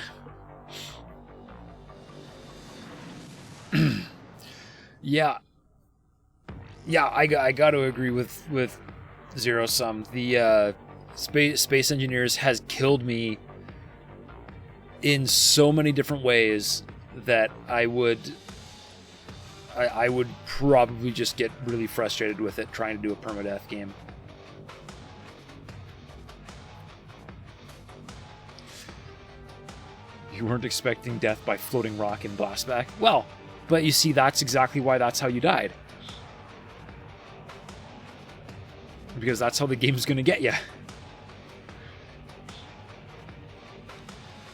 Yeah. Yeah, I got to agree with Zero Sum. The Space Engineers has killed me in so many different ways that I would probably just get really frustrated with it trying to do a permadeath game. You weren't expecting death by floating rock and blastback? Well, but you see, that's exactly why that's how you died. Because that's how the game's gonna get you.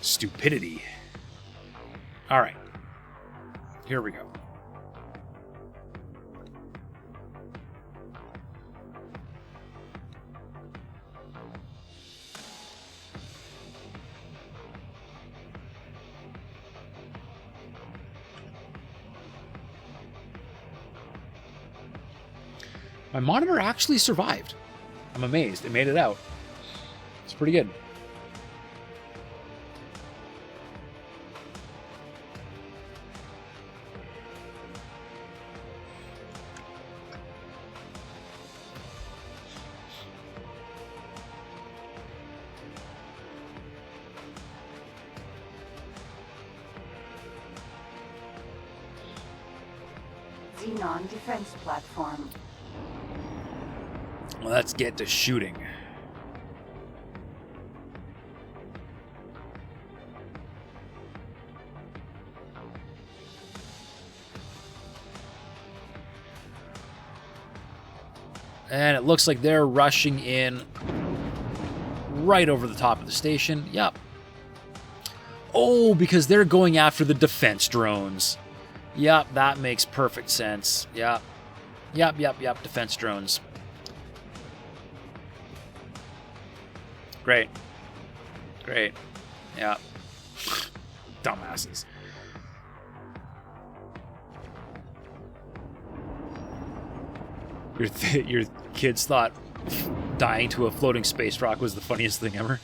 Stupidity. Alright. Here we go. My monitor actually survived. I'm amazed. It made it out. It's pretty good.
Xenon defense platform.
Well, let's get to shooting. And it looks like they're rushing in right over the top of the station. Yep. Oh, because they're going after the defense drones. Yep, that makes perfect sense. Yep. Yep, defense drones. Great. Yeah. Dumbasses. Your kids thought dying to a floating space rock was the funniest thing ever.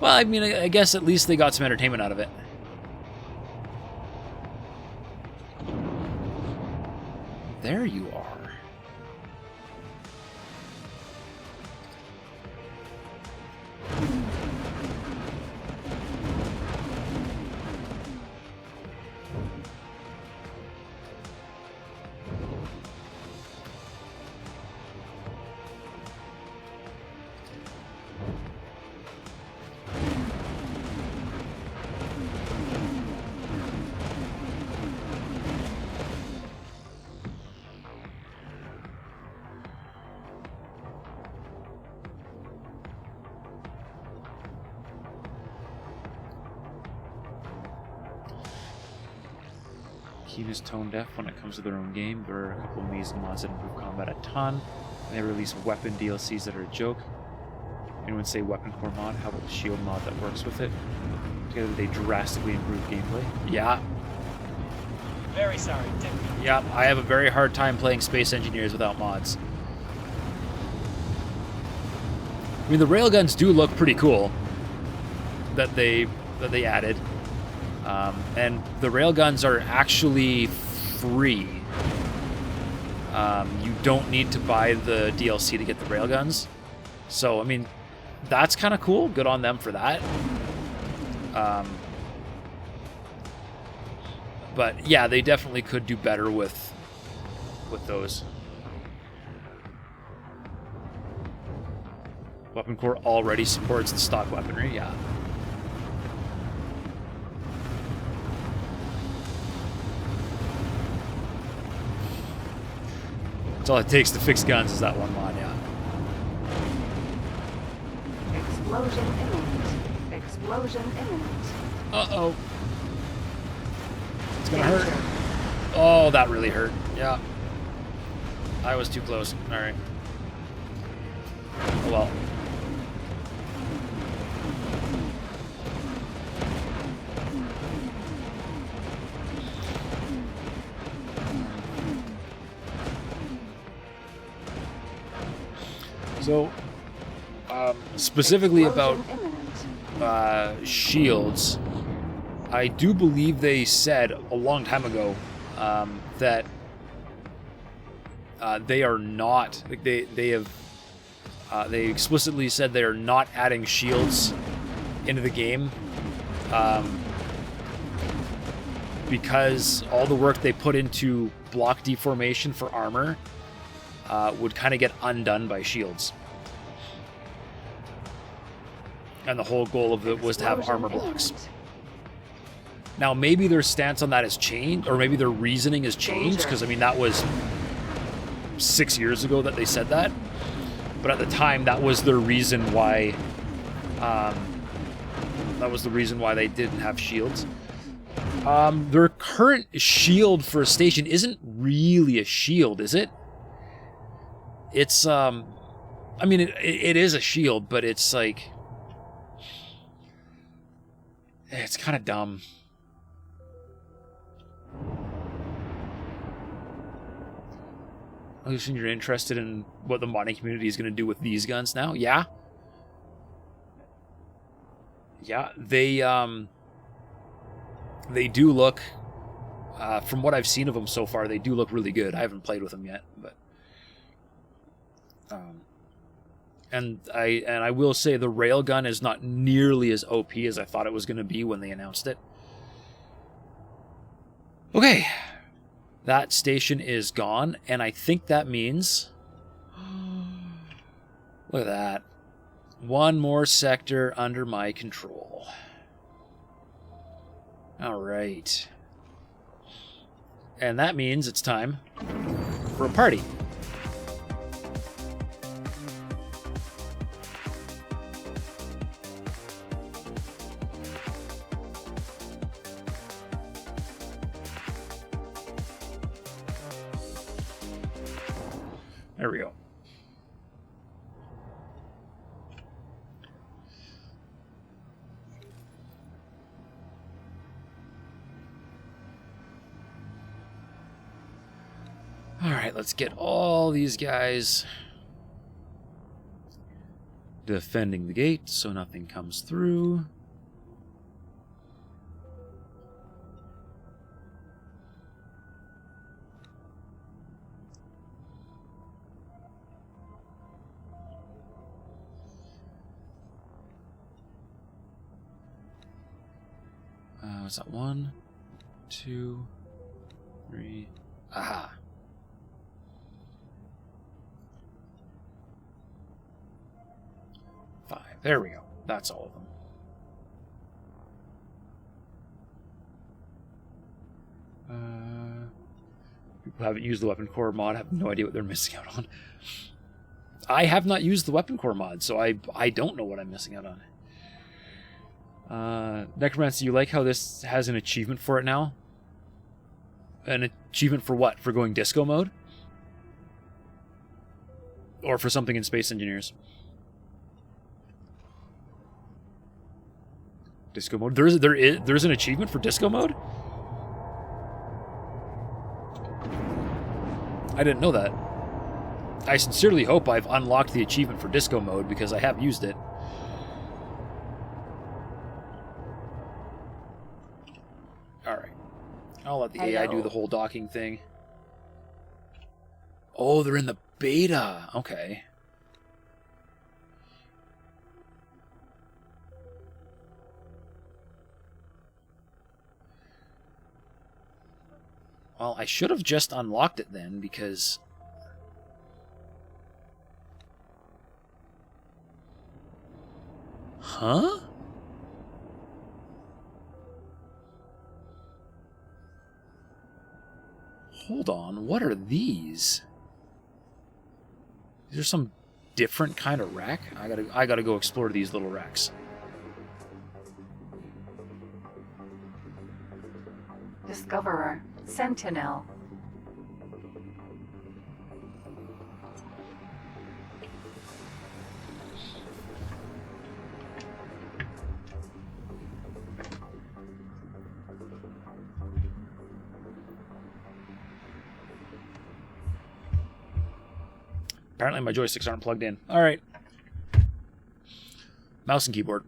Well, I mean, I guess at least they got some entertainment out of it. There you are. team is tone deaf when it comes to their own game. There are a couple amazing mods that improve combat a ton. And they release weapon DLCs that are a joke. Anyone say weapon core mod? How about the shield mod that works with it? Together they drastically improve gameplay. Yeah.
Very sorry, Dick.
Yeah, I have a very hard time playing Space Engineers without mods. I mean, the railguns do look pretty cool that they added. And the railguns are actually free. You don't need to buy the DLC to get the railguns. So, I mean, that's kind of cool. Good on them for that. But yeah, they definitely could do better with those. Weapon Core already supports the stock weaponry, yeah. That's all it takes to fix guns is that one mod, yeah.
Explosion imminent. Explosion imminent.
Uh-oh. It's gonna hurt. Oh, that really hurt. Yeah. I was too close. Alright. Oh well. So, specifically about shields, I do believe they said a long time ago that they are not, like they explicitly said they are not adding shields into the game because all the work they put into block deformation for armor would kind of get undone by shields. And the whole goal of it was to have armor blocks. Now, maybe their stance on that has changed, or maybe their reasoning has changed, because, I mean, that was 6 years ago that they said that. But at the time, that was their reason why... they didn't have shields. Their current shield for a station isn't really a shield, is it? It's, I mean, it is a shield, but it's like... It's kind of dumb. I assume you're interested in what the modding community is going to do with these guns now? Yeah? Yeah, they do look... from what I've seen of them so far, they do look really good. I haven't played with them yet, but... And I will say the railgun is not nearly as OP as I thought it was going to be when they announced it. Okay. That station is gone, and I think that means... Look at that. One more sector under my control. Alright. And that means it's time for a party. There we go. All right, let's get all these guys defending the gate so nothing comes through. What's that? 1, 2, 3. Aha. There we go. That's all of them. People who haven't used the Weapon Core mod have no idea what they're missing out on. I have not used the Weapon Core mod, so I don't know what I'm missing out on. Necromancer, you like how this has an achievement for it now? An achievement for what? For going disco mode? Or for something in Space Engineers? Disco mode? There's an achievement for disco mode? I didn't know that. I sincerely hope I've unlocked the achievement for disco mode because I have used it. Alright. I'll let the AI do the whole docking thing. Oh, they're in the beta. Okay. Well, I should have just unlocked it then, because... Huh? Hold on, what are these? Is there some different kind of rack? I gotta go explore these little racks.
Discoverer, Sentinel.
Apparently my joysticks aren't plugged in. Alright. Mouse and keyboard.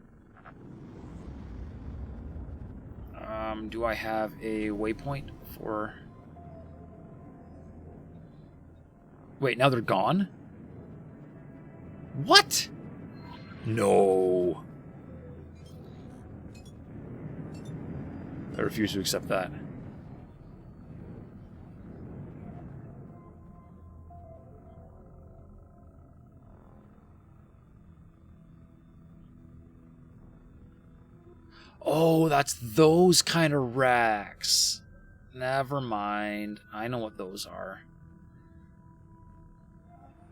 Do I have a waypoint for... Wait, now they're gone? What? No. I refuse to accept that. Oh, that's those kind of racks. Never mind. I know what those are.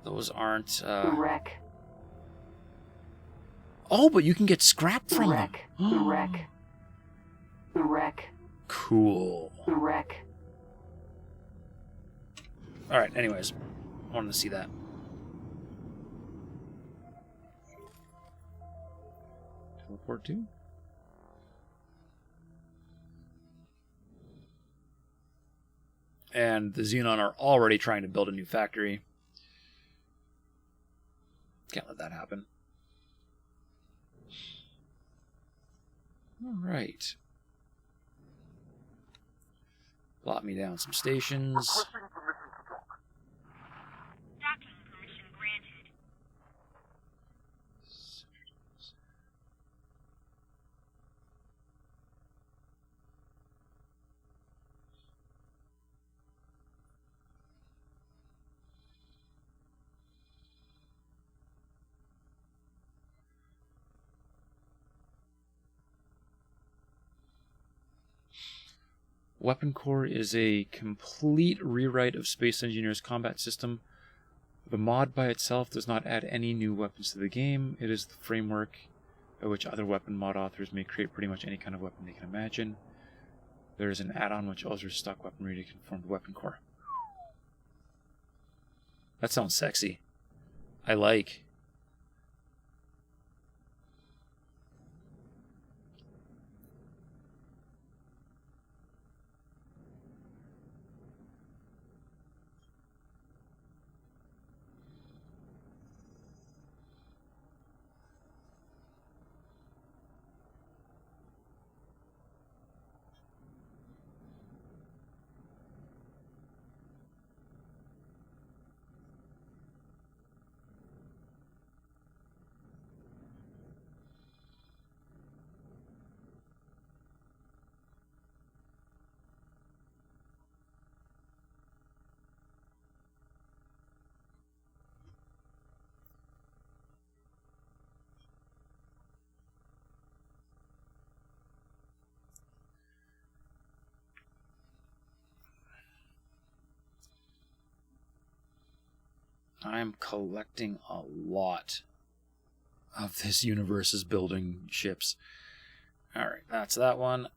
Those aren't...
Wreck.
Oh, but you can get scrap from
Wreck.
them.
Wreck. Wreck.
Cool.
Wreck.
Alright, anyways. I wanted to see that. Teleport to? And the Xenon are already trying to build a new factory. Can't let that happen. Alright. Plot me down some stations.
Docking permission granted.
Weapon Core is a complete rewrite of Space Engineer's combat system. The mod by itself does not add any new weapons to the game. It is the framework by which other weapon mod authors may create pretty much any kind of weapon they can imagine. There is an add-on which alters stock weaponry to conform to Weapon Core. That sounds sexy. I like. I'm collecting a lot of this universe's building ships. Alright, that's that one.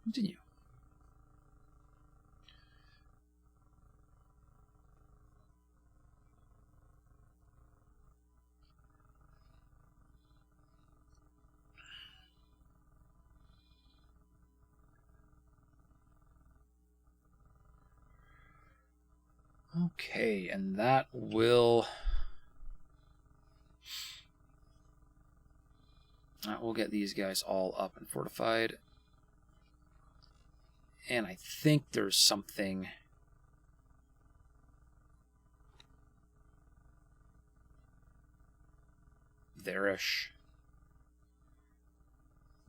Continue. Okay, and that will get these guys all up and fortified. And I think there's something there-ish.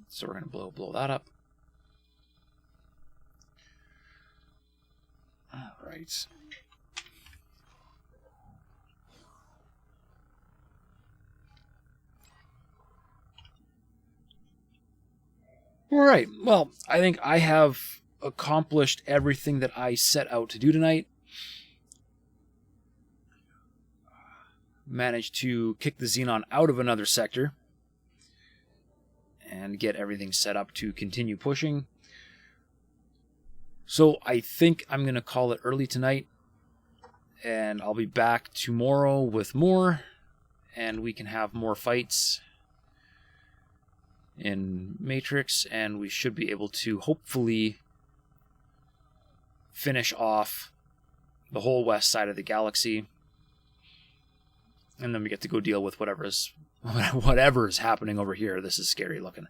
So we're going to blow that up. All right. All right. Well, I think I have accomplished everything that I set out to do tonight. Managed to kick the Xenon out of another sector and get everything set up to continue pushing. So I think I'm going to call it early tonight, and I'll be back tomorrow with more, and we can have more fights in Matrix, and we should be able to hopefully finish off the whole west side of the galaxy, and then we get to go deal with whatever is happening over here. This is scary looking.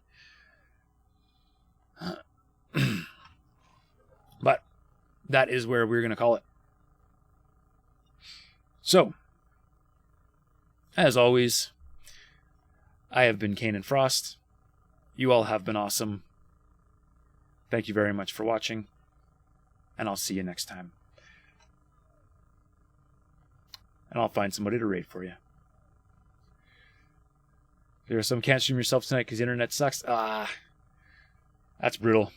But that is where we're going to call it. So, as always, I have been Kane and Frost. You all have been awesome. Thank you very much for watching, and I'll see you next time. And I'll find somebody to raid for you. There are some can't stream yourself tonight because the internet sucks. That's brutal.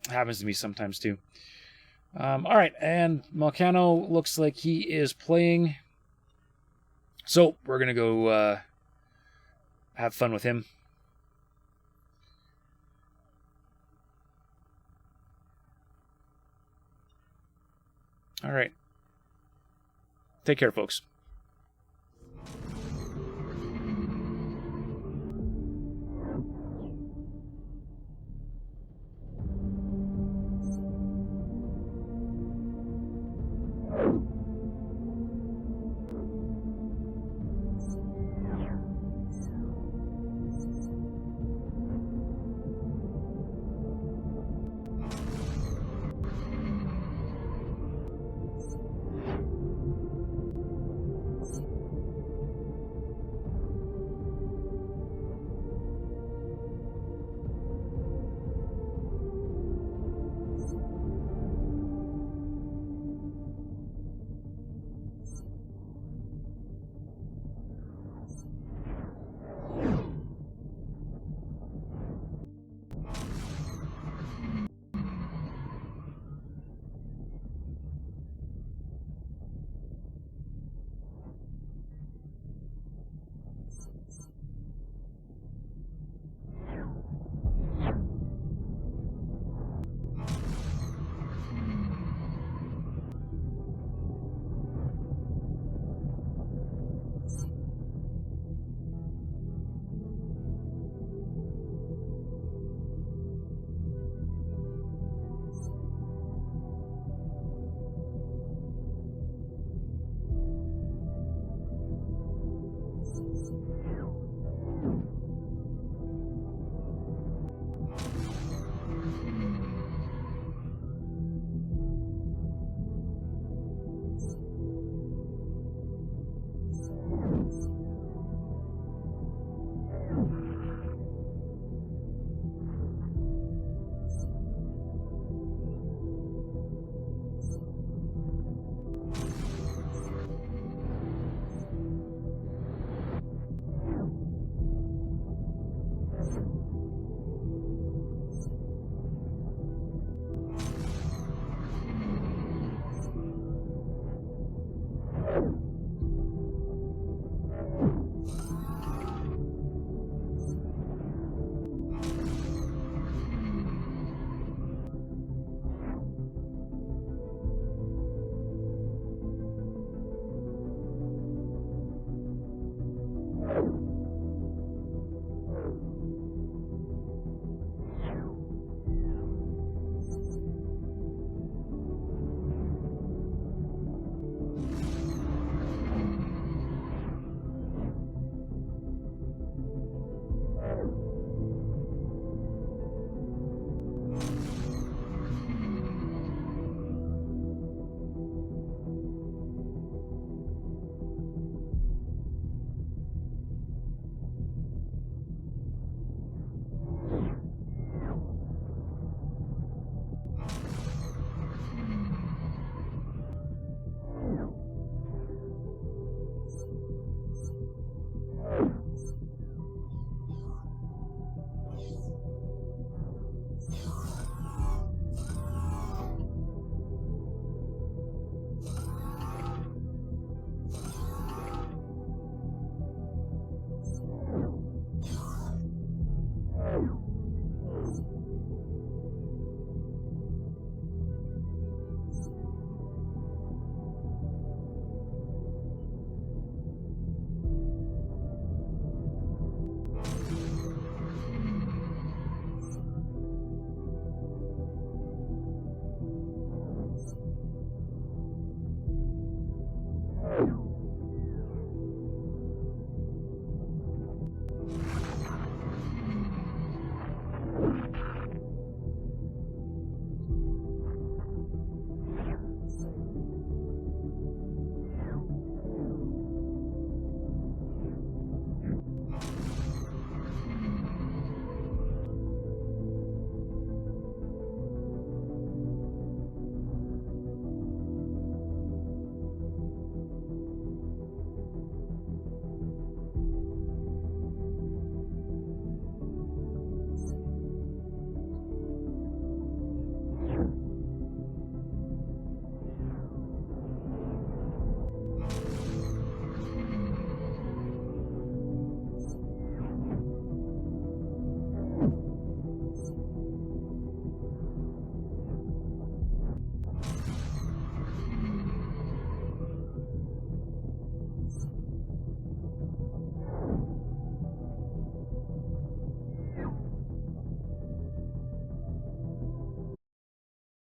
Happens to me sometimes too. Alright, and Malcano looks like he is playing. So, we're going to go have fun with him. Alright. Take care, folks.